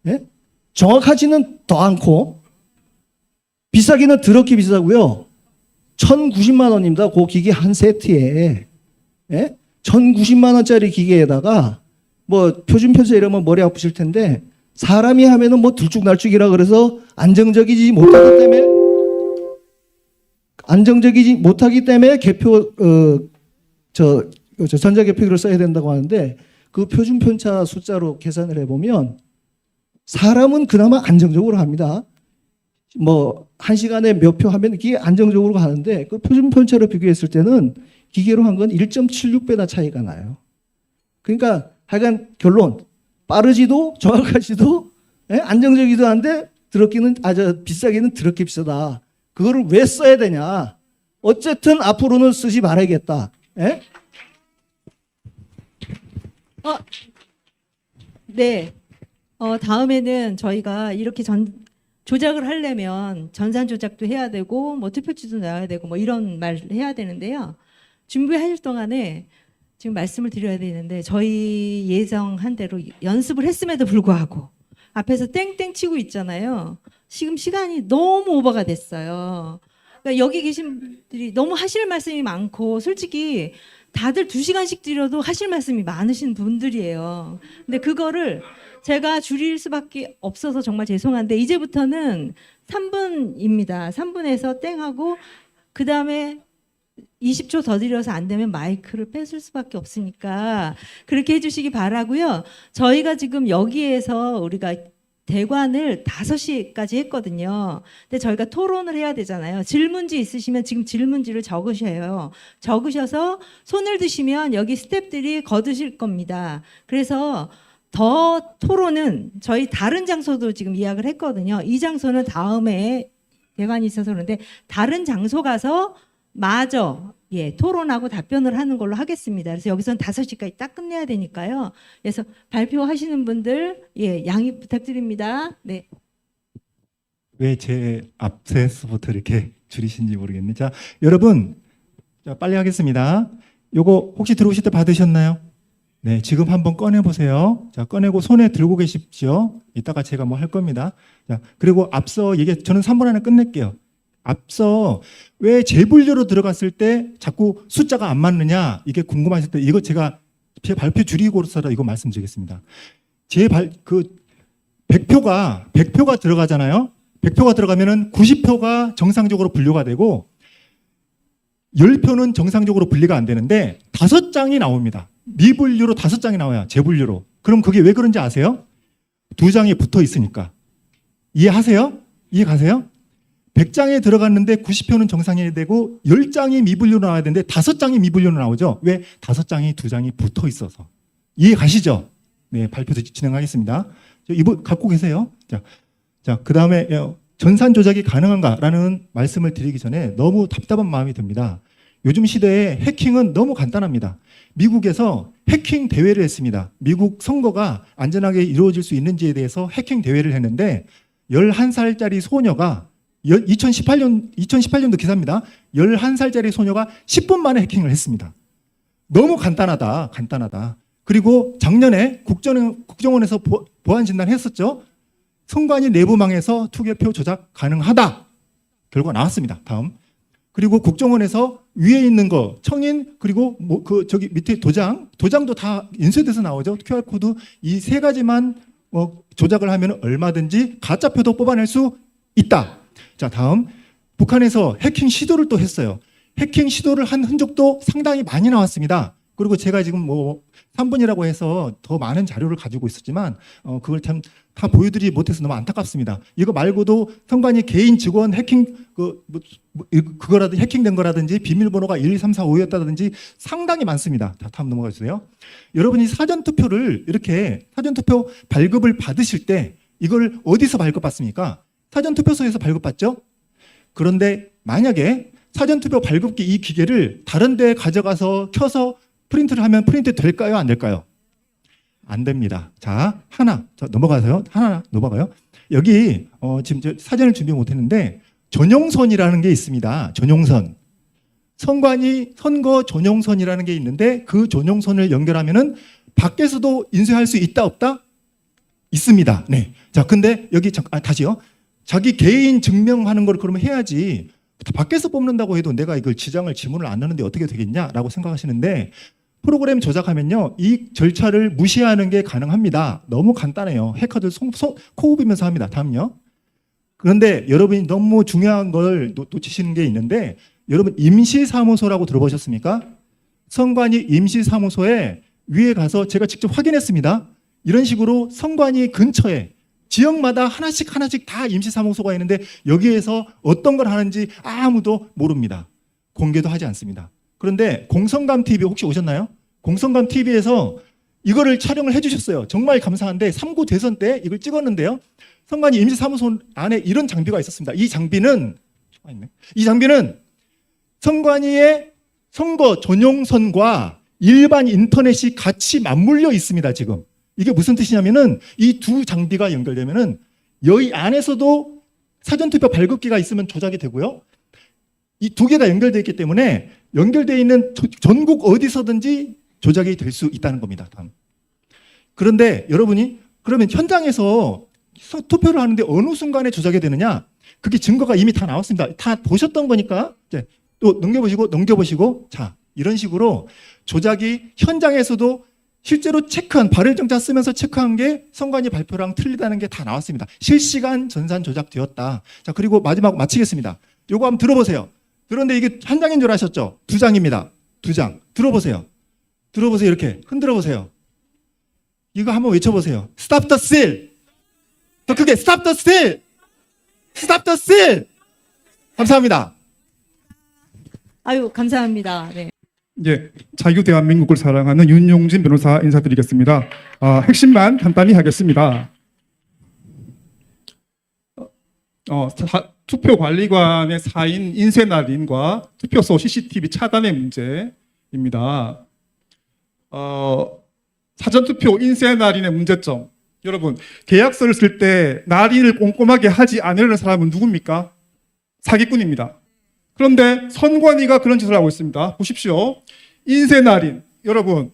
Speaker 6: 예? 정확하지는 더 않고, 비싸기는 더럽게 비싸고요. 1,090만 원입니다. 그 기계 한 세트에. 예? 1,090만 원짜리 기계에다가 뭐 표준 편차 이러면 머리 아프실 텐데, 사람이 하면은 뭐 들쭉날쭉이라 그래서 안정적이지 못하기 때문에 개표 전자개표기를 써야 된다고 하는데, 그 표준 편차 숫자로 계산을 해보면 사람은 그나마 안정적으로 합니다. 뭐 1시간에 몇 표 하면 이게 안정적으로 가는데, 그 표준 편차로 비교했을 때는 기계로 한 건 1.76배나 차이가 나요. 그러니까 하여간 결론, 빠르지도 정확하지도, 예? 안정적이기도 한데 비싸기는 더럽게 비싸다. 그거를 왜 써야 되냐? 어쨌든 앞으로는 쓰지 말아야겠다. 예?
Speaker 1: 네. 다음에는 저희가 이렇게 조작을 하려면 전산 조작도 해야 되고 뭐 투표지도 넣어야 되고 뭐 이런 말을 해야 되는데요. 준비하실 동안에 지금 말씀을 드려야 되는데, 저희 예정한 대로 연습을 했음에도 불구하고 앞에서 땡땡 치고 있잖아요. 지금 시간이 너무 오버가 됐어요. 그러니까 여기 계신 분들이 너무 하실 말씀이 많고, 솔직히 다들 2시간씩 드려도 하실 말씀이 많으신 분들이에요. 근데 그거를 제가 줄일 수밖에 없어서 정말 죄송한데, 이제부터는 3분입니다. 3분에서 땡하고 그 다음에 20초 더 드려서 안 되면 마이크를 뺏을 수밖에 없으니까 그렇게 해주시기 바라고요. 저희가 지금 여기에서 우리가 대관을 5시까지 했거든요. 근데 저희가 토론을 해야 되잖아요. 질문지 있으시면 지금 질문지를 적으셔요. 적으셔서 손을 드시면 여기 스태프들이 거두실 겁니다. 그래서 더 토론은 저희 다른 장소도 지금 예약을 했거든요. 이 장소는 다음에 대관이 있어서 그런데 다른 장소 가서 마저 토론하고 답변을 하는 걸로 하겠습니다. 그래서 여기서는 5시까지 딱 끝내야 되니까요. 그래서 발표하시는 분들 양해 부탁드립니다. 네.
Speaker 2: 왜 제 앞에서부터 이렇게 줄이신지 모르겠네. 자, 여러분, 자, 빨리 하겠습니다. 요거 혹시 들어오실 때 받으셨나요? 네, 지금 한번 꺼내 보세요. 자, 꺼내고 손에 들고 계십시오. 이따가 제가 뭐 할 겁니다. 자, 그리고 앞서 저는 3분 안에 끝낼게요. 앞서 왜 재분류로 들어갔을 때 자꾸 숫자가 안 맞느냐, 이게 궁금하실 때 이거 제가 제 발표 줄이고서라 이거 말씀드리겠습니다. 제 그 100표가 들어가잖아요. 100표가 들어가면은 90표가 정상적으로 분류가 되고 10표는 정상적으로 분리가 안 되는데 5장이 나옵니다. 미분류로 5장이 나와요. 재분류로. 그럼 그게 왜 그런지 아세요? 2장이 붙어 있으니까. 이해하세요? 이해 가세요? 100장에 들어갔는데 90표는 정상이 되고 10장이 미분류로 나와야 되는데 5장이 미분류로 나오죠. 왜? 5장이 2장이 붙어 있어서. 이해 가시죠? 네, 발표 진행하겠습니다. 이거 갖고 계세요? 자, 그 다음에 전산 조작이 가능한가라는 말씀을 드리기 전에 너무 답답한 마음이 듭니다. 요즘 시대에 해킹은 너무 간단합니다. 미국에서 해킹 대회를 했습니다. 미국 선거가 안전하게 이루어질 수 있는지에 대해서 해킹 대회를 했는데 11살짜리 소녀가 2018년도 기사입니다. 11살짜리 소녀가 10분 만에 해킹을 했습니다. 너무 간단하다. 그리고 작년에 국정원에서 보안 진단을 했었죠. 선관위 내부망에서 투개표 조작 가능하다. 결과 나왔습니다. 다음. 그리고 국정원에서 위에 있는 거 청인 그리고 저기 밑에 도장도 다 인쇄돼서 나오죠. QR코드 이 세 가지만 조작을 하면 얼마든지 가짜표도 뽑아낼 수 있다. 자, 다음. 북한에서 해킹 시도를 또 했어요. 해킹 시도를 한 흔적도 상당히 많이 나왔습니다. 그리고 제가 지금 3분이라고 해서 더 많은 자료를 가지고 있었지만 그걸 참 다 보여드리지 못해서 너무 안타깝습니다. 이거 말고도 선관위 개인 직원 해킹 그거라든지 해킹된 거라든지 비밀번호가 1, 2, 3, 4, 5였다든지 상당히 많습니다. 다음 넘어가 주세요. 여러분이 사전투표를 이렇게 사전투표 발급을 받으실 때 이걸 어디서 발급받습니까? 사전투표소에서 발급받죠? 그런데 만약에 사전투표 발급기 이 기계를 다른 데 가져가서 켜서 프린트를 하면 프린트 될까요? 안 될까요? 안 됩니다. 자, 넘어가세요. 하나 넘어가요. 여기 지금 저 사전을 준비 못했는데 전용선이라는 게 있습니다. 전용선. 선관위 선거 전용선이라는 게 있는데 그 전용선을 연결하면은 밖에서도 인쇄할 수 있다 없다? 있습니다. 네. 자, 근데 여기 다시요. 자기 개인 증명하는 걸 그러면 해야지. 밖에서 뽑는다고 해도 내가 이걸 지문을 안 넣는데 어떻게 되겠냐라고 생각하시는데 프로그램 조작하면요 이 절차를 무시하는 게 가능합니다. 너무 간단해요. 해커들 코 후비면서 합니다. 다음요. 그런데 여러분이 너무 중요한 걸 놓치시는 게 있는데 여러분 임시사무소라고 들어보셨습니까? 선관위 임시사무소에 위에 가서 제가 직접 확인했습니다. 이런 식으로 선관위 근처에 지역마다 하나씩 다 임시사무소가 있는데 여기에서 어떤 걸 하는지 아무도 모릅니다. 공개도 하지 않습니다. 그런데 공성감 TV 혹시 오셨나요? 공성감 TV에서 이거를 촬영을 해주셨어요. 정말 감사한데 3구 대선 때 이걸 찍었는데요. 선관위 임시사무소 안에 이런 장비가 있었습니다. 이 장비는 선관위의 선거 전용선과 일반 인터넷이 같이 맞물려 있습니다. 지금. 이게 무슨 뜻이냐면은 이 두 장비가 연결되면은 여기 안에서도 사전투표 발급기가 있으면 조작이 되고요. 이 두 개가 연결되어 있기 때문에 연결되어 있는 전국 어디서든지 조작이 될 수 있다는 겁니다. 다음. 그런데 여러분이 그러면 현장에서 투표를 하는데 어느 순간에 조작이 되느냐? 그게 증거가 이미 다 나왔습니다. 다 보셨던 거니까 이제 또 넘겨보시고 자 이런 식으로 조작이 현장에서도 실제로 체크한 발열정자 쓰면서 체크한 게 선관위 발표랑 틀리다는 게 다 나왔습니다. 실시간 전산 조작되었다. 자 그리고 마지막 마치겠습니다. 요거 한번 들어보세요. 그런데 이게 한 장인 줄 아셨죠? 2장입니다. 2장. 들어보세요. 이렇게 흔들어 보세요. 이거 한번 외쳐보세요. Stop the steal. 더 크게 Stop the steal. Stop the steal. 감사합니다.
Speaker 1: 아유, 감사합니다. 네.
Speaker 7: 예, 자유 대한민국을 사랑하는 윤용진 변호사 인사드리겠습니다. 핵심만 간단히 하겠습니다. 투표관리관의 4인 인쇄 날인과 투표소 CCTV 차단의 문제입니다. 사전투표 인쇄 날인의 문제점. 여러분, 계약서를 쓸 때 날인을 꼼꼼하게 하지 않으려는 사람은 누굽니까? 사기꾼입니다. 그런데 선관위가 그런 짓을 하고 있습니다. 보십시오. 인쇄 날인. 여러분,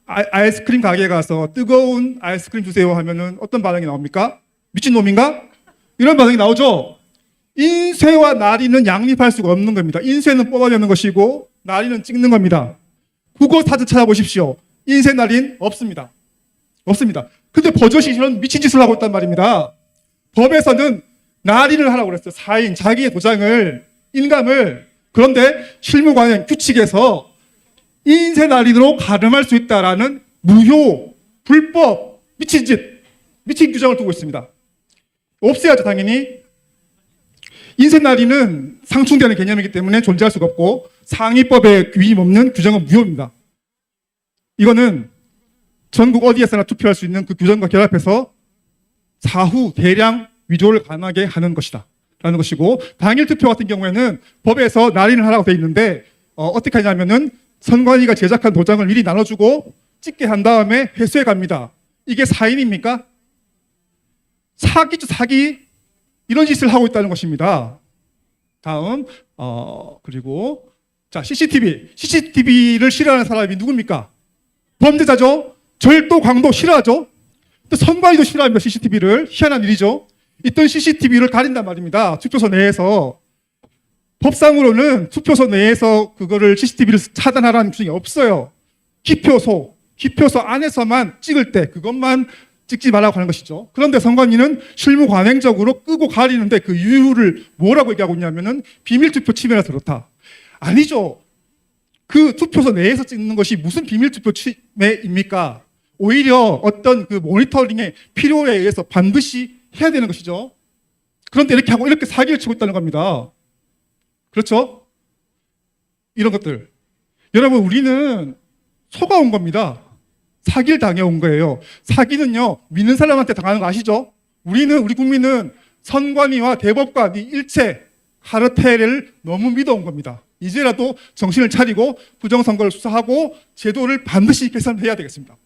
Speaker 7: 아이스크림 가게에 가서 뜨거운 아이스크림 주세요 하면은 어떤 반응이 나옵니까? 미친놈인가? 이런 반응이 나오죠. 인쇄와 날인은 양립할 수가 없는 겁니다. 인쇄는 뽑아내는 것이고 날인은 찍는 겁니다. 국어 사전 찾아보십시오. 인쇄 날인 없습니다. 없습니다. 근데 버젓이 이런 미친 짓을 하고 있단 말입니다. 법에서는 날인을 하라고 그랬어요. 사인, 자기의 도장을, 인감을. 그런데 실무관행 규칙에서 인쇄 날인으로 가름할 수 있다라는 무효, 불법, 미친 짓, 미친 규정을 두고 있습니다. 없애야죠, 당연히. 인쇄 날인은 상충되는 개념이기 때문에 존재할 수가 없고 상위법에 위임 없는 규정은 무효입니다. 이거는 전국 어디에서나 투표할 수 있는 그 규정과 결합해서 사후 대량 위조를 가능하게 하는 것이다 라는 것이고, 당일 투표 같은 경우에는 법에서 날인을 하라고 되어 있는데 어떻게 하냐면은 선관위가 제작한 도장을 미리 나눠주고 찍게 한 다음에 회수해 갑니다. 이게 사인입니까? 사기죠, 사기. 이런 짓을 하고 있다는 것입니다. 다음, 그리고, 자, CCTV를 싫어하는 사람이 누굽니까? 범죄자죠? 절도, 강도 싫어하죠? 또 선관위도 싫어합니다, CCTV를. 희한한 일이죠? 있던 CCTV를 가린단 말입니다. 투표소 내에서. 법상으로는 투표소 내에서 그거를 CCTV를 차단하라는 규정이 없어요. 기표소 안에서만 찍을 때 그것만 찍지 말라고 하는 것이죠. 그런데 선관위는 실무 관행적으로 끄고 가리는데 그 이유를 뭐라고 얘기하고 있냐면은 비밀투표 침해라서 그렇다. 아니죠. 그 투표소 내에서 찍는 것이 무슨 비밀투표 침해입니까? 오히려 어떤 그 모니터링의 필요에 의해서 반드시 해야 되는 것이죠. 그런데 이렇게 하고 이렇게 사기를 치고 있다는 겁니다. 그렇죠? 이런 것들. 여러분, 우리는 속아온 겁니다. 사기를 당해온 거예요. 사기는요, 믿는 사람한테 당하는 거 아시죠? 우리 국민은 선관위와 대법관이 일체 카르텔을 너무 믿어온 겁니다. 이제라도 정신을 차리고 부정선거를 수사하고 제도를 반드시 개선해야 되겠습니다.